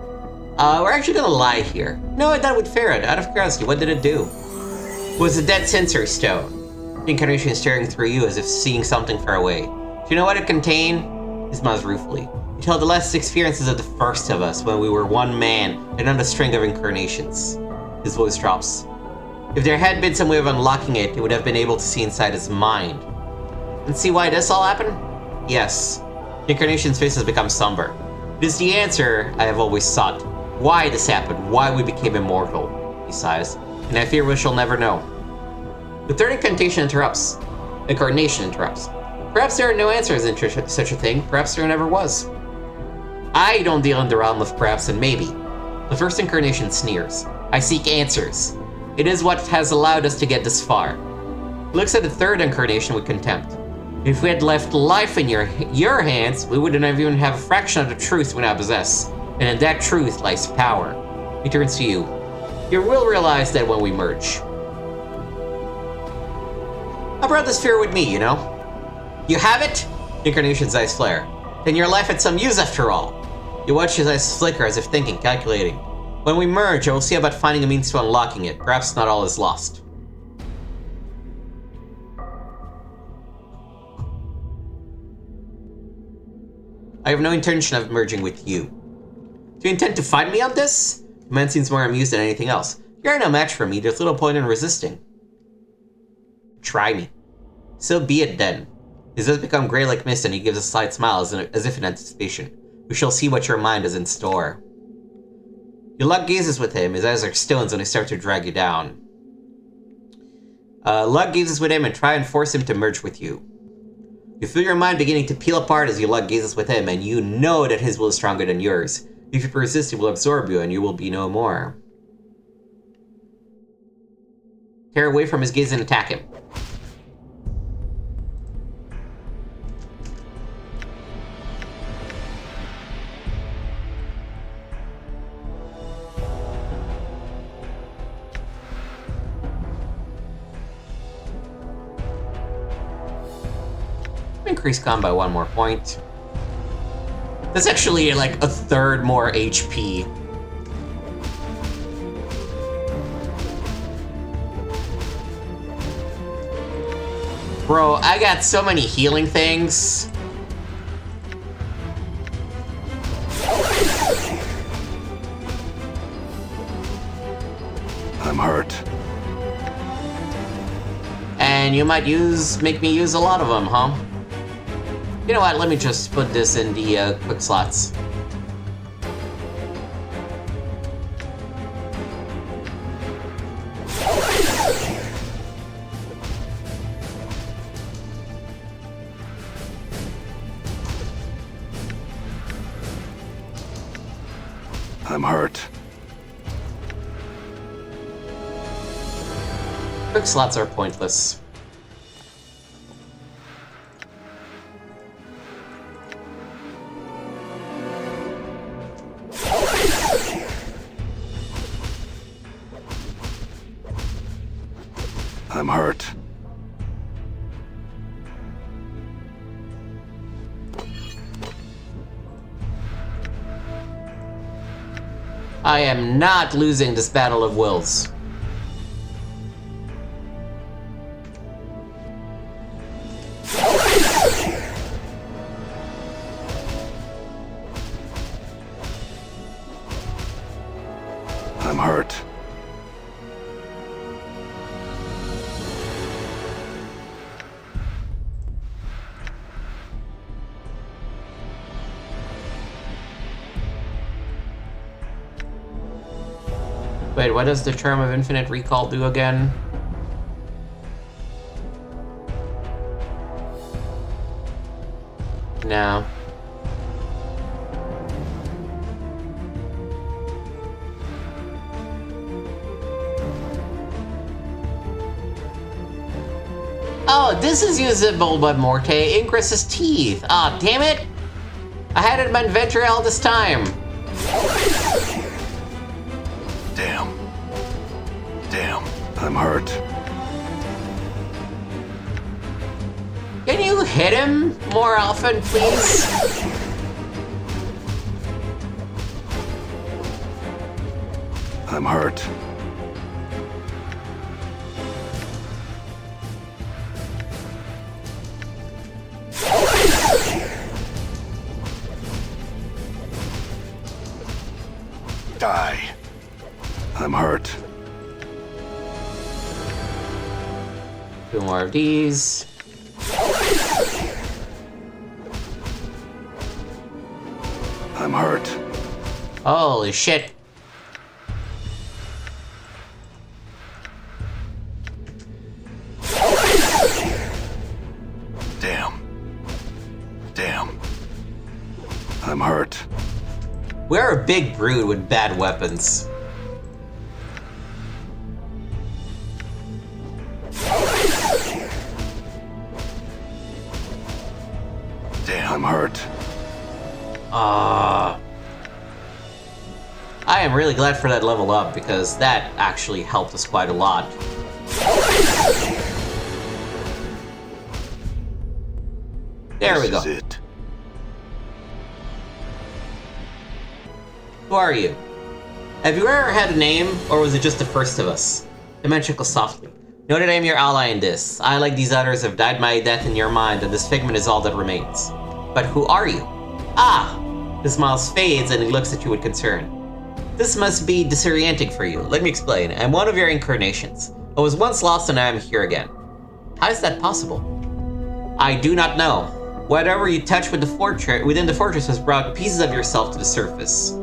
We're actually gonna lie here. No, I done with Farad. Out of curiosity, what did it do? It was a dead sensory stone. The incarnation is staring through you as if seeing something far away. Do you know what it contained? He smiles ruefully. It held the last experiences of the first of us when we were one man and not a string of incarnations. His voice drops. If there had been some way of unlocking it, it would have been able to see inside his mind. And see why this all happened? Yes. The incarnation's face has become somber. It is the answer I have always sought. Why this happened, why we became immortal, he sighs, and I fear we shall never know. The third incarnation interrupts. Perhaps there are no answers in such a thing, perhaps there never was. I don't deal in the realm of perhaps and maybe. The first incarnation sneers. I seek answers. It is what has allowed us to get this far. He looks at the third incarnation with contempt. If we had left life in your hands, we wouldn't even have a fraction of the truth we now possess. And in that truth lies power. He turns to you. You will realize that when we merge. I brought this fear with me, you know. You have it? The incarnation's eyes flare. Then your life had some use after all. You watch his eyes flicker as if thinking, calculating. When we merge, I will see about finding a means to unlocking it. Perhaps not all is lost. I have no intention of merging with you. Do you intend to fight me on this? The man seems more amused than anything else. You're no match for me, there's little point in resisting. Try me. So be it then. His eyes become grey like mist and he gives a slight smile as if in anticipation. We shall see what your mind has in store. You lock gazes with him, his eyes are stones when they start to drag you down. Lock gazes with him and try and force him to merge with you. You feel your mind beginning to peel apart as you lock gazes with him, and you know that his will is stronger than yours. If you persist, he will absorb you, and you will be no more. Tear away from his gaze and attack him. Increase con by 1 more point. That's actually like a third more HP. Bro, I got so many healing things. I'm hurt. And you might make me use a lot of them, huh? You know what, let me just put this in the quick slots. I'm hurt. Quick slots are pointless. I'm hurt. I am not losing this battle of wills. I'm hurt. Wait, what does the term of infinite recall do again? No. Oh, this is usable by Morte. Ingress's teeth. Ah, damn it! I had it in my inventory all this time. Damn. Damn. I'm hurt. Can you hit him more often, please? I'm hurt. Die. I'm hurt. Two more of these. I'm hurt. Holy shit. Damn. Damn. I'm hurt. We're a big brood with bad weapons. Damn. I'm hurt. I am really glad for that level up because that actually helped us quite a lot. There we go. This is it. Who are you? Have you ever had a name, or was it just the first of us? The man chuckled softly. Know that I am your ally in this. I, like these others, have died my death in your mind, and this figment is all that remains. But who are you? Ah! His smile fades, and he looks at you with concern. This must be disorienting for you. Let me explain. I'm one of your incarnations. I was once lost, and I am here again. How is that possible? I do not know. Whatever you touch with within the fortress has brought pieces of yourself to the surface.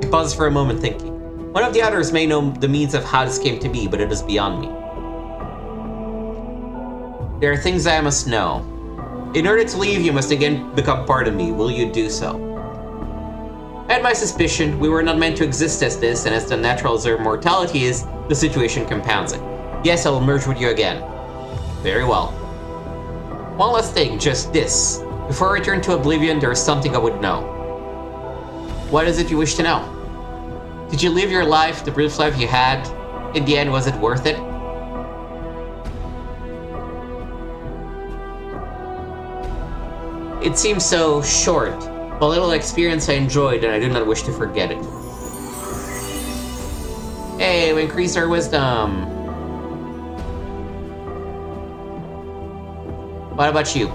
He paused for a moment, thinking. One of the others may know the means of how this came to be, but it is beyond me. There are things I must know. In order to leave, you must again become part of me. Will you do so? I had my suspicion. We were not meant to exist as this, and as the natural as our mortality is, the situation compounds it. Yes, I will merge with you again. Very well. One last thing, just this. Before I return to Oblivion, there is something I would know. What is it you wish to know? Did you live your life, the brief life you had? In the end, was it worth it? It seems so short. A little experience I enjoyed, and I do not wish to forget it. Hey, we increased our wisdom. What about you?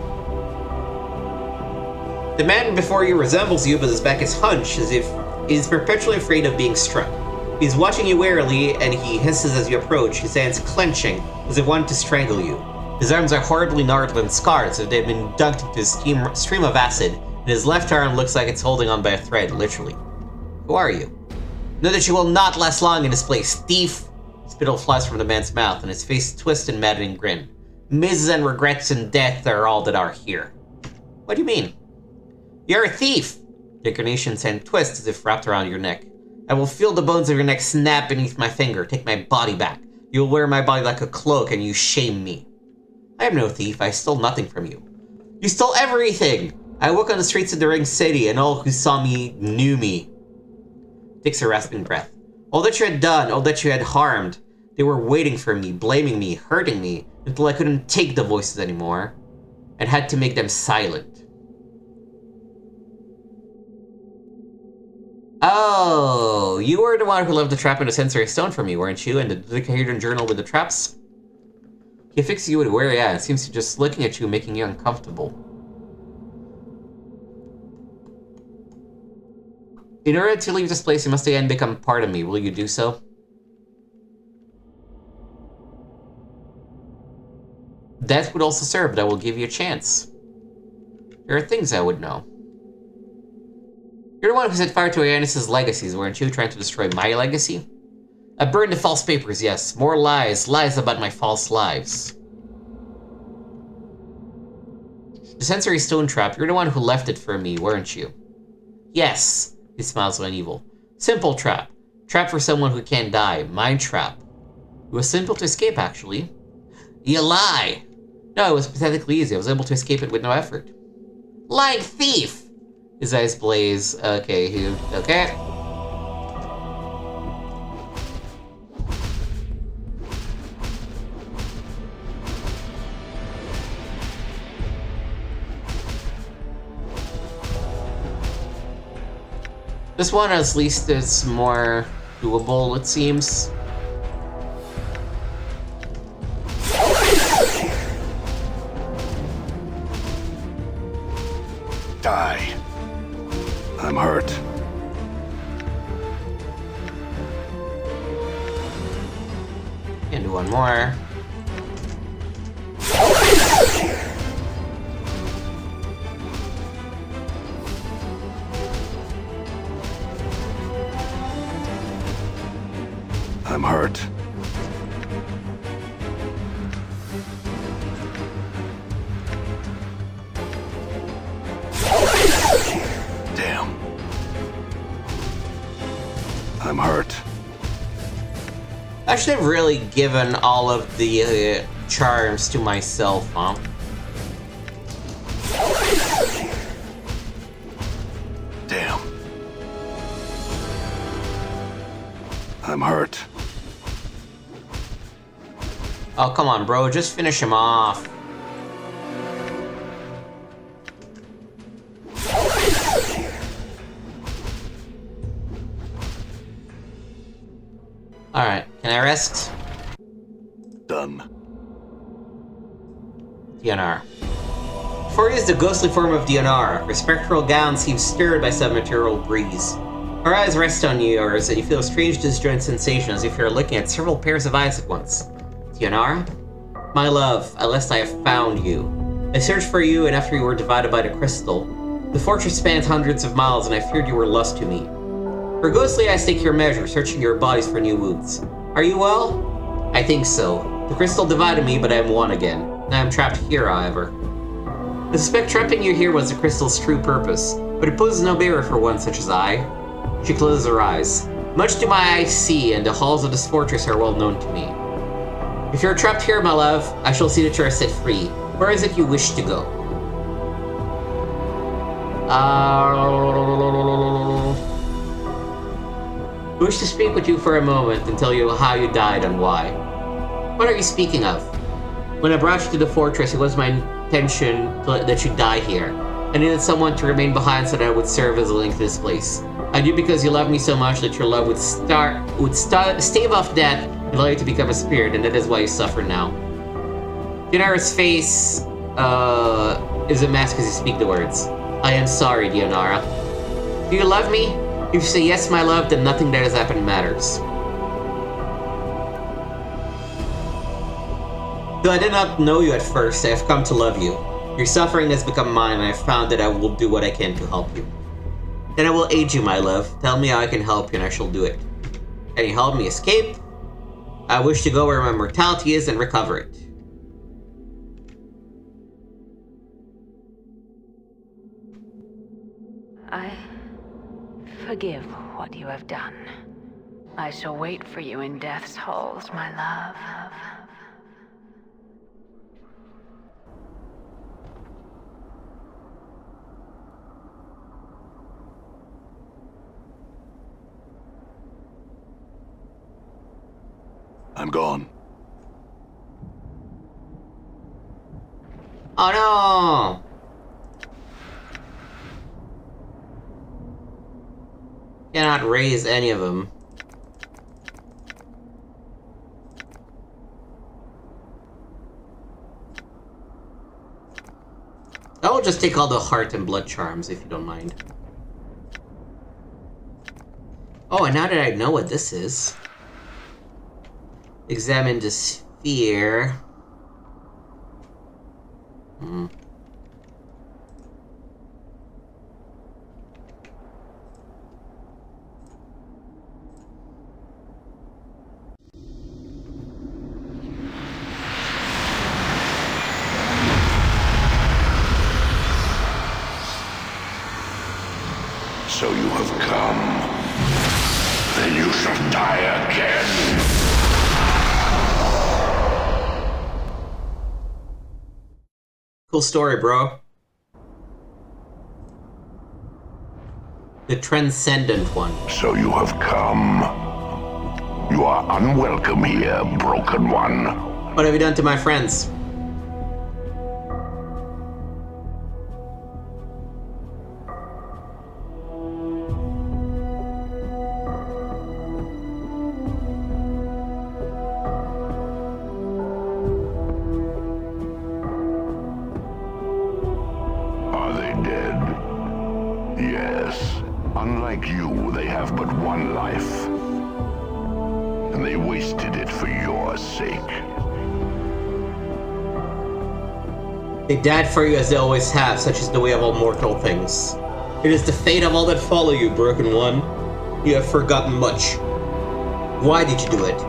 The man before you resembles you, but his back is hunched, as if he is perpetually afraid of being struck. He's watching you warily, and he hisses as you approach, his hands clenching, as if wanting to strangle you. His arms are horribly gnarled and scarred, as if they've been dunked into a stream of acid, and his left arm looks like it's holding on by a thread, literally. Who are you? Know that you will not last long in this place, thief! Spittle flies from the man's mouth, and his face twists in maddening grin. Misses and regrets and death are all that are here. What do you mean? You're a thief! The incarnation's hand twists as if wrapped around your neck. I will feel the bones of your neck snap beneath my finger, take my body back. You'll wear my body like a cloak and you shame me. I am no thief, I stole nothing from you. You stole everything! I woke on the streets of the Ring City, and all who saw me knew me. Takes a rasping breath. All that you had done, all that you had harmed, they were waiting for me, blaming me, hurting me, until I couldn't take the voices anymore, and had to make them silent. Oh, you were the one who left the trap in the sensory stone for me, weren't you? And the dedicated journal with the traps? He fixes you with a wary eye and seems to just looking at you, making you uncomfortable. In order to leave this place, you must again become part of me. Will you do so? That would also serve, but I will give you a chance. There are things I would know. You're the one who set fire to Ionis' legacies, weren't you? Trying to destroy my legacy? I burned the false papers, yes. More lies. Lies about my false lives. The sensory stone trap, you're the one who left it for me, weren't you? Yes. He smiles when evil. Simple trap. Trap for someone who can't die. Mind trap. It was simple to escape, actually. You lie! No, it was pathetically easy. I was able to escape it with no effort. Lying thief! His eyes blaze. Okay, okay. This one, at least, is more doable, it seems. Die. I'm hurt. Can do one more. I'm hurt. Damn. I'm hurt. I should have really given all of the charms to myself, huh? Damn. I'm hurt. Oh, come on, bro. Just finish him off. Alright, can I rest? Done. Deionarra. Before you is the ghostly form of Deionarra. Her spectral gown seems stirred by some ethereal breeze. Her eyes rest on yours, and you feel a strange disjointed sensation as if you're looking at several pairs of eyes at once. Deionarra? My love, at last I have found you. I searched for you, and after you were divided by the crystal, the fortress spans hundreds of miles, and I feared you were lost to me. Her ghostly eyes take your measure, searching your bodies for new wounds. Are you well? I think so. The crystal divided me, but I am one again. I am trapped here, however. I suspect trapping you here was the crystal's true purpose, but it poses no barrier for one such as I. She closes her eyes. Much do my eyes see, and the halls of this fortress are well known to me. If you're trapped here, my love, I shall see that you are set free. Where is it you wish to go? I wish to speak with you for a moment and tell you how you died and why. What are you speaking of? When I brought you to the fortress, it was my intention that you die here. I needed someone to remain behind so that I would serve as a link to this place. I knew because you loved me so much that your love would stave off death and allow you to become a spirit, and that is why you suffer now. Deionarra's face is a mask as you speak the words. I am sorry, Deionarra. Do you love me? If you say yes, my love, then nothing that has happened matters. Though I did not know you at first, I have come to love you. Your suffering has become mine, and I have found that I will do what I can to help you. Then I will aid you, my love. Tell me how I can help you, and I shall do it. Can you help me escape? I wish to go where my mortality is and recover it. I forgive what you have done. I shall wait for you in death's halls, my love. I'm gone. Oh no! Cannot raise any of them. I will just take all the heart and blood charms if you don't mind. Oh, and now that I know what this is, examine the sphere. So you have come. Then you shall die again. Cool story, bro. The transcendent one. So you have come. You are unwelcome here, broken one. What have you done to my friends? Are they dead? Yes. Unlike you, they have but one life. And they wasted it for your sake. They died for you as they always have, such is the way of all mortal things. It is the fate of all that follow you, broken one. You have forgotten much. Why did you do it?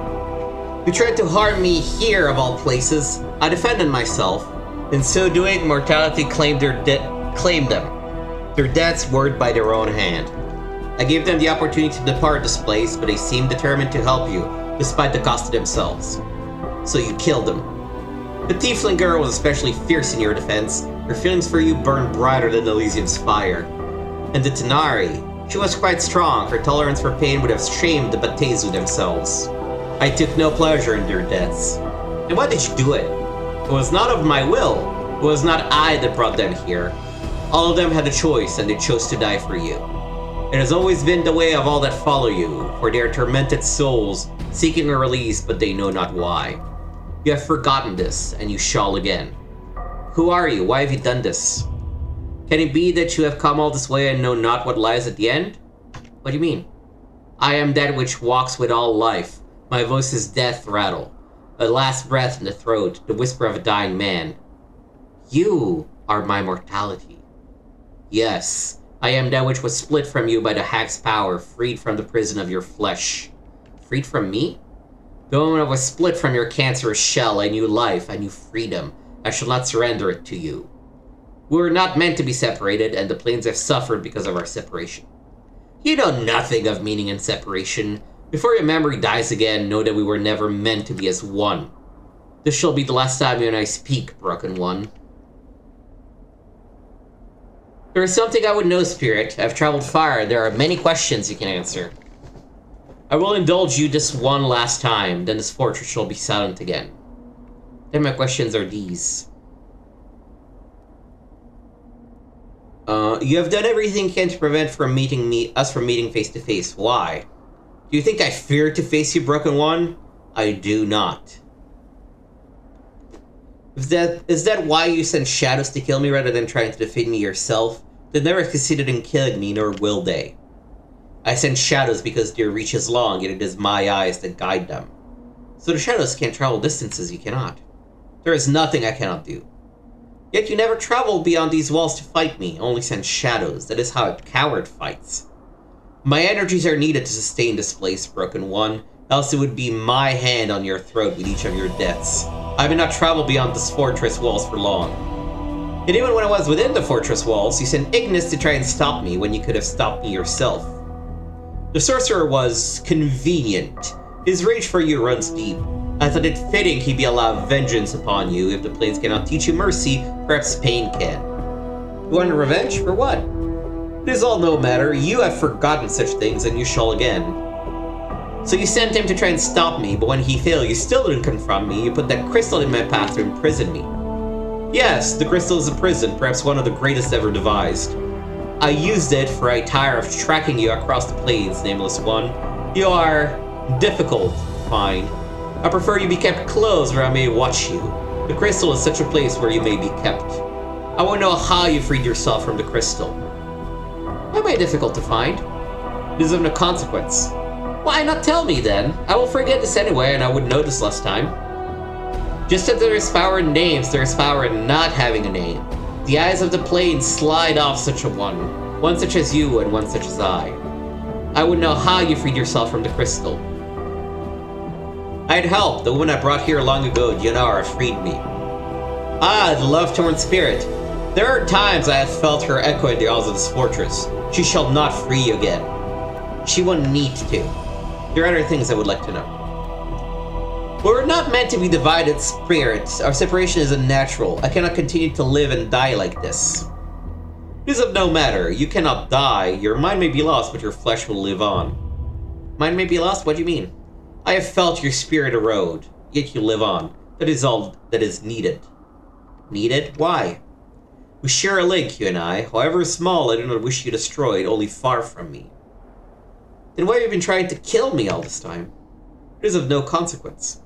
You tried to harm me here, of all places. I defended myself. In so doing, mortality claimed them. Their deaths word by their own hand. I gave them the opportunity to depart this place, but they seemed determined to help you, despite the cost to themselves. So you killed them. The tiefling girl was especially fierce in your defense. Her feelings for you burned brighter than Elysium's fire. And the Tenari, she was quite strong. Her tolerance for pain would have shamed the Batezu themselves. I took no pleasure in their deaths. And why did you do it? It was not of my will. It was not I that brought them here. All of them had a choice, and they chose to die for you. It has always been the way of all that follow you, for they are tormented souls, seeking a release, but they know not why. You have forgotten this, and you shall again. Who are you? Why have you done this? Can it be that you have come all this way and know not what lies at the end? What do you mean? I am that which walks with all life. My voice is death rattle. A last breath in the throat, the whisper of a dying man. You are my mortality. Yes, I am that which was split from you by the hag's power, freed from the prison of your flesh. Freed from me? The moment I was split from your cancerous shell, I knew life, I knew freedom. I shall not surrender it to you. We were not meant to be separated, and the planes have suffered because of our separation. You know nothing of meaning and separation. Before your memory dies again, know that we were never meant to be as one. This shall be the last time you and I speak, broken one. There is something I would know, Spirit. I've traveled far, and there are many questions you can answer. I will indulge you this one last time, then this fortress shall be silent again. Then my questions are these. You have done everything you can to prevent us from meeting face to face. Why? Do you think I fear to face you, broken one? I do not. Is that why you sent shadows to kill me rather than trying to defeat me yourself? They never succeeded in killing me, nor will they. I send shadows because their reach is long, yet it is my eyes that guide them. So the shadows can't travel distances you cannot. There is nothing I cannot do. Yet you never traveled beyond these walls to fight me, only send shadows. That is how a coward fights. My energies are needed to sustain this place, broken one, else it would be my hand on your throat with each of your deaths. I may not travel beyond this fortress walls for long. And even when I was within the fortress walls, you sent Ignis to try and stop me when you could have stopped me yourself. The sorcerer was convenient. His rage for you runs deep. I thought it fitting he be allowed vengeance upon you. If the plains cannot teach you mercy, perhaps pain can. You want revenge? For what? It is all no matter. You have forgotten such things, and you shall again. So you sent him to try and stop me, but when he failed, you still didn't confront me. You put that crystal in my path to imprison me. Yes, the crystal is a prison, perhaps one of the greatest ever devised. I used it for I tire of tracking you across the plains, Nameless One. You are difficult to find. I prefer you be kept close where I may watch you. The crystal is such a place where you may be kept. I want to know how you freed yourself from the crystal. Why am I difficult to find? It is of no consequence. Why not tell me then? I will forget this anyway, and I would know this last time. Just as there is power in names, there is power in not having a name. The eyes of the plains slide off such a one such as you and one such as I. I would know how you freed yourself from the crystal. I'd help. The woman I brought here long ago, Deionarra, freed me. Ah, the love-torn spirit. There are times I have felt her echo in the halls of this fortress. She shall not free you again. She won't need to. There are other things I would like to know. We're not meant to be divided spirits. Our separation is unnatural. I cannot continue to live and die like this. It is of no matter. You cannot die. Your mind may be lost, but your flesh will live on. Mind may be lost? What do you mean? I have felt your spirit erode, yet you live on. That is all that is needed. Needed? Why? We share a link, you and I. However small, I do not wish you destroyed, only far from me. Then why have you been trying to kill me all this time? It is of no consequence.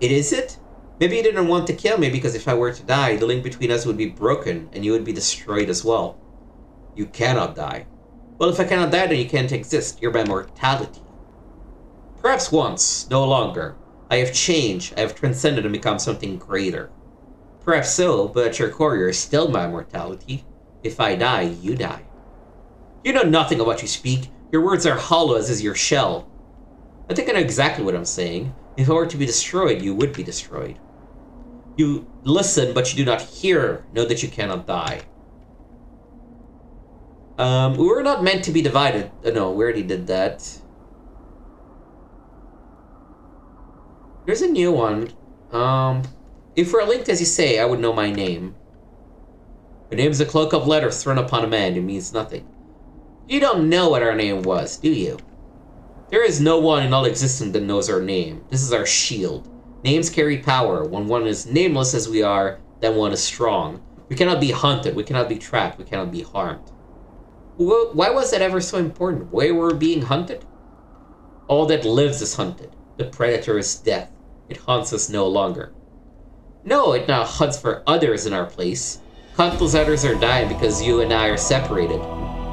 It is it? Maybe you didn't want to kill me because if I were to die, the link between us would be broken and you would be destroyed as well. You cannot die. Well, if I cannot die, then you can't exist. You're my mortality. Perhaps once, no longer. I have changed. I have transcended and become something greater. Perhaps so, but at your core, you're still my mortality. If I die, you die. You know nothing of what you speak. Your words are hollow as is your shell. I think I know exactly what I'm saying. If I were to be destroyed, you would be destroyed. You listen, but you do not hear. Know that you cannot die. We were not meant to be divided. No, we already did that. There's a new one. If we're linked as you say, I would know my name. Your name is a cloak of letters thrown upon a man who means nothing. You don't know what our name was, do you? There is no one in all existence that knows our name. This is our shield. Names carry power. When one is nameless as we are, then one is strong. We cannot be hunted. We cannot be trapped. We cannot be harmed. Why was that ever so important? Why were we being hunted? All that lives is hunted. The predator is death. It hunts us no longer. No, it now hunts for others in our place. Countless others are dying because you and I are separated.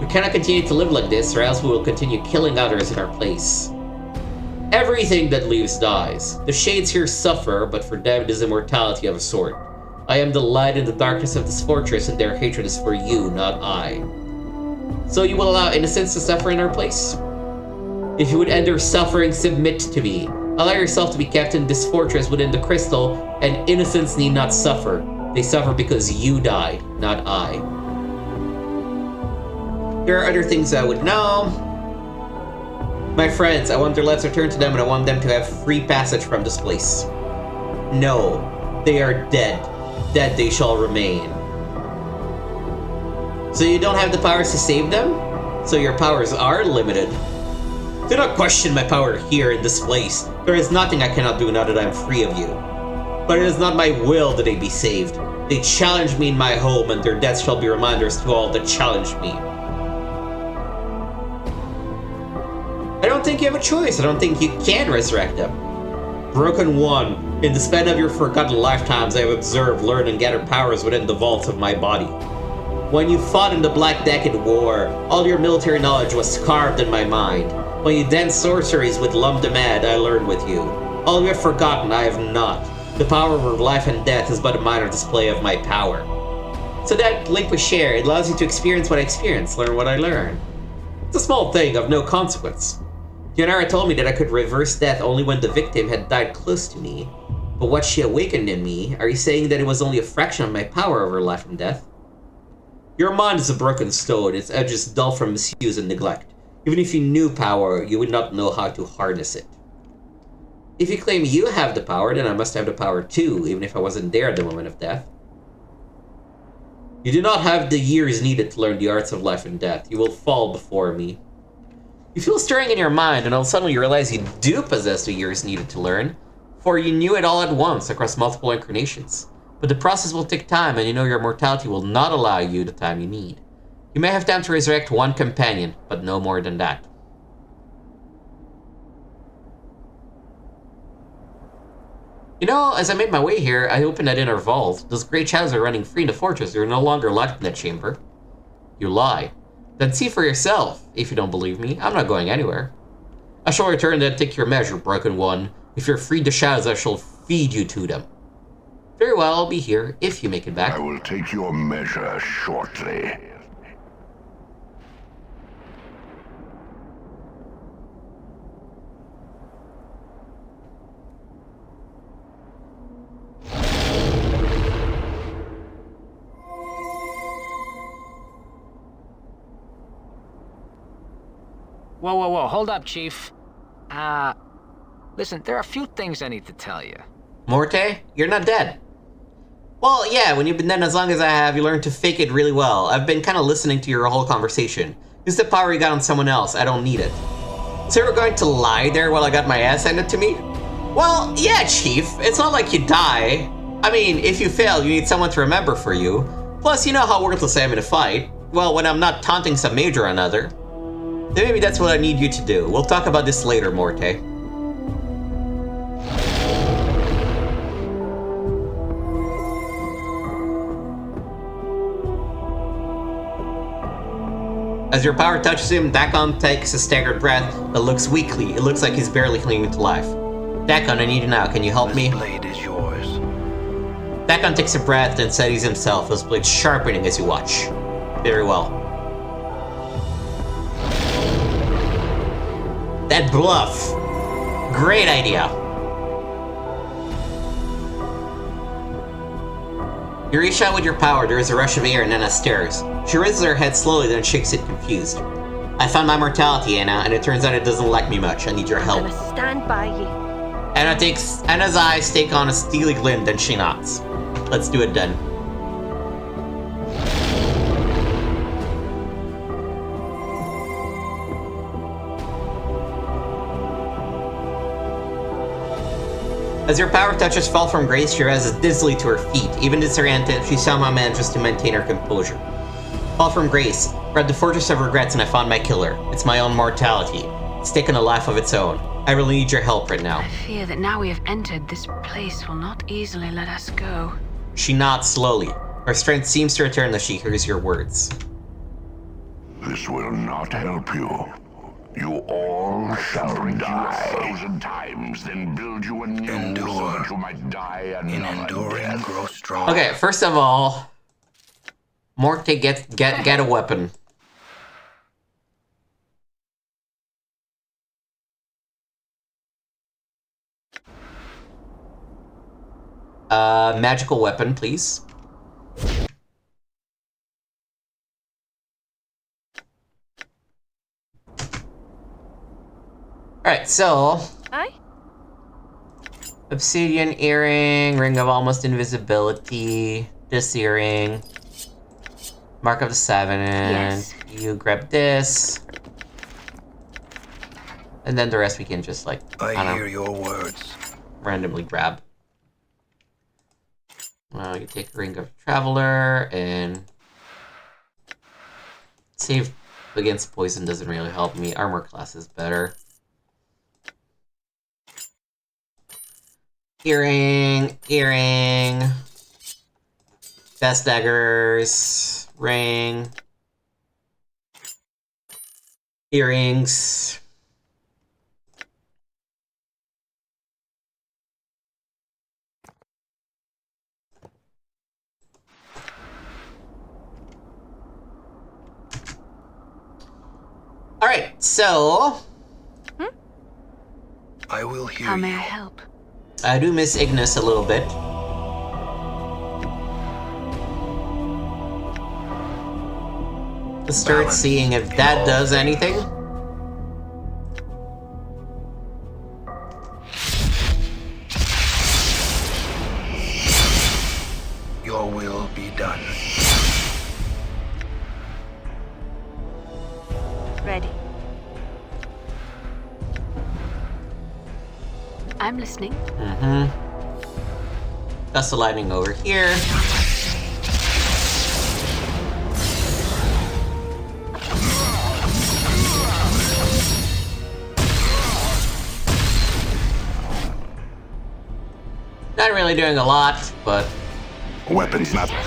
We cannot continue to live like this, or else we will continue killing others in our place. Everything that lives dies. The shades here suffer, but for them it is immortality of a sort. I am the light in the darkness of this fortress, and their hatred is for you, not I. So you will allow innocents to suffer in our place? If you would end their suffering, submit to me. Allow yourself to be kept in this fortress within the crystal, and innocents need not suffer. They suffer because you died, not I. There are other things I would know. My friends, I want their lives returned to them, and I want them to have free passage from this place. No, they are dead. Dead they shall remain. So you don't have the powers to save them? So your powers are limited. Do not question my power here in this place. There is nothing I cannot do now that I am free of you. But it is not my will that they be saved. They challenged me in my home, and their deaths shall be reminders to all that challenged me. I don't think you have a choice. I don't think you can resurrect them. Broken One, in the span of your forgotten lifetimes, I have observed, learned, and gathered powers within the vaults of my body. When you fought in the Black Decade War, all your military knowledge was carved in my mind. When you danced sorceries with Lumdamad, I learned with you. All you have forgotten, I have not. The power of life and death is but a minor display of my power. So that link we share, it allows you to experience what I experience, learn what I learn. It's a small thing of no consequence. Deionarra told me that I could reverse death only when the victim had died close to me. But what she awakened in me, are you saying that it was only a fraction of my power over life and death? Your mind is a broken stone, its edge is dull from misuse and neglect. Even if you knew power, you would not know how to harness it. If you claim you have the power, then I must have the power too, even if I wasn't there at the moment of death. You do not have the years needed to learn the arts of life and death. You will fall before me. You feel stirring in your mind, and all of a sudden you realize you do possess the years needed to learn, for you knew it all at once across multiple incarnations. But the process will take time, and you know your mortality will not allow you the time you need. You may have time to resurrect one companion, but no more than that. You know, as I made my way here, I opened that inner vault. Those great shadows are running free in the fortress. You're no longer locked in that chamber. You lie. Then see for yourself. If you don't believe me, I'm not going anywhere. I shall return and take your measure, broken one. If you're freed the shadows, I shall feed you to them. Very well, I'll be here, if you make it back. I will take your measure shortly. Whoa, hold up, Chief. Listen, there are a few things I need to tell you. Morte, you're not dead. Well, yeah, when you've been dead as long as I have, you learn to fake it really well. I've been kind of listening to your whole conversation. Use the power you got on someone else, I don't need it. So you were going to lie there while I got my ass handed to me? Well, yeah, Chief, it's not like you die. I mean, if you fail, you need someone to remember for you. Plus, you know how worthless I am in a fight. Well, when I'm not taunting some mage or another. Then maybe that's what I need you to do. We'll talk about this later, Morte. As your power touches him, Dakon takes a staggered breath that looks weakly. It looks like he's barely clinging to life. Dakon, I need you now. Can you help me? This blade is yours. Dakon takes a breath, then steadies himself, his blade sharpening as you watch. Very well. That bluff. Great idea. You reach out with your power, there is a rush of air, and Anna stares. She raises her head slowly, then shakes it confused. I found my mortality, Anna, and it turns out it doesn't like me much. I need your help. I'm gonna stand by you. Anna's eyes take on a steely glint, then she nods. Let's do it then. As your power touches fall from grace, she rises dizzily to her feet. Even disoriented, she somehow manages to maintain her composure. Fall from grace. We're at the fortress of regrets and I found my killer. It's my own mortality. It's taken a life of its own. I really need your help right now. I fear that now we have entered, this place will not easily let us go. She nods slowly. Her strength seems to return as she hears your words. This will not help you. You all shall die 1,000 times, then build you a new Endure. so that you might die In another enduring, death. grow strong. Okay, first of all, Morte, get a weapon. Magical weapon, please. Alright, so... Aye? Obsidian earring, ring of almost invisibility, this earring, mark of the seven, Yes. you grab this, and then the rest we can just like, I don't hear know, your words. randomly grab. You take a ring of traveler, and save against poison doesn't really help me, armor class is better. Earring, best daggers, ring, earrings. All right, so I will hear How may I you. help? I do miss Ignis a little bit. Let's start Balance seeing if in that all does things. anything. done. Ready. I'm listening. Gust of lightning over here. Not really doing a lot, but Weapons not. My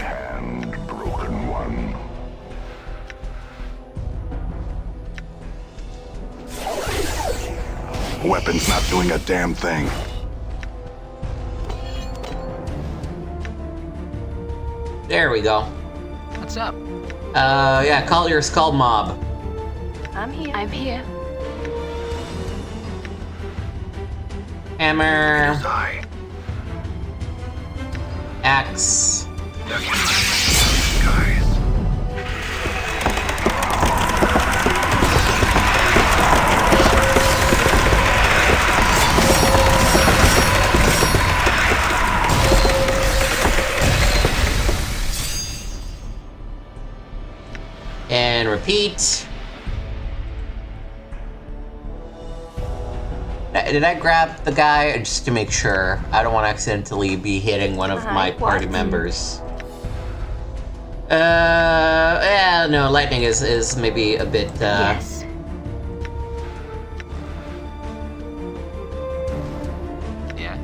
hand, broken one. Weapons not doing a damn thing. there we go. What's up? Yeah, call your skull mob. I'm here. I'm here. Hammer, His eye. axe. Guys. And repeat. Did I grab the guy just to make sure? I don't want to accidentally be hitting one of my party members. Yeah, no, lightning is maybe a bit, Yes. Yeah.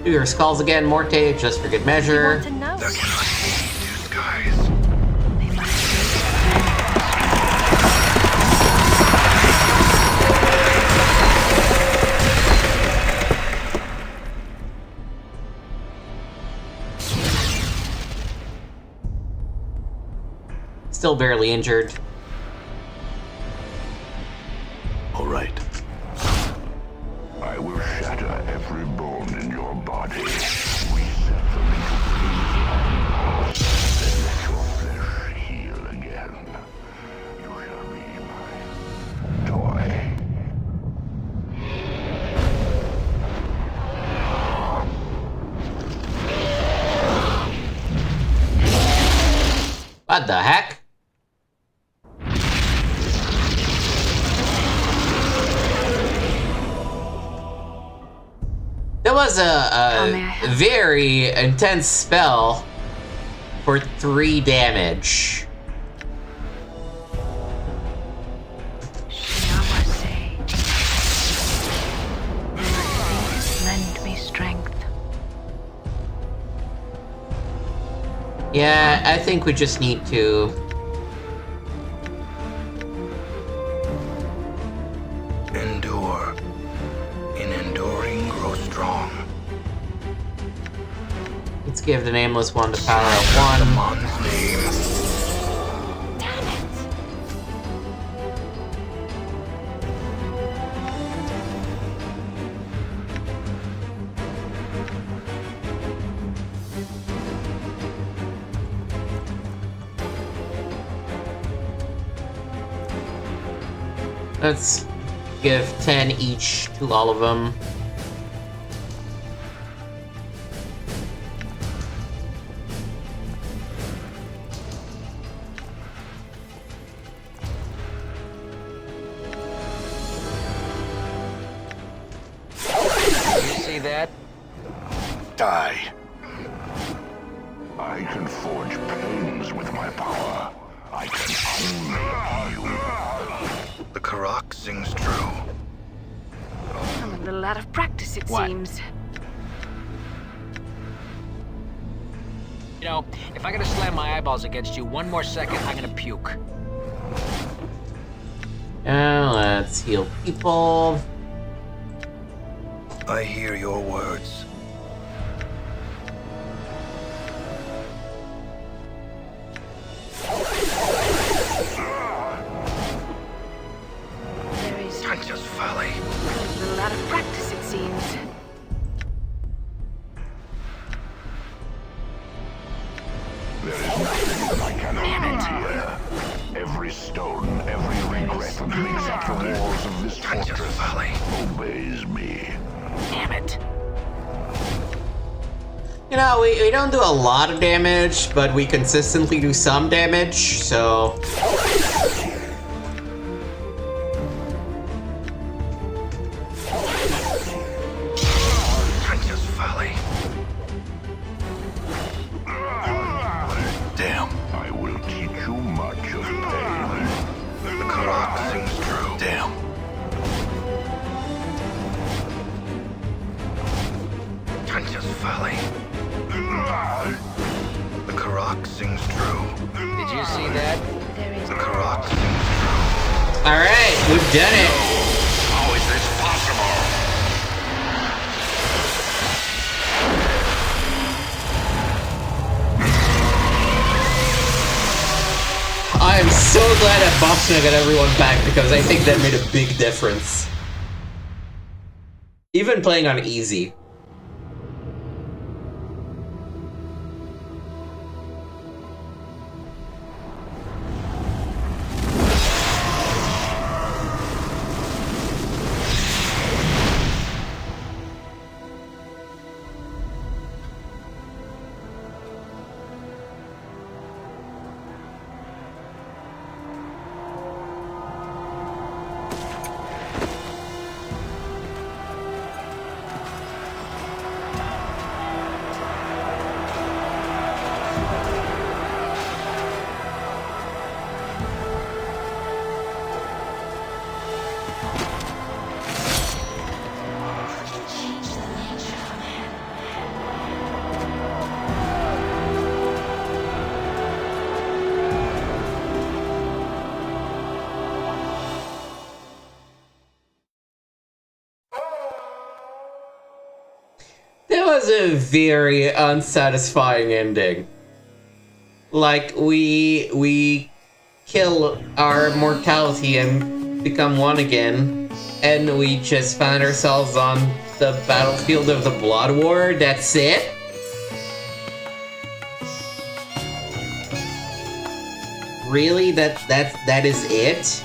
Do your skulls again, Morte, just for good measure. Want to know? There cannot be two skies. They must Still barely injured. All right. I will shatter every bone in your body. Reset them into pieces. Then let your flesh heal again. You shall be my toy. What the heck? That was a very intense spell for 3 damage. lend me strength. Yeah, I think we just need to... Endure. In enduring, grow strong. Let's give the Nameless One the power of The 1. Mon's name. Let's give 10 each to all of them. You see that? Die. I can forge planes with my power. I can only heal. The Karak sings true. I'm a little out of practice, it What? seems. You know, if I gotta slam my eyeballs against you one more second, I'm gonna puke. Now let's heal people. I hear your words. There is I'm just folly. a little out of practice, it seems. There is nothing that I cannot do here. Every stone, every regret that makes up the walls of this I'm just fortress folly. obeys me. Damn it. You know, we don't do a lot of damage, but we consistently do some damage, so... Princess Folly. Damn. I will teach you much of pain. The clock sings true. Damn. Princess Folly. The Karak sings true. Did you see that? There is The Karak sings true. Alright, we've done it! How is this possible? I am so glad that Boston got everyone back because I think that made a big difference. Even playing on easy. That was a very unsatisfying ending. Like, we kill our mortality and become one again, and we just find ourselves on the battlefield of the Blood War. That's it? Really? That is it?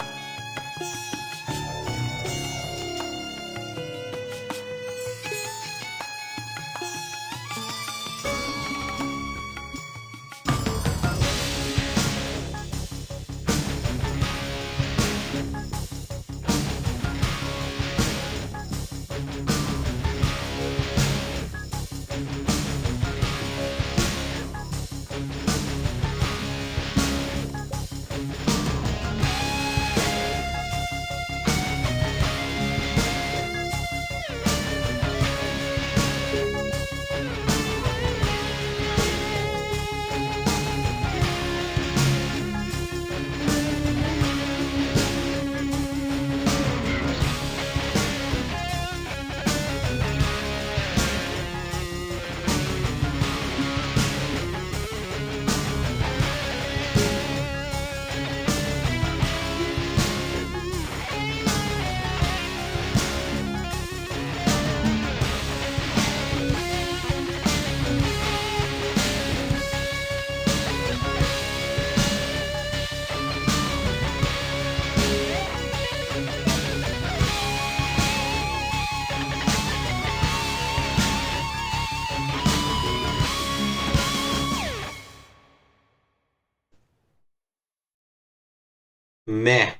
Meh.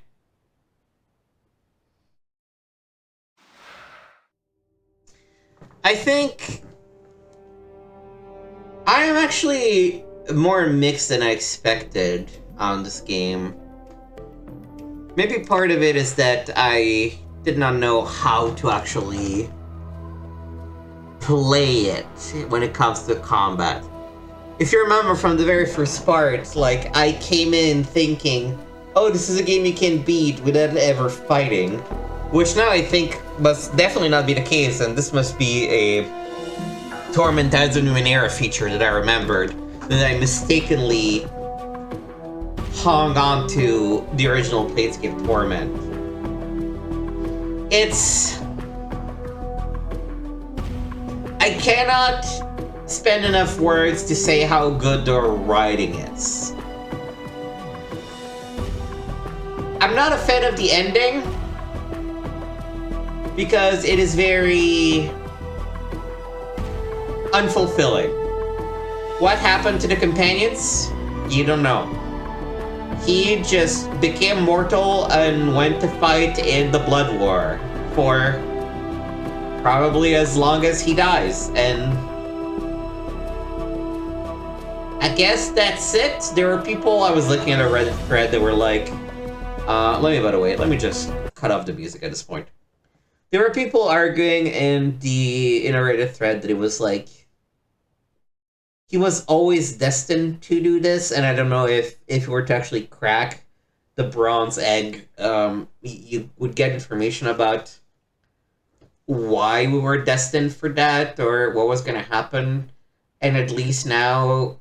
I think I am actually more mixed than I expected on this game. Maybe part of it is that I did not know how to actually play it when it comes to combat. If you remember from the very first part, like, I came in thinking, oh, this is a game you can beat without ever fighting. Which now I think must definitely not be the case, and this must be a Torment as a Numenera feature that I remembered, that I mistakenly hung on to the original Planescape Torment. I cannot spend enough words to say how good the writing is. I'm not a fan of the ending, because it is very unfulfilling. What happened to the companions? You don't know. He just became mortal and went to fight in the Blood War for probably as long as he dies. And I guess that's it. There were people, I was looking at a Reddit thread that were like, let me just cut off the music at this point. There were people arguing in a Reddit thread that it was like, he was always destined to do this, and I don't know if you were to actually crack the bronze egg, you would get information about why we were destined for that, or what was going to happen. And at least now,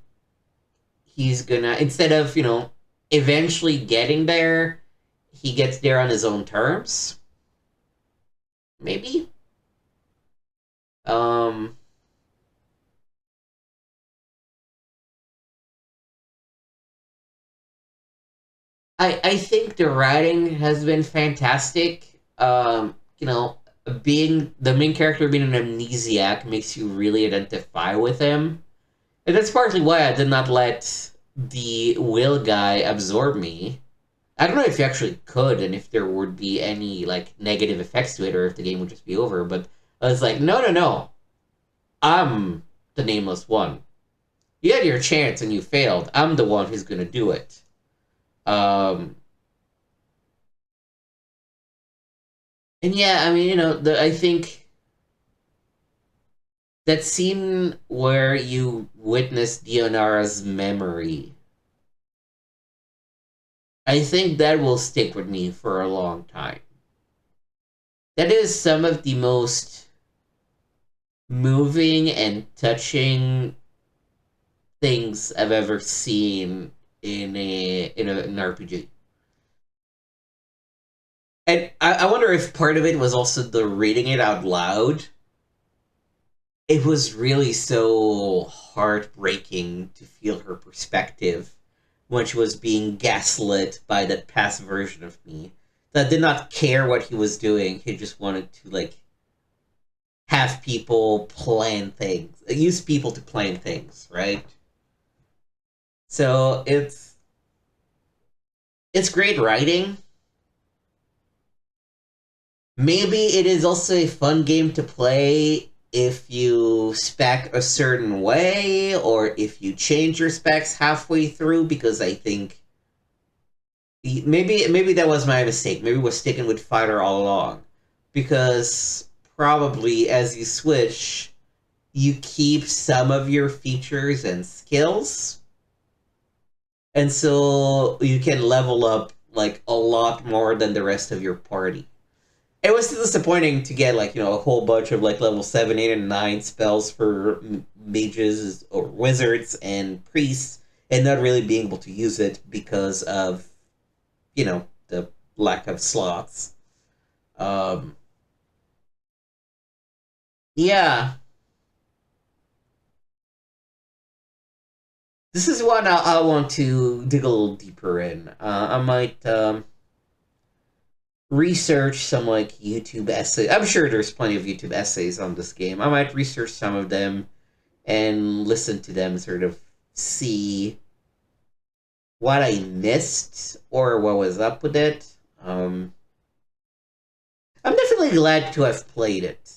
he's gonna, instead of, eventually getting there, he gets there on his own terms. Maybe? I think the writing has been fantastic. Being the main character being an amnesiac makes you really identify with him. And that's partly why I did not let the will guy absorb me. I don't know if you actually could, and if there would be any, negative effects to it, or if the game would just be over, but I was like, no. I'm the nameless one. You had your chance and you failed. I'm the one who's gonna do it. And yeah, I mean, I think that scene where you witness Deionarra's memory, I think that will stick with me for a long time. That is some of the most moving and touching things I've ever seen in an RPG. And I wonder if part of it was also the reading it out loud. It was really so heartbreaking to feel her perspective when she was being gaslit by that past version of me that did not care what he was doing. He just wanted to, have people plan things. Use people to plan things, right? So it's great writing. Maybe it is also a fun game to play if you spec a certain way, or if you change your specs halfway through, because I think maybe that was my mistake. Maybe I was sticking with fighter all along, because probably as you switch, you keep some of your features and skills, and so you can level up a lot more than the rest of your party. It was disappointing to get a whole bunch of level 7, 8, and 9 spells for mages or wizards and priests, and not really being able to use it because of the lack of slots. Yeah, this is one I want to dig a little deeper in. I might research some YouTube essays. I'm sure there's plenty of YouTube essays on this game. I might research some of them and listen to them, sort of see what I missed or what was up with it. I'm definitely glad to have played it.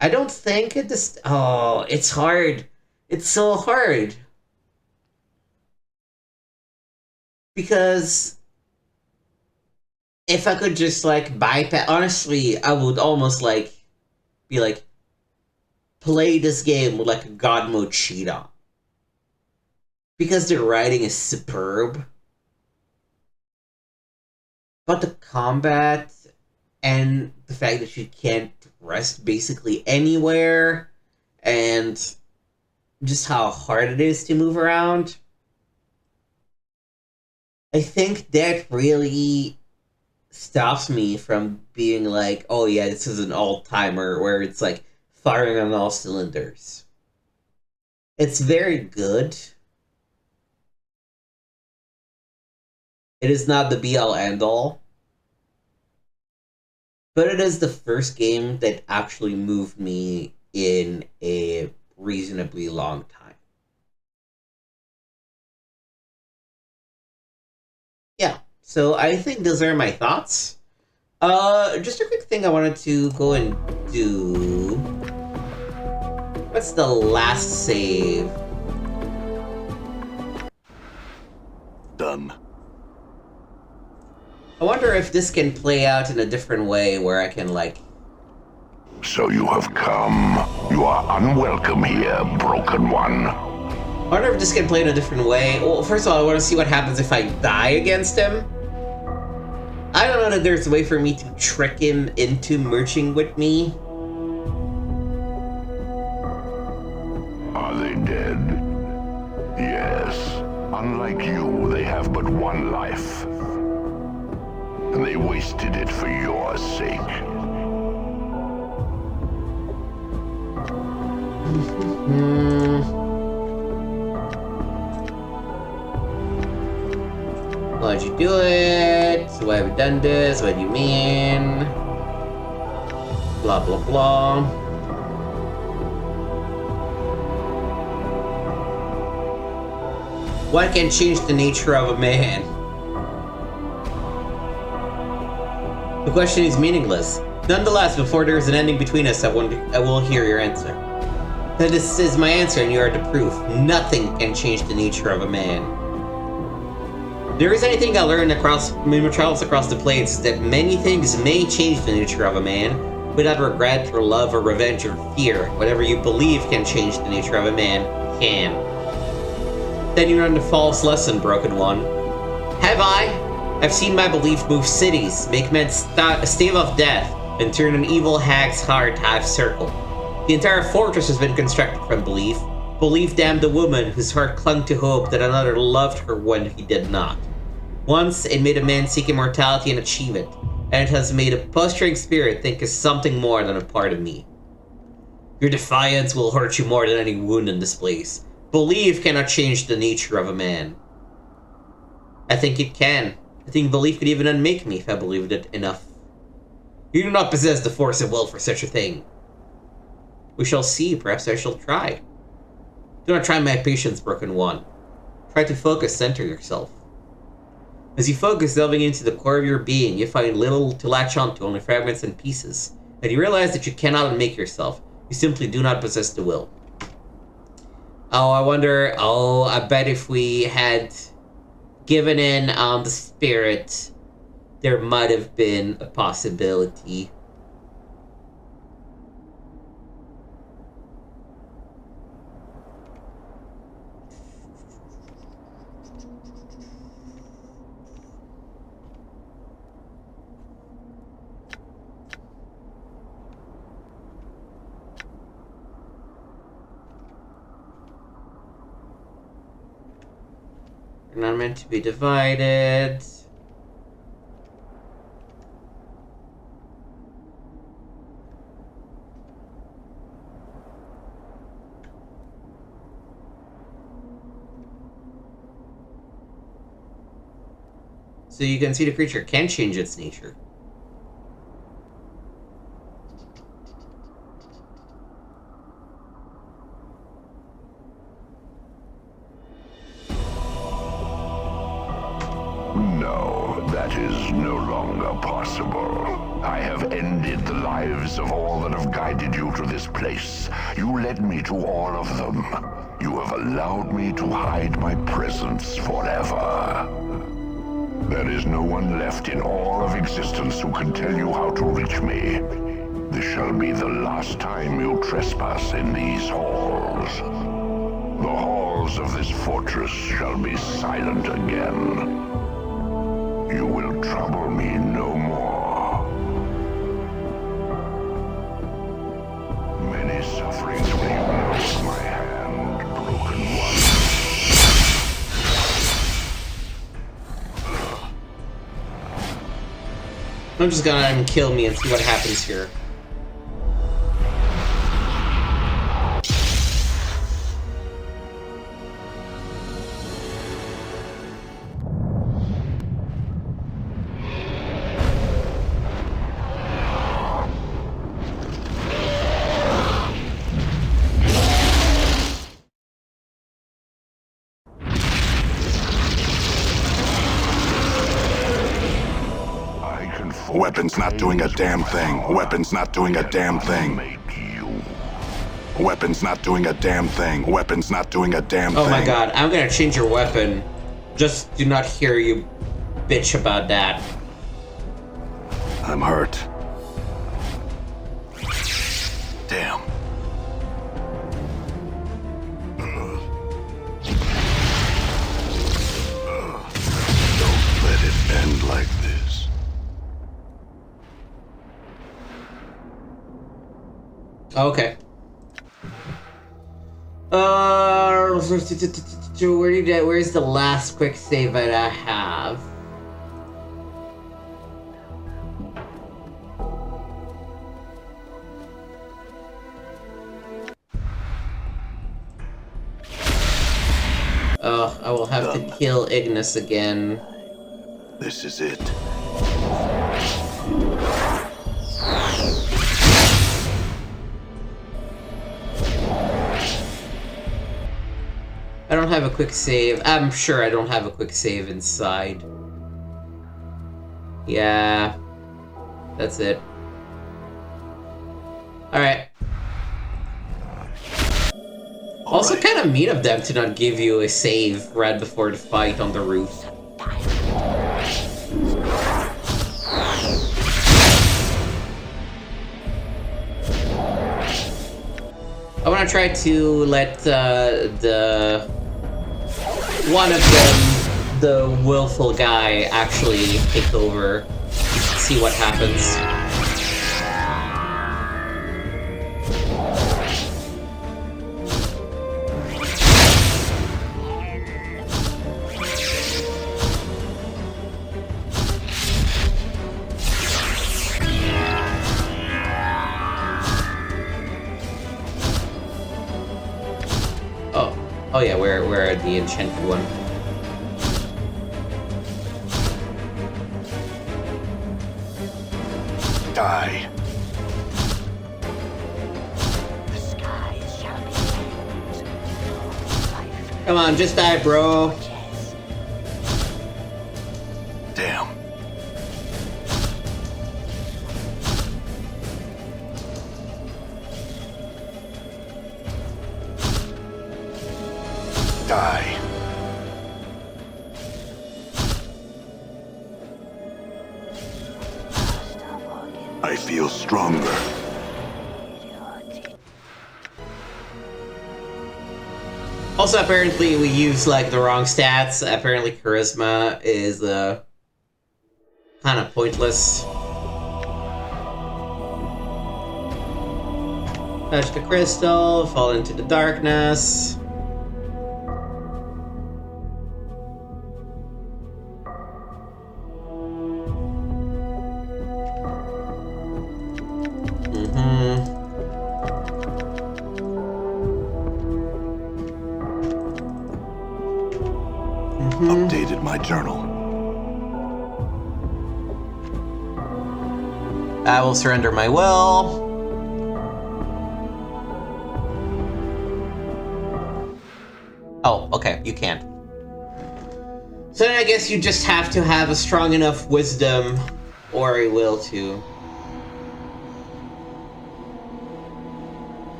I don't think it's hard. It's so hard. Because if I could just bypass, honestly, I would almost be play this game with a god mode cheat on. Because the writing is superb. But the combat and the fact that you can't rest basically anywhere, and just how hard it is to move around, I think that really stops me from being oh yeah, this is an all-timer where it's firing on all cylinders. It's very good. It is not the be-all end-all. But it is the first game that actually moved me in a reasonably long time. Yeah, so I think those are my thoughts. Just a quick thing I wanted to go and do. What's the last save? Done. I wonder if this can play out in a different way where I can, like... So you have come. You are unwelcome here, broken one. I wonder if this can play in a different way. Well, first of all, I want to see what happens if I die against him. I don't know that there's a way for me to trick him into merging with me. Are they dead? Yes. Unlike you, they have but one life. And they wasted it for your sake. Why'd you do it? Why have you done this? What do you mean? Blah, blah, blah. One can change the nature of a man. The question is meaningless. Nonetheless, before there is an ending between us, I will hear your answer. That this is my answer, and you are the proof. Nothing can change the nature of a man. There is anything I learned across my travels across the plains is that many things may change the nature of a man, without regret or love or revenge or fear. Whatever you believe can change the nature of a man can. Then you learn the false lesson, broken one. Have I? I've seen my belief move cities, make men stave off death, and turn an evil hag's heart half-circle. The entire fortress has been constructed from belief. Belief damned a woman whose heart clung to hope that another loved her when he did not. Once, it made a man seek immortality and achieve it, and it has made a posturing spirit think of something more than a part of me. Your defiance will hurt you more than any wound in this place. Belief cannot change the nature of a man. I think it can. I think belief could even unmake me if I believed it enough. You do not possess the force of will for such a thing. We shall see. Perhaps I shall try. Do not try my patience, broken one. Try to focus, center yourself. As you focus, delving into the core of your being, you find little to latch onto, only fragments and pieces. And you realize that you cannot unmake yourself. You simply do not possess the will. Oh, I wonder... Oh, I bet if we had given in on the spirit, there might have been a possibility. They're not meant to be divided. So you can see the creature can change its nature. No, that is no longer possible. I have ended the lives of all that have guided you to this place. You led me to all of them. You have allowed me to hide my presence forever. There is no one left in all of existence who can tell you how to reach me. This shall be the last time you trespass in these halls. The halls of this fortress shall be silent again. You will trouble me no more. Many sufferings may you know from my hand, broken one. I'm just gonna let him kill me and see what happens here. Weapons not doing a damn thing. Weapons not doing a damn thing. Weapons not doing a damn thing. Weapons not doing a damn thing. Oh my god, I'm gonna change your weapon. Just do not hear you bitch about that. I'm hurt. Damn. Don't let it end like this. Okay. Where's the last quick save that I have? Oh, I will have to kill Ignis again. This is it. I don't have a quick save. I'm sure I don't have a quick save inside. Yeah. That's it. Alright. Also kind of mean of them to not give you a save right before the fight on the roof. I want to try to let one of them, the willful guy, actually take over. See what happens. Oh yeah, we're the enchanted one. Die. The skies shall be filled with life. Come on, just die, bro. Damn. Die. I feel stronger. Also, apparently we use like the wrong stats. Apparently charisma is kind of pointless. Touch the crystal, fall into the darkness. Updated my journal. I will surrender my will. Oh, okay, you can't. So then I guess you just have to have a strong enough wisdom or a will to.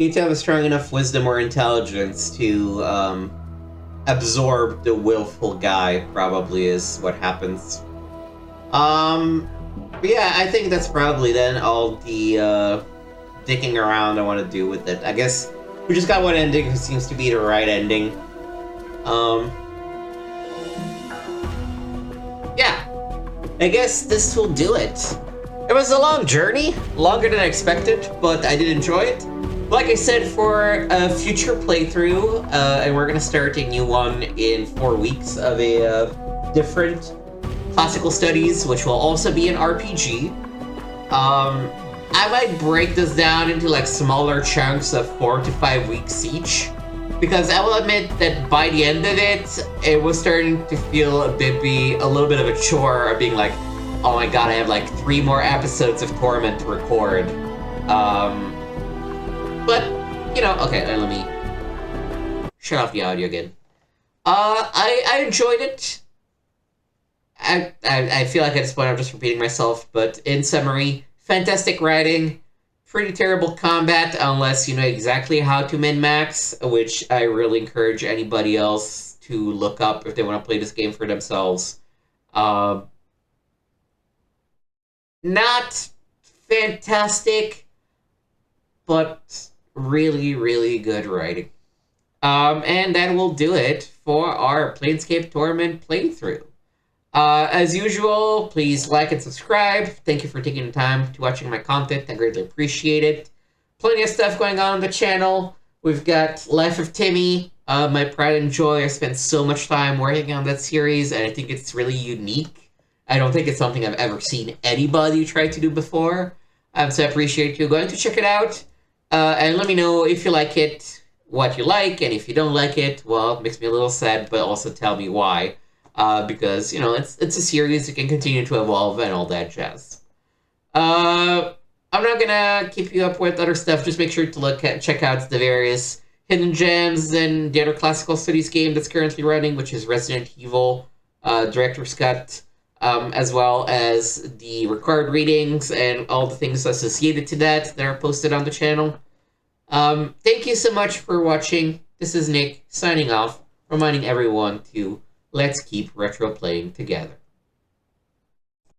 You need to have a strong enough wisdom or intelligence to absorb the willful guy, probably is what happens. But yeah, I think that's probably then all the dicking around I want to do with it. I guess we just got one ending who seems to be the right ending. Yeah, I guess this will do it. It was a long journey, longer than I expected, but I did enjoy it. Like I said, for a future playthrough, and we're gonna start a new one in 4 weeks of a different classical studies, which will also be an RPG. I might break this down into like smaller chunks of 4 to 5 weeks each, Because I will admit that by the end of it, it was starting to feel a little bit of a chore of being like, oh my god, I have like 3 more episodes of Torment to record. But, you know, okay, let me shut off the audio again. I enjoyed it. I feel like at this point I'm just repeating myself, but in summary, fantastic writing, pretty terrible combat unless you know exactly how to min-max, which I really encourage anybody else to look up if they want to play this game for themselves. Not fantastic, but really, really good writing. And that will do it for our Planescape Torment playthrough. As usual, please like and subscribe. Thank you for taking the time to watching my content. I greatly appreciate it. Plenty of stuff going on the channel. We've got Life of Timmy, my pride and joy. I spent so much time working on that series, and I think it's really unique. I don't think it's something I've ever seen anybody try to do before. So I appreciate you going to check it out. And let me know if you like it, what you like, and if you don't like it, well, it makes me a little sad, but also tell me why. Because, you know, it's a series that can continue to evolve and all that jazz. I'm not gonna keep you up with other stuff. Just make sure to check out the various hidden gems and the other classical studies game that's currently running, which is Resident Evil Director's Cut, as well as the required readings and all the things associated to that are posted on the channel. Thank you so much for watching. This is Nick, signing off, reminding everyone to let's keep retro playing together.